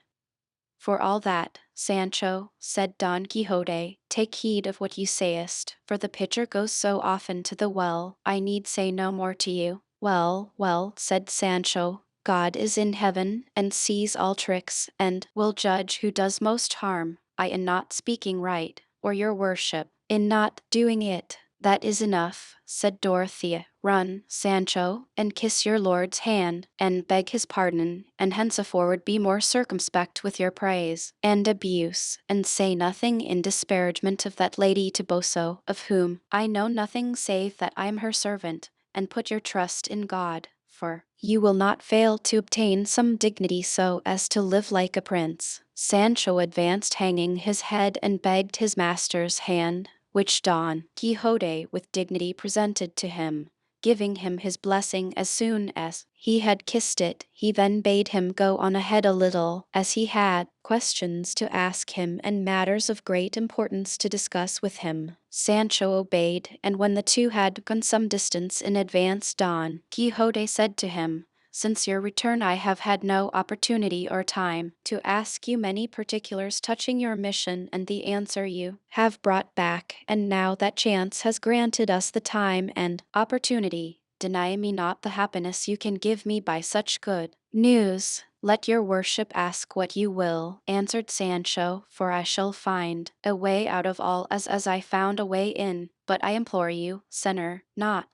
For all that, Sancho, said Don Quixote, take heed of what you sayest, for the pitcher goes so often to the well, I need say no more to you. Well, well, said Sancho, God is in heaven, and sees all tricks, and will judge who does most harm, I in not speaking right, or your worship, in not doing it. That is enough, said Dorothea. Run, Sancho, and kiss your lord's hand, and beg his pardon, and henceforward be more circumspect with your praise and abuse, and say nothing in disparagement of that lady Toboso, of whom I know nothing save that I am her servant, and put your trust in God, for you will not fail to obtain some dignity so as to live like a prince. Sancho advanced hanging his head and begged his master's hand, which Don Quixote with dignity presented to him, giving him his blessing as soon as he had kissed it. He then bade him go on ahead a little, as he had questions to ask him and matters of great importance to discuss with him. Sancho obeyed, and when the two had gone some distance in advance, Don Quixote said to him, since your return I have had no opportunity or time to ask you many particulars touching your mission and the answer you have brought back, and now that chance has granted us the time and opportunity, deny me not the happiness you can give me by such good news. Let your worship ask what you will, answered Sancho, for I shall find a way out of all as I found a way in, but I implore you, sinner, not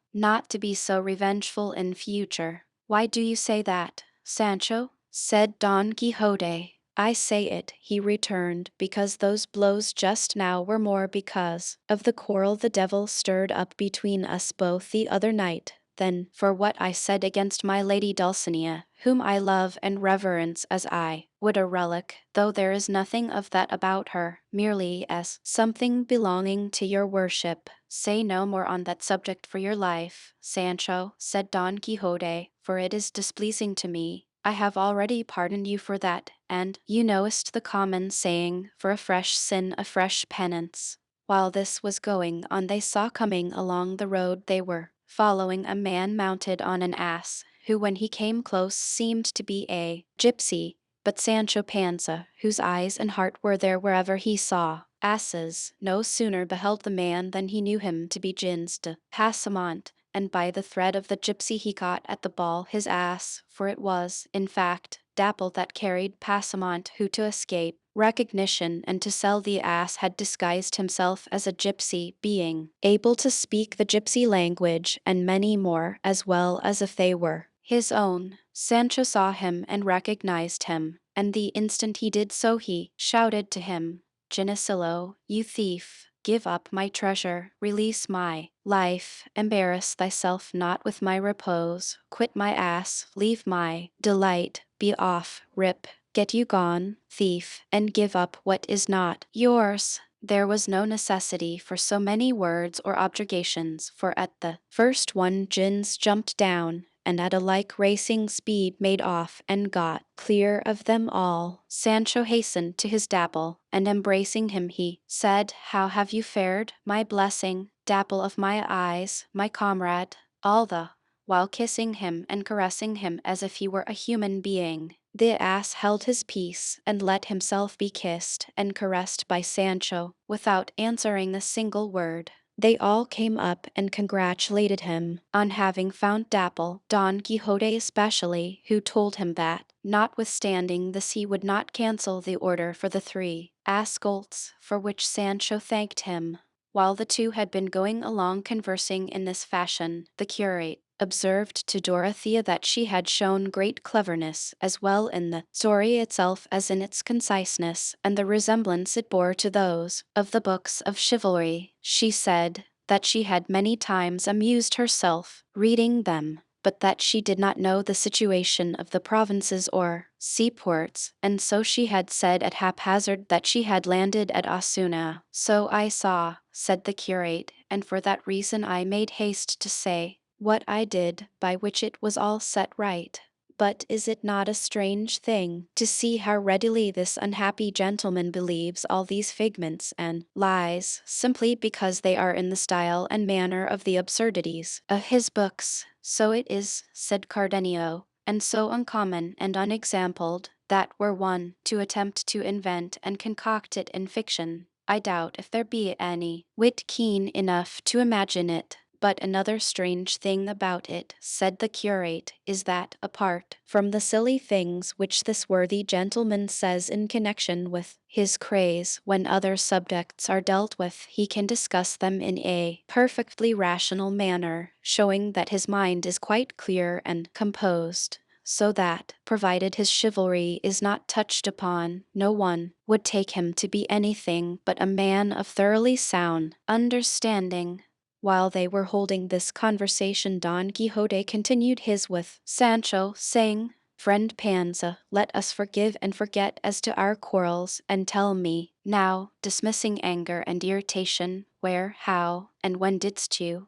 to be so revengeful in future. Why do you say that, Sancho? Said Don Quixote. I say it, he returned, because those blows just now were more because of the quarrel the devil stirred up between us both the other night, than for what I said against my lady Dulcinea, whom I love and reverence as I would a relic, though there is nothing of that about her, merely as something belonging to your worship. Say no more on that subject for your life, Sancho, said Don Quixote, for it is displeasing to me. I have already pardoned you for that, and you knowest the common saying, for a fresh sin a fresh penance. While this was going on they saw coming along the road they were following a man mounted on an ass, who when he came close seemed to be a gypsy, but Sancho Panza, whose eyes and heart were there wherever he saw asses, no sooner beheld the man than he knew him to be Gins de Passamont, and by the thread of the gypsy he got at the ball his ass, for it was, in fact, Dapple that carried Passamont, who to escape recognition and to sell the ass had disguised himself as a gypsy, being able to speak the gypsy language and many more as well as if they were his own. Sancho saw him and recognized him, and the instant he did so he shouted to him, Ginesillo, you thief, give up my treasure, release my life, embarrass thyself not with my repose, quit my ass, leave my delight, be off, rip, get you gone, thief, and give up what is not yours. There was no necessity for so many words or objurgations, for at the first one Gins jumped down, and at a like racing speed made off and got clear of them all. Sancho hastened to his Dapple, and embracing him he said, how have you fared, my blessing, Dapple of my eyes, my comrade? All the while kissing him and caressing him as if he were a human being. The ass held his peace and let himself be kissed and caressed by Sancho without answering a single word. They all came up and congratulated him on having found Dapple, Don Quixote especially, who told him that, notwithstanding this, he would not cancel the order for the 3 ascolts, for which Sancho thanked him. While the two had been going along conversing in this fashion, the curate observed to Dorothea that she had shown great cleverness as well in the story itself as in its conciseness and the resemblance it bore to those of the books of chivalry. She said that she had many times amused herself reading them, but that she did not know the situation of the provinces or seaports, and so she had said at haphazard that she had landed at Osuna. So I saw, said the curate, and for that reason I made haste to say what I did, by which it was all set right. But is it not a strange thing to see how readily this unhappy gentleman believes all these figments and lies, simply because they are in the style and manner of the absurdities of his books? So it is, said Cardenio, and so uncommon and unexampled, that were one to attempt to invent and concoct it in fiction, I doubt if there be any wit keen enough to imagine it. But another strange thing about it, said the curate, is that, apart from the silly things which this worthy gentleman says in connection with his craze, when other subjects are dealt with, he can discuss them in a perfectly rational manner, showing that his mind is quite clear and composed, so that, provided his chivalry is not touched upon, no one would take him to be anything but a man of thoroughly sound understanding. While they were holding this conversation, Don Quixote continued his with Sancho, saying, Friend Panza, let us forgive and forget as to our quarrels, and tell me, now, dismissing anger and irritation, where, how, and when didst you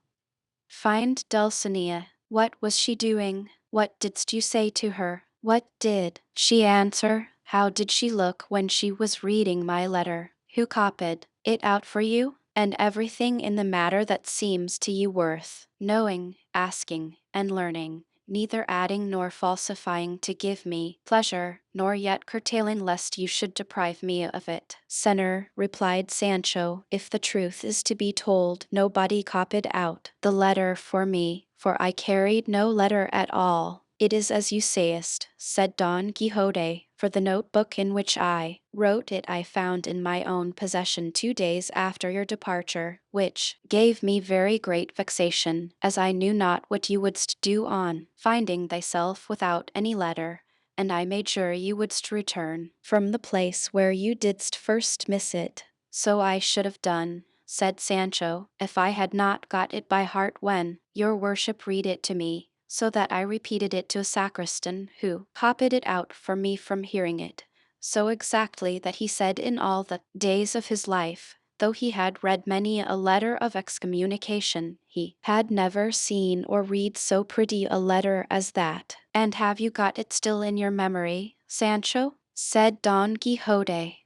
find Dulcinea? What was she doing? What didst you say to her? What did she answer? How did she look when she was reading my letter? Who copied it out for you? And everything in the matter that seems to you worth knowing, asking, and learning, neither adding nor falsifying to give me pleasure, nor yet curtailing lest you should deprive me of it. Senor, replied Sancho, if the truth is to be told, nobody copied out the letter for me, for I carried no letter at all. It is as you sayest, said Don Quixote, for the notebook in which I wrote it I found in my own possession 2 days after your departure, which gave me very great vexation, as I knew not what you wouldst do on finding thyself without any letter, and I made sure you wouldst return from the place where you didst first miss it. So I should have done, said Sancho, if I had not got it by heart when your worship read it to me, so that I repeated it to a sacristan, who copied it out for me from hearing it, so exactly that he said in all the days of his life, though he had read many a letter of excommunication, he had never seen or read so pretty a letter as that. And have you got it still in your memory, Sancho? Said Don Quixote.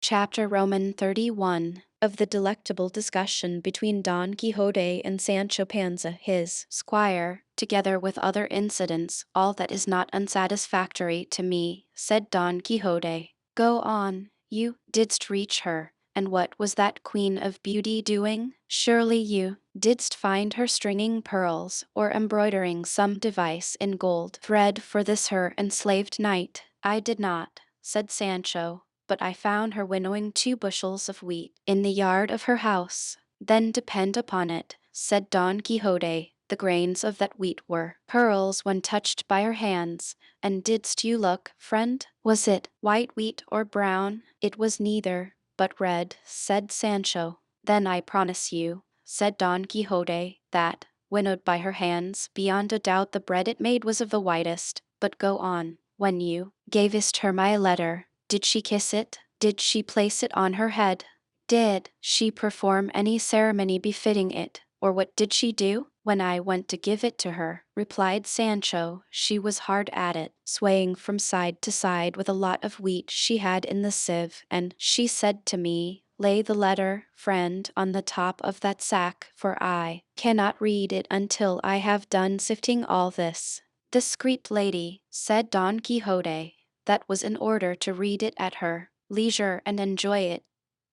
Chapter Roman 31 of the delectable discussion between Don Quixote and Sancho Panza, his squire, together with other incidents, all that is not unsatisfactory to me, said Don Quixote. Go on, you didst reach her, and what was that queen of beauty doing? Surely you didst find her stringing pearls, or embroidering some device in gold thread for this her enslaved knight. I did not, said Sancho, but I found her winnowing 2 bushels of wheat in the yard of her house. Then depend upon it, said Don Quixote, the grains of that wheat were pearls when touched by her hands. And didst you look, friend? Was it white wheat or brown? It was neither, but red, said Sancho. Then I promise you, said Don Quixote, that, winnowed by her hands, beyond a doubt the bread it made was of the whitest. But go on. When you gavest her my letter, did she kiss it? Did she place it on her head? Did she perform any ceremony befitting it? Or what did she do? When I went to give it to her, replied Sancho, she was hard at it, swaying from side to side with a lot of wheat she had in the sieve, and she said to me, lay the letter, friend, on the top of that sack, for I cannot read it until I have done sifting all this. Discreet lady, said Don Quixote, that was in order to read it at her leisure and enjoy it.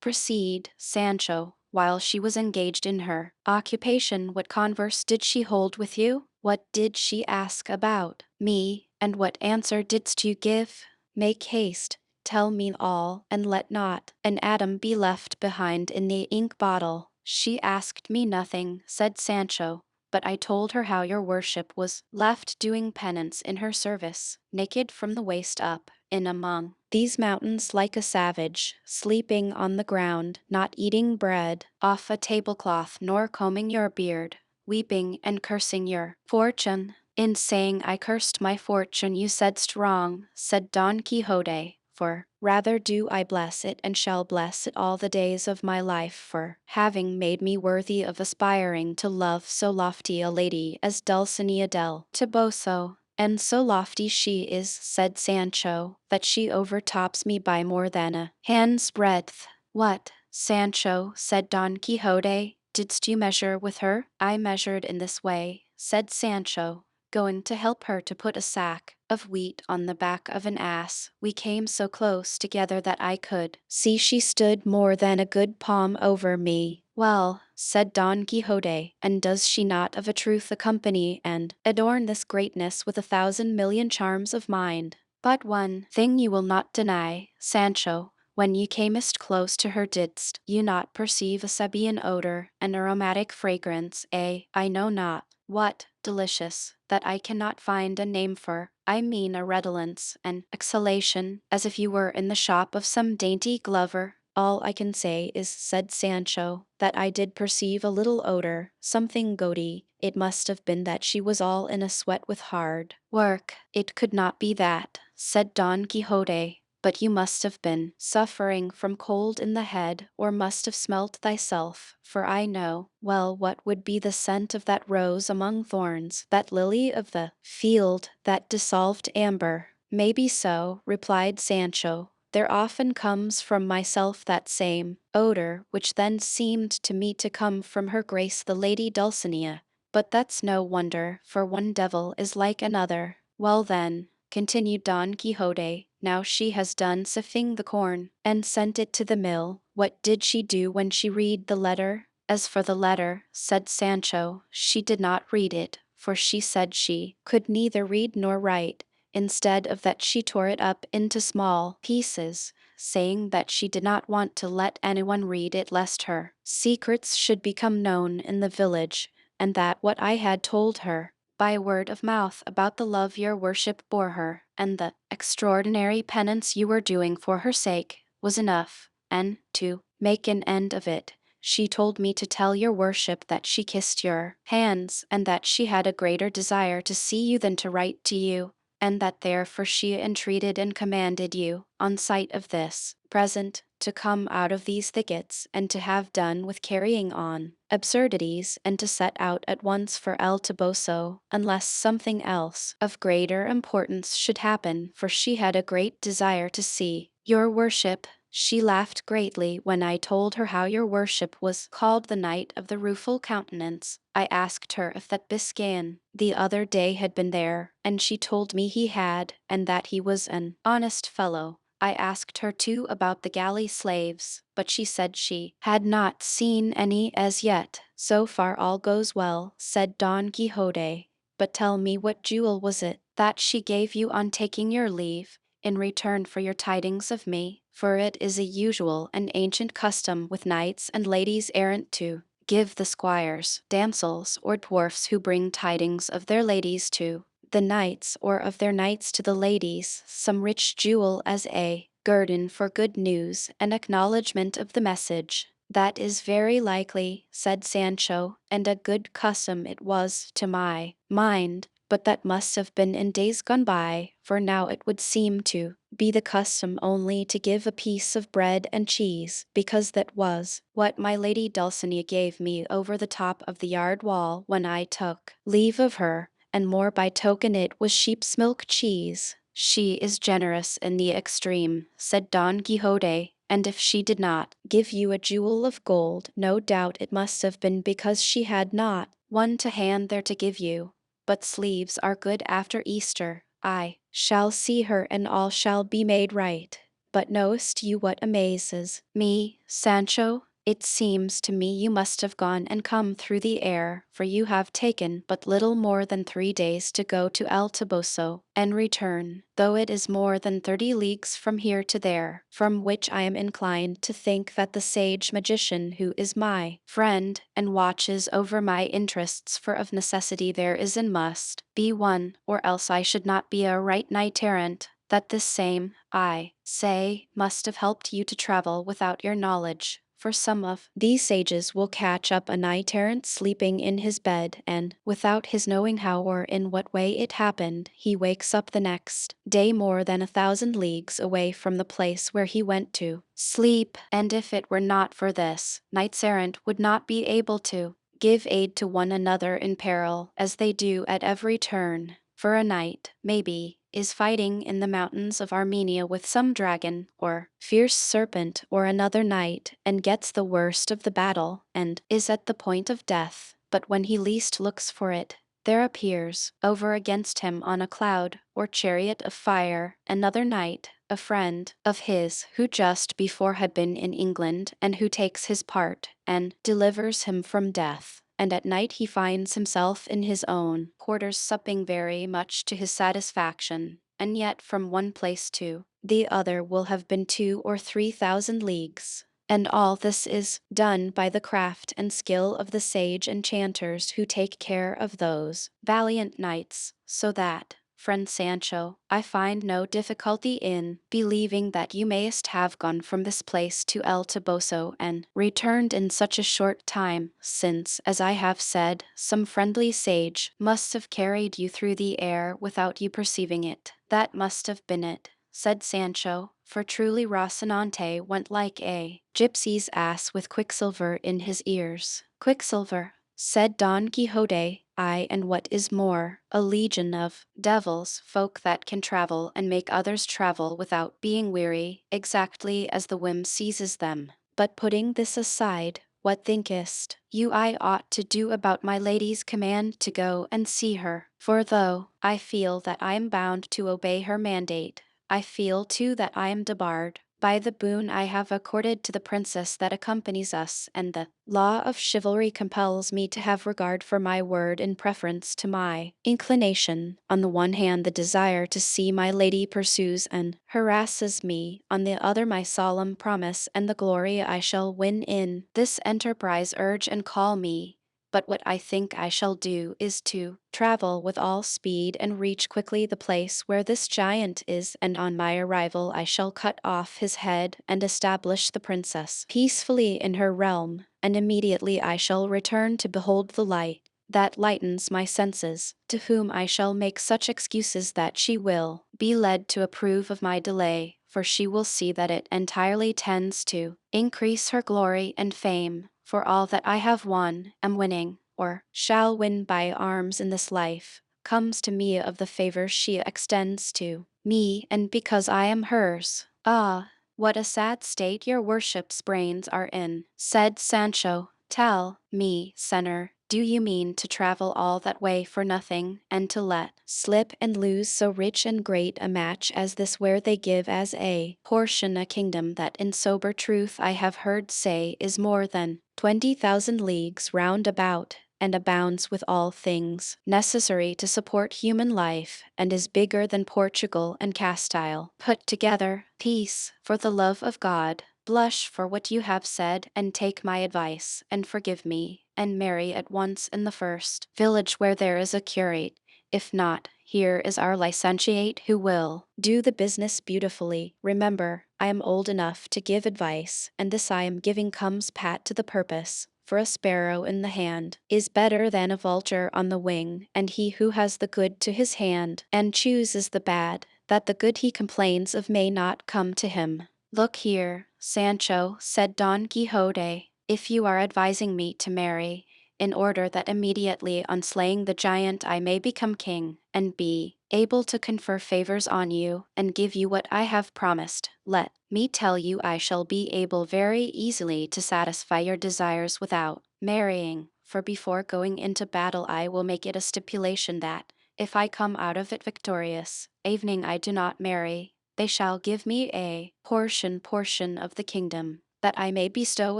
Proceed, Sancho. While she was engaged in her occupation, what converse did she hold with you? What did she ask about me, and what answer didst you give? Make haste, tell me all, and let not an atom be left behind in the ink bottle. She asked me nothing, said Sancho, but I told her how your worship was left doing penance in her service, naked from the waist up, in among these mountains like a savage, sleeping on the ground, not eating bread off a tablecloth nor combing your beard, weeping and cursing your fortune. In saying I cursed my fortune you saidst wrong, said Don Quixote, for rather do I bless it and shall bless it all the days of my life for having made me worthy of aspiring to love so lofty a lady as Dulcinea del Toboso. And so lofty she is, said Sancho, that she overtops me by more than a hand's breadth. What, Sancho, said Don Quixote, didst you measure with her? I measured in this way, said Sancho, going to help her to put a sack of wheat on the back of an ass. We came so close together that I could see she stood more than a good palm over me. Well, said Don Quixote, and does she not of a truth accompany and adorn this greatness with 1,000,000,000 charms of mind? But one thing you will not deny, Sancho, when you camest close to her didst you not perceive a Sabaean odor, an aromatic fragrance, I know not what, delicious, that I cannot find a name for, I mean a redolence, an exhalation, as if you were in the shop of some dainty glover. All I can say is, said Sancho, that I did perceive a little odor, something goaty. It must have been that she was all in a sweat with hard work. It could not be that, said Don Quixote, but you must have been suffering from cold in the head, or must have smelt thyself, for I know well what would be the scent of that rose among thorns, that lily of the field, that dissolved amber. Maybe so, replied Sancho. There often comes from myself that same odor, which then seemed to me to come from her grace the Lady Dulcinea. But that's no wonder, for one devil is like another. Well then, continued Don Quixote, now she has done sifting the corn, and sent it to the mill, what did she do when she read the letter? As for the letter, said Sancho, she did not read it, for she said she could neither read nor write. Instead of that she tore it up into small pieces, saying that she did not want to let anyone read it lest her secrets should become known in the village, and that what I had told her by word of mouth about the love your worship bore her, and the extraordinary penance you were doing for her sake, was enough, and, to make an end of it, she told me to tell your worship that she kissed your hands, and that she had a greater desire to see you than to write to you, and that therefore she entreated and commanded you, on sight of this present, to come out of these thickets, and to have done with carrying on absurdities, and to set out at once for El Toboso, unless something else of greater importance should happen, for she had a great desire to see your worship. She laughed greatly when I told her how your worship was called the Knight of the Rueful Countenance. I asked her if that Biscayan the other day had been there, and she told me he had, and that he was an honest fellow. I asked her too about the galley slaves, but she said she had not seen any as yet. So far all goes well, said Don Quixote. But tell me, what jewel was it that she gave you on taking your leave, in return for your tidings of me? For it is a usual and ancient custom with knights and ladies errant to give the squires, damsels, or dwarfs who bring tidings of their ladies to the knights, or of their knights to the ladies, some rich jewel as a guerdon for good news and acknowledgment of the message. That is very likely, said Sancho, and a good custom it was to my mind, but that must have been in days gone by, for now it would seem to be the custom only to give a piece of bread and cheese, because that was what my lady Dulcinea gave me over the top of the yard wall when I took leave of her, and more by token it was sheep's milk cheese. She is generous in the extreme, said Don Quixote, and if she did not give you a jewel of gold, no doubt it must have been because she had not one to hand there to give you. But sleeves are good after Easter. I shall see her and all shall be made right. But knowest you what amazes me, Sancho? It seems to me you must have gone and come through the air, for you have taken but little more than 3 days to go to El Toboso and return, though it is more than 30 leagues from here to there, from which I am inclined to think that the sage magician who is my friend and watches over my interests, for of necessity there is and must be one, or else I should not be a right knight errant, that this same, I say, must have helped you to travel without your knowledge. For some of these sages will catch up a knight errant sleeping in his bed, and, without his knowing how or in what way it happened, he wakes up the next day more than 1,000 leagues away from the place where he went to sleep, and if it were not for this, knights errant would not be able to give aid to one another in peril, as they do at every turn. For a knight, maybe, is fighting in the mountains of Armenia with some dragon, or fierce serpent, or another knight, and gets the worst of the battle, and is at the point of death. But when he least looks for it, there appears, over against him on a cloud, or chariot of fire, another knight, a friend of his, who just before had been in England, and who takes his part, and delivers him from death. And at night he finds himself in his own quarters supping very much to his satisfaction, and yet from one place to the other will have been 2 or 3 thousand leagues. And all this is done by the craft and skill of the sage enchanters who take care of those valiant knights, so that, friend Sancho, I find no difficulty in believing that you mayest have gone from this place to El Toboso and returned in such a short time, since, as I have said, some friendly sage must have carried you through the air without you perceiving it. That must have been it, said Sancho, for truly Rocinante went like a gypsy's ass with quicksilver in his ears. Quicksilver, said Don Quixote, ay, and what is more, a legion of devils, folk that can travel and make others travel without being weary, exactly as the whim seizes them. But putting this aside, what thinkest you I ought to do about my lady's command to go and see her? For though I feel that I am bound to obey her mandate, I feel too that I am debarred by the boon I have accorded to the princess that accompanies us, and the law of chivalry compels me to have regard for my word in preference to my inclination. On the one hand, the desire to see my lady pursues and harasses me, on the other my solemn promise and the glory I shall win in this enterprise urge and call me. But what I think I shall do is to travel with all speed and reach quickly the place where this giant is, and on my arrival I shall cut off his head and establish the princess peacefully in her realm, and immediately I shall return to behold the light that lightens my senses, to whom I shall make such excuses that she will be led to approve of my delay, for she will see that it entirely tends to increase her glory and fame. For all that I have won, am winning, or shall win by arms in this life, comes to me of the favor she extends to me, and because I am hers. Ah, what a sad state your worship's brains are in, said Sancho. Tell me, senor, do you mean to travel all that way for nothing, and to let slip and lose so rich and great a match as this, where they give as a portion a kingdom that in sober truth I have heard say is more than 20,000 leagues round about, and abounds with all things necessary to support human life, and is bigger than Portugal and Castile put together? Peace, for the love of God. Blush for what you have said, and take my advice, and forgive me, and marry at once in the first village where there is a curate. If not, here is our licentiate who will do the business beautifully. Remember, I am old enough to give advice, and this I am giving comes pat to the purpose. For a sparrow in the hand is better than a vulture on the wing, and he who has the good to his hand and chooses the bad, that the good he complains of may not come to him. Look here, Sancho, said Don Quixote, if you are advising me to marry, in order that immediately on slaying the giant I may become king, and be able to confer favors on you, and give you what I have promised, let me tell you I shall be able very easily to satisfy your desires without marrying, for before going into battle I will make it a stipulation that, if I come out of it victorious, evening I do not marry. they shall give me a portion of the kingdom, that I may bestow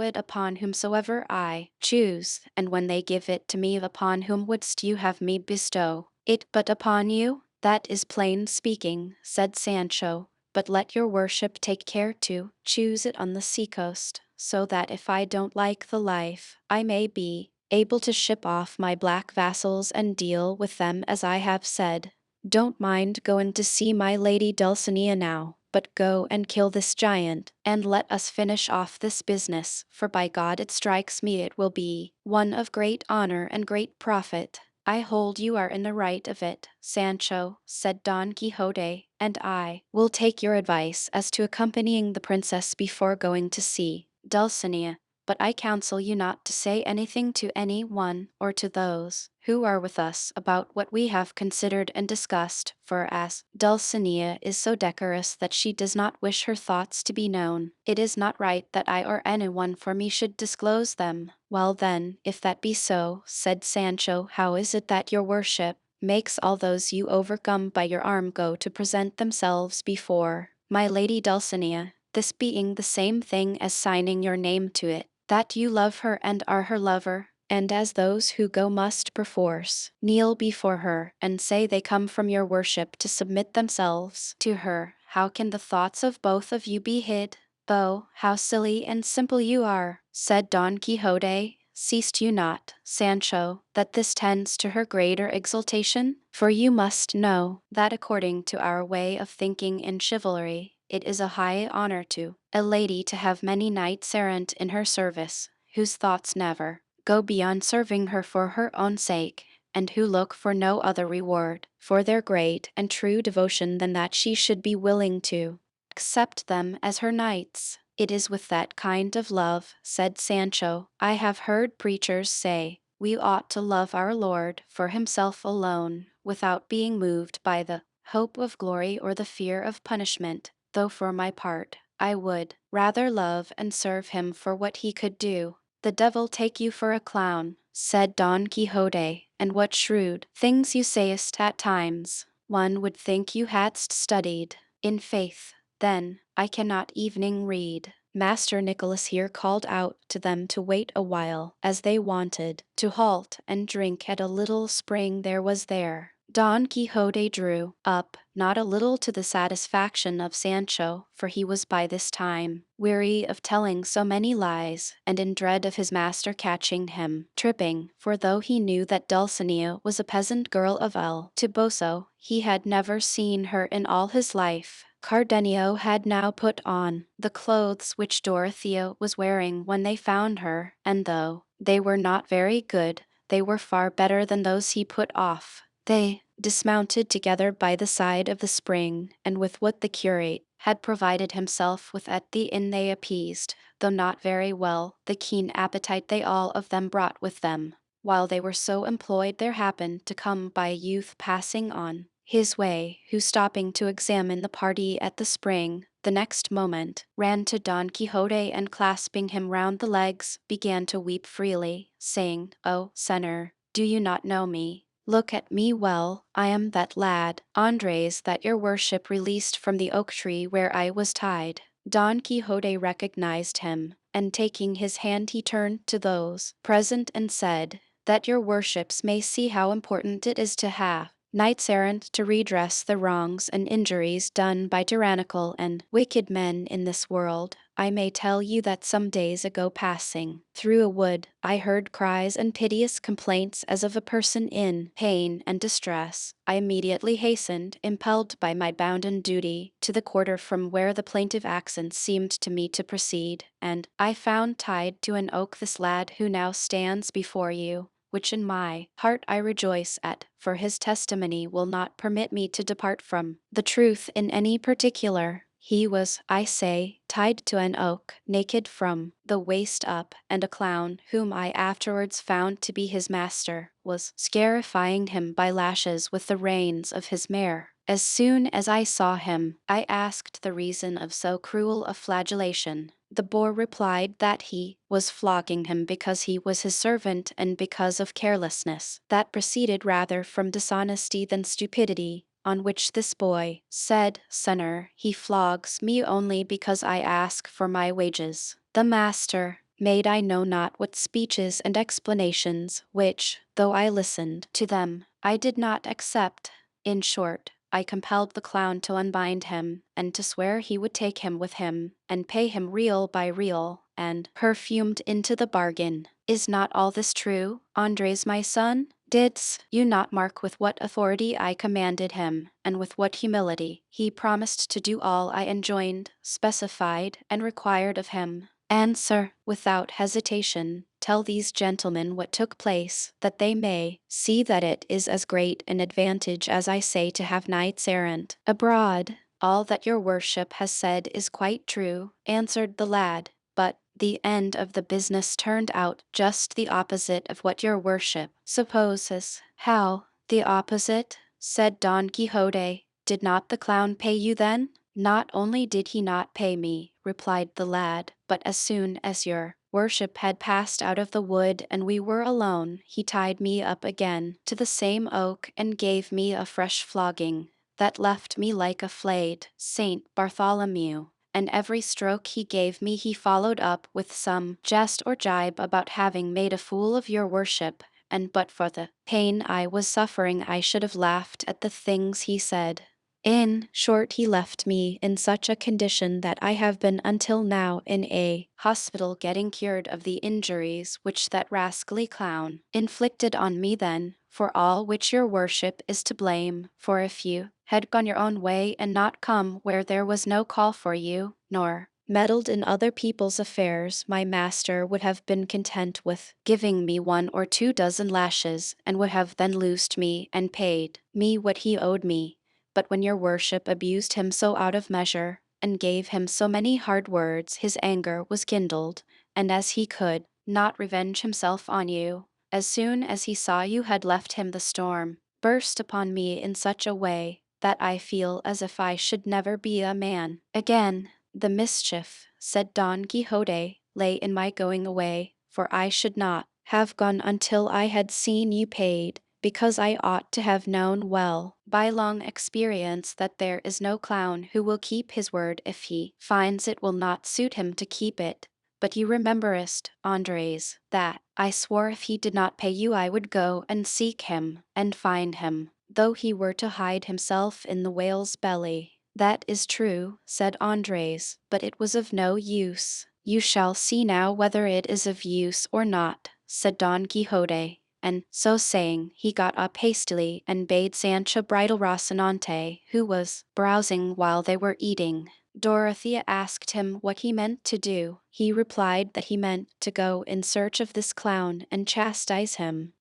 it upon whomsoever I choose, and when they give it to me, upon whom wouldst you have me bestow it but upon you? That is plain speaking, said Sancho, but let your worship take care to choose it on the seacoast, so that if I don't like the life, I may be able to ship off my black vassals and deal with them as I have said. Don't mind going to see my lady Dulcinea now, but go and kill this giant, and let us finish off this business, for by God it strikes me it will be one of great honor and great profit. I hold you are in the right of it, Sancho, said Don Quixote, and I will take your advice as to accompanying the princess before going to see Dulcinea, but I counsel you not to say anything to any one or to those who are with us about what we have considered and discussed, for as Dulcinea is so decorous that she does not wish her thoughts to be known, it is not right that I or anyone for me should disclose them. Well then, if that be so, said Sancho, how is it that your worship makes all those you overcome by your arm go to present themselves before my lady Dulcinea, this being the same thing as signing your name to it, that you love her and are her lover, and as those who go must perforce kneel before her and say they come from your worship to submit themselves to her, how can the thoughts of both of you be hid? Though, how silly and simple you are, said Don Quixote. Seest you not, Sancho, that this tends to her greater exaltation? For you must know that according to our way of thinking in chivalry, it is a high honor to a lady to have many knights errant in her service, whose thoughts never go beyond serving her for her own sake, and who look for no other reward for their great and true devotion than that she should be willing to accept them as her knights. It is with that kind of love, said Sancho, I have heard preachers say, we ought to love our Lord for himself alone, without being moved by the hope of glory or the fear of punishment, though for my part, I would rather love and serve him for what he could do. The devil take you for a clown, said Don Quixote, and what shrewd things you sayest at times. One would think you hadst studied. In faith, then, I cannot evening read. Master Nicholas here called out to them to wait a while, as they wanted to halt and drink at a little spring there was there. Don Quixote drew up, not a little to the satisfaction of Sancho, for he was by this time weary of telling so many lies, and in dread of his master catching him tripping, for though he knew that Dulcinea was a peasant girl of El Toboso, he had never seen her in all his life. Cardenio had now put on the clothes which Dorothea was wearing when they found her, and though they were not very good, they were far better than those he put off. They dismounted together by the side of the spring, and with what the curate had provided himself with at the inn they appeased, though not very well, the keen appetite they all of them brought with them. While they were so employed there happened to come by a youth passing on his way, who stopping to examine the party at the spring, the next moment ran to Don Quixote and clasping him round the legs, began to weep freely, saying, "Oh, Senor, do you not know me? Look at me well, I am that lad, Andres, that your worship released from the oak tree where I was tied." Don Quixote recognized him, and taking his hand he turned to those present and said, "That your worships may see how important it is to have knights errant to redress the wrongs and injuries done by tyrannical and wicked men in this world. I may tell you that some days ago passing through a wood, I heard cries and piteous complaints as of a person in pain and distress. I immediately hastened, impelled by my bounden duty, to the quarter from where the plaintive accents seemed to me to proceed, and I found tied to an oak this lad who now stands before you, which in my heart I rejoice at, for his testimony will not permit me to depart from the truth in any particular. He was, I say, tied to an oak, naked from the waist up, and a clown, whom I afterwards found to be his master, was scarifying him by lashes with the reins of his mare. As soon as I saw him, I asked the reason of so cruel a flagellation. The boor replied that he was flogging him because he was his servant and because of carelessness that proceeded rather from dishonesty than stupidity. On which this boy said, Senor, he flogs me only because I ask for my wages. The master made I know not what speeches and explanations, which, though I listened to them, I did not accept. In short, I compelled the clown to unbind him, and to swear he would take him with him, and pay him real by real, and perfumed into the bargain. Is not all this true, Andres my son? Didst you not mark with what authority I commanded him, and with what humility he promised to do all I enjoined, specified, and required of him? Answer, without hesitation, tell these gentlemen what took place, that they may see that it is as great an advantage as I say to have knights errant abroad. All that your worship has said is quite true, answered the lad, but the end of the business turned out just the opposite of what your worship supposes. How, the opposite? Said Don Quixote. Did not the clown pay you then? Not only did he not pay me, replied the lad, but as soon as your worship had passed out of the wood and we were alone, he tied me up again to the same oak and gave me a fresh flogging that left me like a flayed Saint Bartholomew. And every stroke he gave me he followed up with some jest or jibe about having made a fool of your worship, and but for the pain I was suffering I should have laughed at the things he said. In short, he left me in such a condition that I have been until now in a hospital getting cured of the injuries which that rascally clown inflicted on me then, for all which your worship is to blame, for if you had gone your own way and not come where there was no call for you, nor meddled in other people's affairs, my master would have been content with giving me 1 or 2 dozen lashes, and would have then loosed me and paid me what he owed me. But when your worship abused him so out of measure, and gave him so many hard words, his anger was kindled, and as he could not revenge himself on you, as soon as he saw you had left him the storm burst upon me in such a way that I feel as if I should never be a man again. The mischief, said Don Quixote, lay in my going away, for I should not have gone until I had seen you paid, because I ought to have known well, by long experience, that there is no clown who will keep his word if he finds it will not suit him to keep it. But you rememberest, Andres, that I swore if he did not pay you I would go and seek him, and find him, though he were to hide himself in the whale's belly. That is true, said Andres, but it was of no use. You shall see now whether it is of use or not, said Don Quixote. And so saying, he got up hastily and bade Sancho bridle Rocinante, who was browsing while they were eating. Dorothea asked him what he meant to do. He replied that he meant to go in search of this clown and chastise him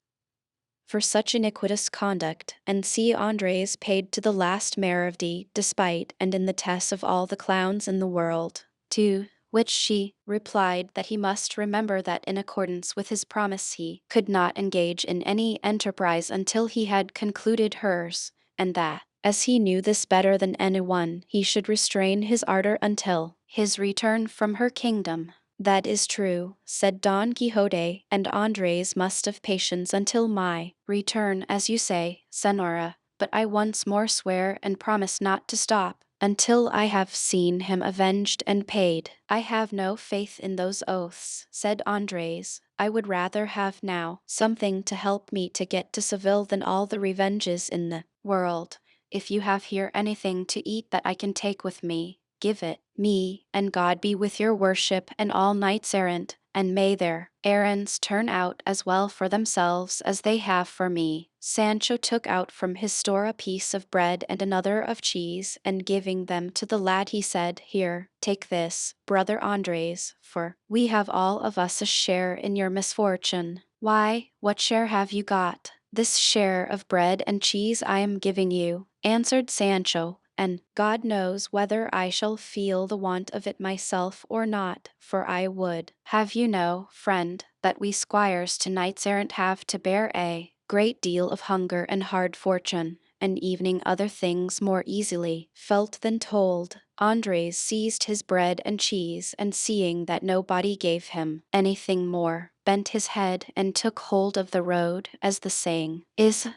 for such iniquitous conduct, and see Andres paid to the last maravdi, despite and in the test of all the clowns in the world. To which she replied that he must remember that in accordance with his promise he could not engage in any enterprise until he had concluded hers, and that, as he knew this better than anyone, he should restrain his ardor until his return from her kingdom. That is true, said Don Quixote, and Andres must have patience until my return, as you say, Senora, but I once more swear and promise not to stop until I have seen him avenged and paid. I have no faith in those oaths, said Andres. I would rather have now something to help me to get to Seville than all the revenges in the world. If you have here anything to eat that I can take with me, give it me, and God be with your worship and all knights errant, and may their errands turn out as well for themselves as they have for me. Sancho took out from his store a piece of bread and another of cheese, and giving them to the lad he said, Here, take this, brother Andres, for we have all of us a share in your misfortune. Why, what share have you got? This share of bread and cheese I am giving you, answered Sancho, and God knows whether I shall feel the want of it myself or not, for I would have you know, friend, that we squires to knights-errant have to bear a great deal of hunger and hard fortune, and evening other things more easily felt than told. Andres seized his bread and cheese, and seeing that nobody gave him anything more, bent his head and took hold of the road, as the saying is.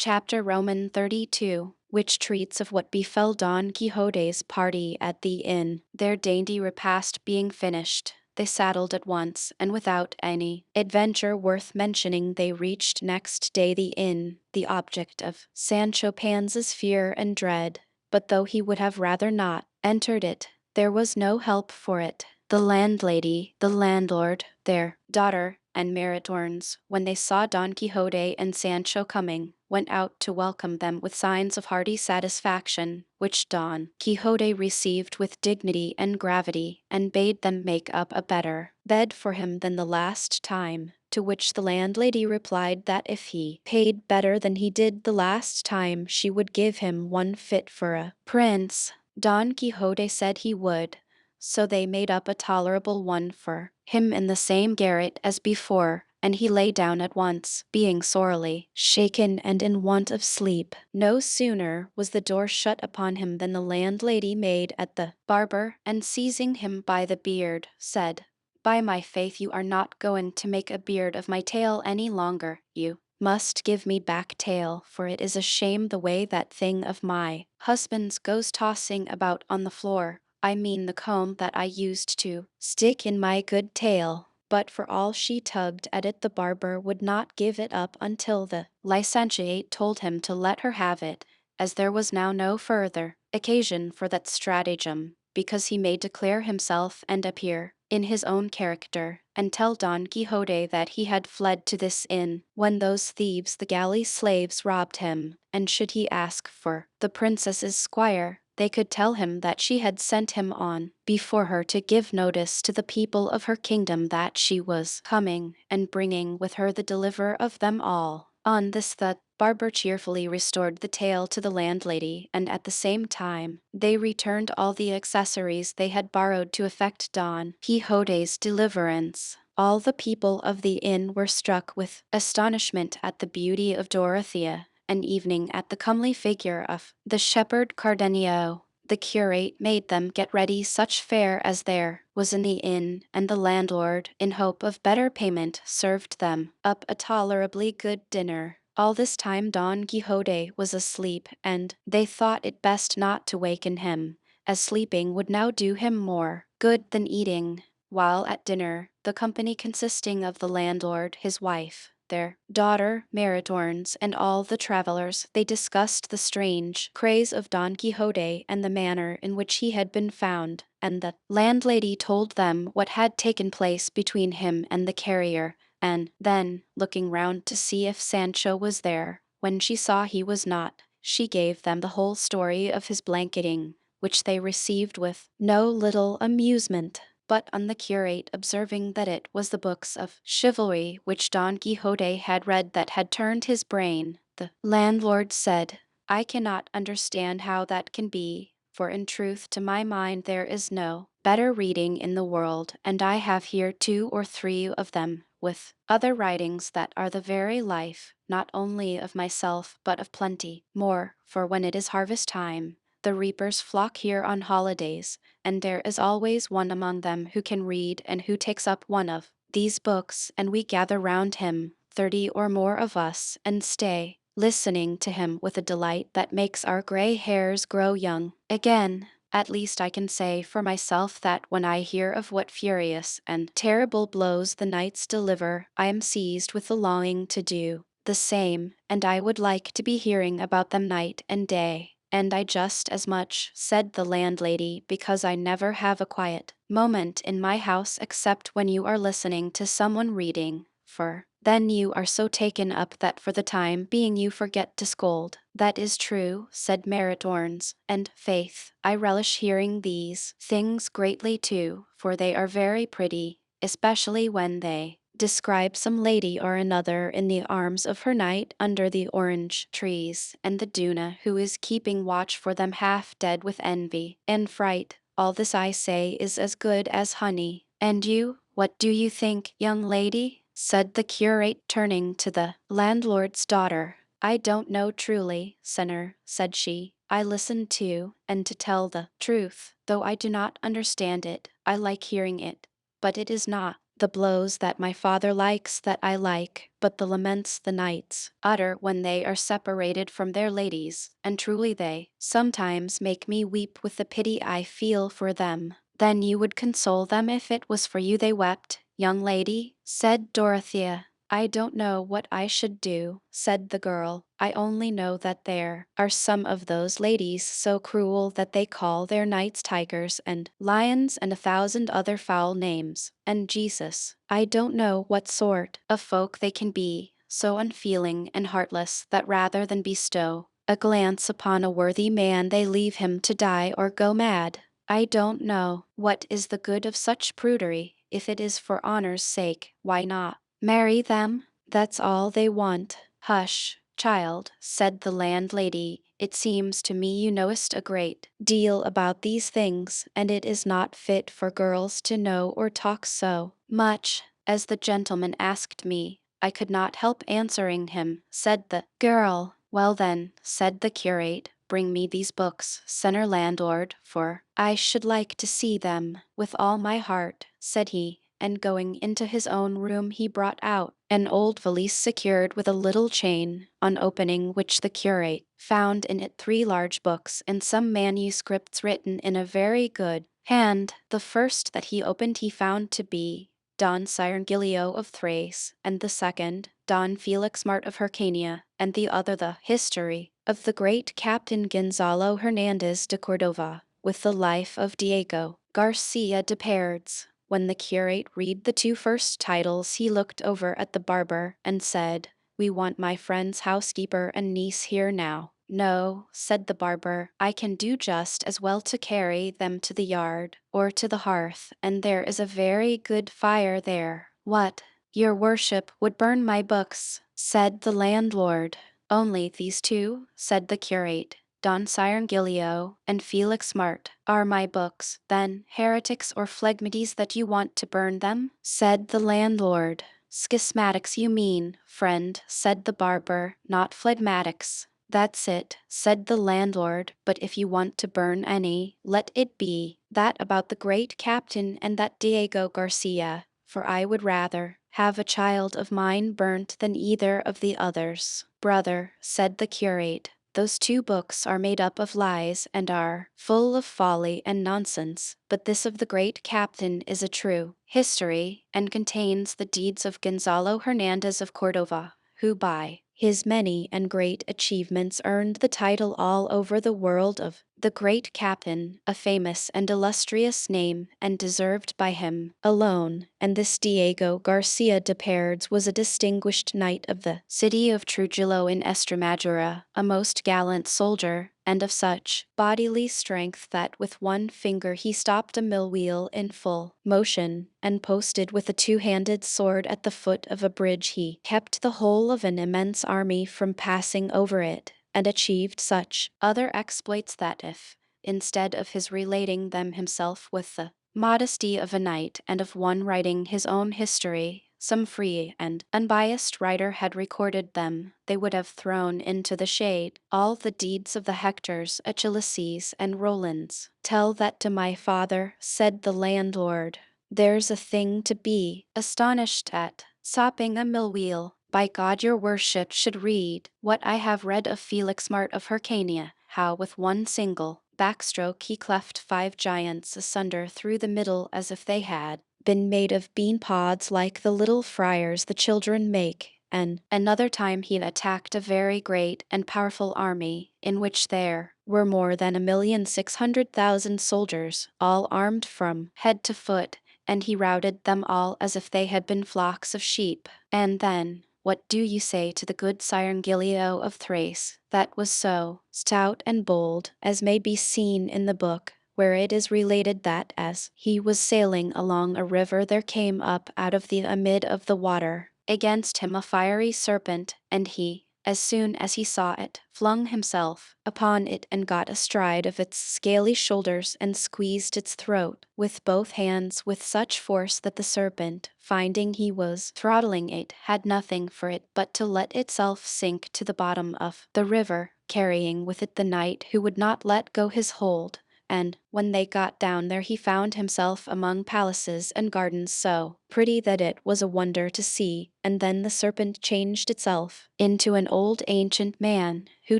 Chapter Roman 32, which treats of what befell Don Quixote's party at the inn. Their dainty repast being finished, they saddled at once, and without any adventure worth mentioning they reached next day the inn, the object of Sancho Panza's fear and dread. But though he would have rather not entered it, there was no help for it. The landlady, the landlord, their daughter, and Maritornes, when they saw Don Quixote and Sancho coming, went out to welcome them with signs of hearty satisfaction, which Don Quixote received with dignity and gravity, and bade them make up a better bed for him than the last time. To which the landlady replied that if he paid better than he did the last time, she would give him one fit for a prince. Don Quixote said he would, so they made up a tolerable one for him in the same garret as before, and he lay down at once, being sorely shaken and in want of sleep. No sooner was the door shut upon him than the landlady made at the barber, and seizing him by the beard, said, "By my faith, you are not going to make a beard of my tail any longer. You must give me back tail, for it is a shame the way that thing of my husband's goes tossing about on the floor. I mean the comb that I used to stick in my good tail." But for all she tugged at it, the barber would not give it up until the licentiate told him to let her have it, as there was now no further occasion for that stratagem, because he may declare himself and appear in his own character, and tell Don Quixote that he had fled to this inn when those thieves the galley slaves robbed him, and should he ask for the princess's squire, they could tell him that she had sent him on before her to give notice to the people of her kingdom that she was coming, and bringing with her the deliverer of them all. On this the barber cheerfully restored the tail to the landlady, and at the same time they returned all the accessories they had borrowed to effect Don Quixote's deliverance. All the people of the inn were struck with astonishment at the beauty of Dorothea, and evening at the comely figure of the shepherd Cardenio. The curate made them get ready such fare as there was in the inn, and the landlord, in hope of better payment, served them up a tolerably good dinner. All this time Don Quixote was asleep, and they thought it best not to waken him, as sleeping would now do him more good than eating. While at dinner, the company consisting of the landlord, his wife, their daughter, Maritornes, and all the travelers, they discussed the strange craze of Don Quixote and the manner in which he had been found, and the landlady told them what had taken place between him and the carrier, and then, looking round to see if Sancho was there, when she saw he was not, she gave them the whole story of his blanketing, which they received with no little amusement. But on the curate observing that it was the books of chivalry which Don Quixote had read that had turned his brain, the landlord said, "I cannot understand how that can be, for in truth to my mind there is no better reading in the world, and I have here 2 or 3 of them, with other writings that are the very life, not only of myself but of plenty more, for when it is harvest time, the reapers flock here on holidays, and there is always one among them who can read and who takes up one of these books, and we gather round him, 30 or more of us, and stay, listening to him with a delight that makes our gray hairs grow young again. At least I can say for myself that when I hear of what furious and terrible blows the knights deliver, I am seized with the longing to do the same, and I would like to be hearing about them night and day." "And I just as much," said the landlady, "because I never have a quiet moment in my house except when you are listening to someone reading, for then you are so taken up that for the time being you forget to scold." "That is true," said Maritornes, "and, faith, I relish hearing these things greatly too, for they are very pretty, especially when they describe some lady or another in the arms of her knight under the orange trees, and the Duna who is keeping watch for them half dead with envy and fright. All this I say is as good as honey. And you, what do you think, young lady?" said the curate, turning to the landlord's daughter. "I don't know truly, sinner," said she. "I listen to, and to tell the truth, though I do not understand it, I like hearing it. But it is not the blows that my father likes that I like, but the laments the knights utter when they are separated from their ladies, and truly they sometimes make me weep with the pity I feel for them. Then you would console them if it was for you they wept, young lady, said Dorothea. I don't know what I should do, said the girl. I only know that there are some of those ladies so cruel that they call their knights tigers and lions and 1,000 other foul names. And Jesus, I don't know what sort of folk they can be, so unfeeling and heartless that rather than bestow a glance upon a worthy man they leave him to die or go mad. I don't know what is the good of such prudery. If it is for honor's sake, why not marry them? That's all they want. Hush, child, said the landlady. It seems to me you knowest a great deal about these things, and it is not fit for girls to know or talk so much. As the gentleman asked me, I could not help answering him, said the girl. Well then, said the curate, bring me these books, senor landlord, for I should like to see them. With all my heart, said he, and going into his own room he brought out an old valise secured with a little chain, on opening which the curate found in it 3 large books and some manuscripts written in a very good hand. The first that he opened he found to be Don Cyrangilio of Thrace, and the second, Don Felix Mart of Hyrcania, and the other the history of the great Captain Gonzalo Hernandez de Cordova, with the life of Diego Garcia de Paredes. When the curate read the 2 first titles, he looked over at the barber and said, We want my friend's housekeeper and niece here now. No, said the barber, I can do just as well to carry them to the yard, or to the hearth, and there is a very good fire there. What, your worship would burn my books, said the landlord. Only these 2, said the curate, Don Cyrangilio and Felix Mart, are my books. Then, heretics or phlegmatics that you want to burn them, said the landlord. Schismatics you mean, friend, said the barber, not phlegmatics. That's it, said the landlord, but if you want to burn any, let it be that about the great captain and that Diego Garcia, for I would rather have a child of mine burnt than either of the others. Brother, said the curate, those 2 books are made up of lies and are full of folly and nonsense, but this of the great captain is a true history, and contains the deeds of Gonzalo Hernandez of Cordova, who by his many and great achievements earned the title all over the world of the Great Captain, a famous and illustrious name, and deserved by him alone. And this Diego Garcia de Paredes was a distinguished knight of the city of Trujillo in Estremadura, a most gallant soldier, and of such bodily strength that with one finger he stopped a mill wheel in full motion, and posted with a 2-handed sword at the foot of a bridge he kept the whole of an immense army from passing over it, and achieved such other exploits that if, instead of his relating them himself with the modesty of a knight and of one writing his own history, some free and unbiased writer had recorded them, they would have thrown into the shade all the deeds of the Hectors, Achilleses, and Rolands. Tell that to my father, said the landlord. There's a thing to be astonished at, sopping a mill wheel. By God your worship should read what I have read of Felix Mart of Hyrcania, how with one single backstroke he cleft 5 giants asunder through the middle as if they had been made of bean pods like the little friars the children make, and another time he attacked a very great and powerful army, in which there were more than 1,600,000 soldiers, all armed from head to foot, and he routed them all as if they had been flocks of sheep. And then, what do you say to the good Cyrangilio of Thrace, that was so stout and bold, as may be seen in the book, where it is related that as he was sailing along a river there came up out of the amid of the water against him a fiery serpent, and he, as soon as he saw it, flung himself upon it and got astride of its scaly shoulders and squeezed its throat with both hands with such force that the serpent, finding he was throttling it, had nothing for it but to let itself sink to the bottom of the river, carrying with it the knight who would not let go his hold, and, when they got down there, he found himself among palaces and gardens so pretty that it was a wonder to see, and then the serpent changed itself into an old ancient man, who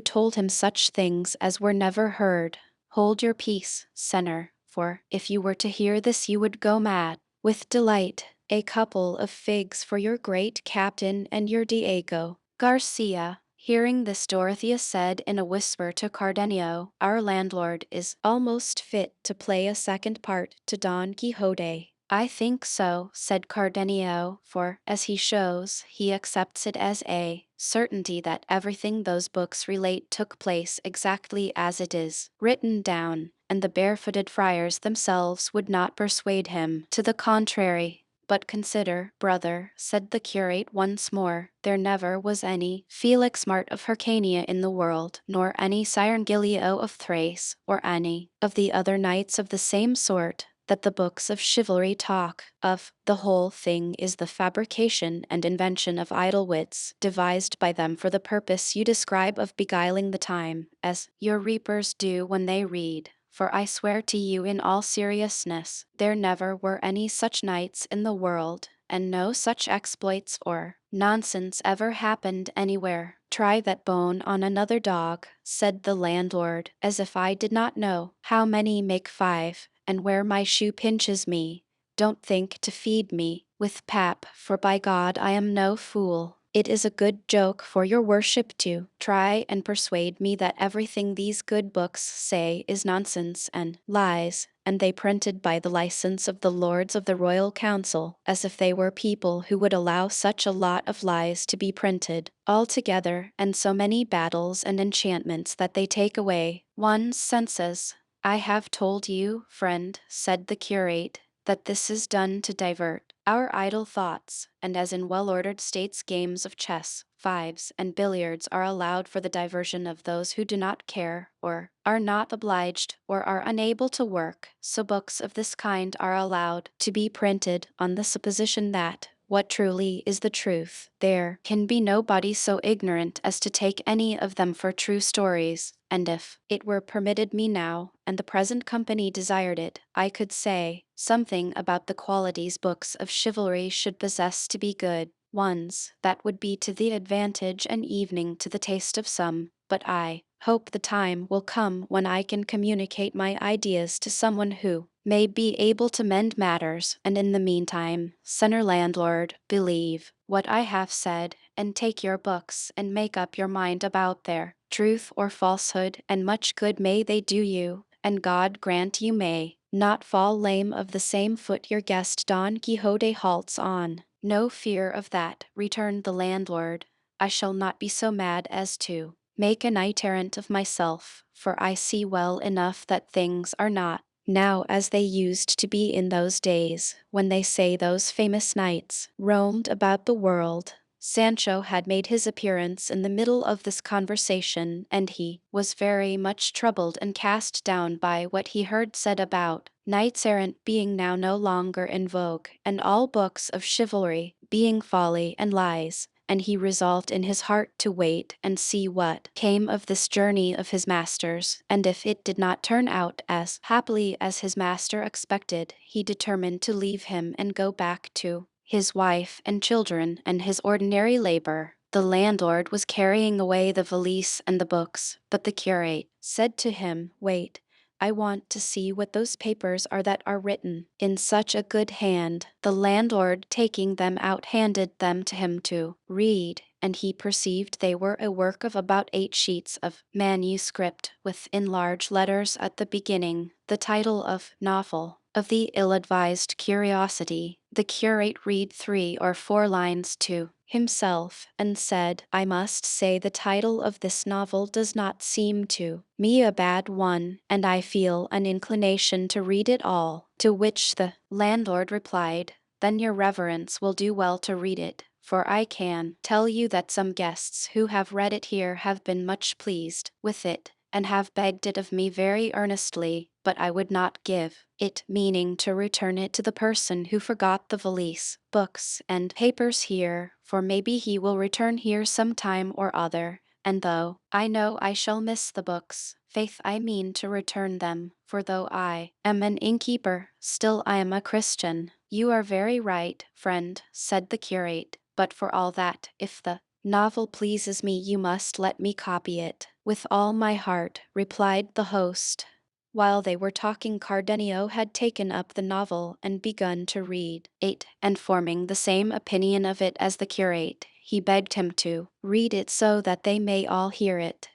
told him such things as were never heard. Hold your peace, Senor, for if you were to hear this you would go mad with delight. A couple of figs for your great captain and your Diego Garcia. Hearing this, Dorothea said in a whisper to Cardenio, our landlord is almost fit to play a second part to Don Quixote. I think so, said Cardenio, for, as he shows, he accepts it as a certainty that everything those books relate took place exactly as it is written down, and the barefooted friars themselves would not persuade him to the contrary. But consider, brother, said the curate once more, there never was any Felix Mart of Hyrcania in the world, nor any Cyrengilio of Thrace, or any of the other knights of the same sort, that the books of chivalry talk of. The whole thing is the fabrication and invention of idle wits, devised by them for the purpose you describe of beguiling the time, as your reapers do when they read. For I swear to you in all seriousness, there never were any such knights in the world, and no such exploits or nonsense ever happened anywhere. Try that bone on another dog, said the landlord, as if I did not know how many make 5, and where my shoe pinches me. Don't think to feed me with pap, for by God I am no fool. It is a good joke for your worship to try and persuade me that everything these good books say is nonsense and lies, and they printed by the license of the Lords of the Royal Council, as if they were people who would allow such a lot of lies to be printed, altogether, and so many battles and enchantments that they take away one's senses. I have told you, friend, said the curate, that this is done to divert our idle thoughts, and as in well-ordered states games of chess, fives, and billiards are allowed for the diversion of those who do not care, or are not obliged, or are unable to work, so books of this kind are allowed to be printed on the supposition that, what truly is the truth, there can be nobody so ignorant as to take any of them for true stories, and if it were permitted me now, and the present company desired it, I could say something about the qualities books of chivalry should possess to be good ones, that would be to the advantage and evening to the taste of some, but I hope the time will come when I can communicate my ideas to someone who may be able to mend matters, and in the meantime, Senor Landlord, believe what I have said, and take your books and make up your mind about their truth or falsehood, and much good may they do you, and God grant you may not fall lame of the same foot your guest Don Quixote halts on. No fear of that, returned the landlord. I shall not be so mad as to make a knight-errant of myself, for I see well enough that things are not now as they used to be in those days, when they say those famous knights roamed about the world. Sancho had made his appearance in the middle of this conversation, and he was very much troubled and cast down by what he heard said about knights-errant being now no longer in vogue, and all books of chivalry being folly and lies, and he resolved in his heart to wait and see what came of this journey of his master's, and if it did not turn out as happily as his master expected, he determined to leave him and go back to his wife and children and his ordinary labor. The landlord was carrying away the valise and the books, but the curate said to him, wait, I want to see what those papers are that are written in such a good hand. The landlord, taking them out, handed them to him to read, and he perceived they were a work of about 8 sheets of manuscript, with in large letters at the beginning the title of Novel of the Ill-Advised Curiosity. The curate read 3 or 4 lines to himself, and said, I must say the title of this novel does not seem to me a bad one, and I feel an inclination to read it all. To which the landlord replied, then your reverence will do well to read it, for I can tell you that some guests who have read it here have been much pleased with it, and have begged it of me very earnestly, but I would not give it, meaning to return it to the person who forgot the valise, books, and papers here, for maybe he will return here some time or other, and though I know I shall miss the books, faith I mean to return them, for though I am an innkeeper, still I am a Christian. You are very right, friend, said the curate, but for all that, if the novel pleases me you must let me copy it. With all my heart, replied the host. While they were talking, Cardenio had taken up the novel and begun to read it, and forming the same opinion of it as the curate, he begged him to read it so that they may all hear it.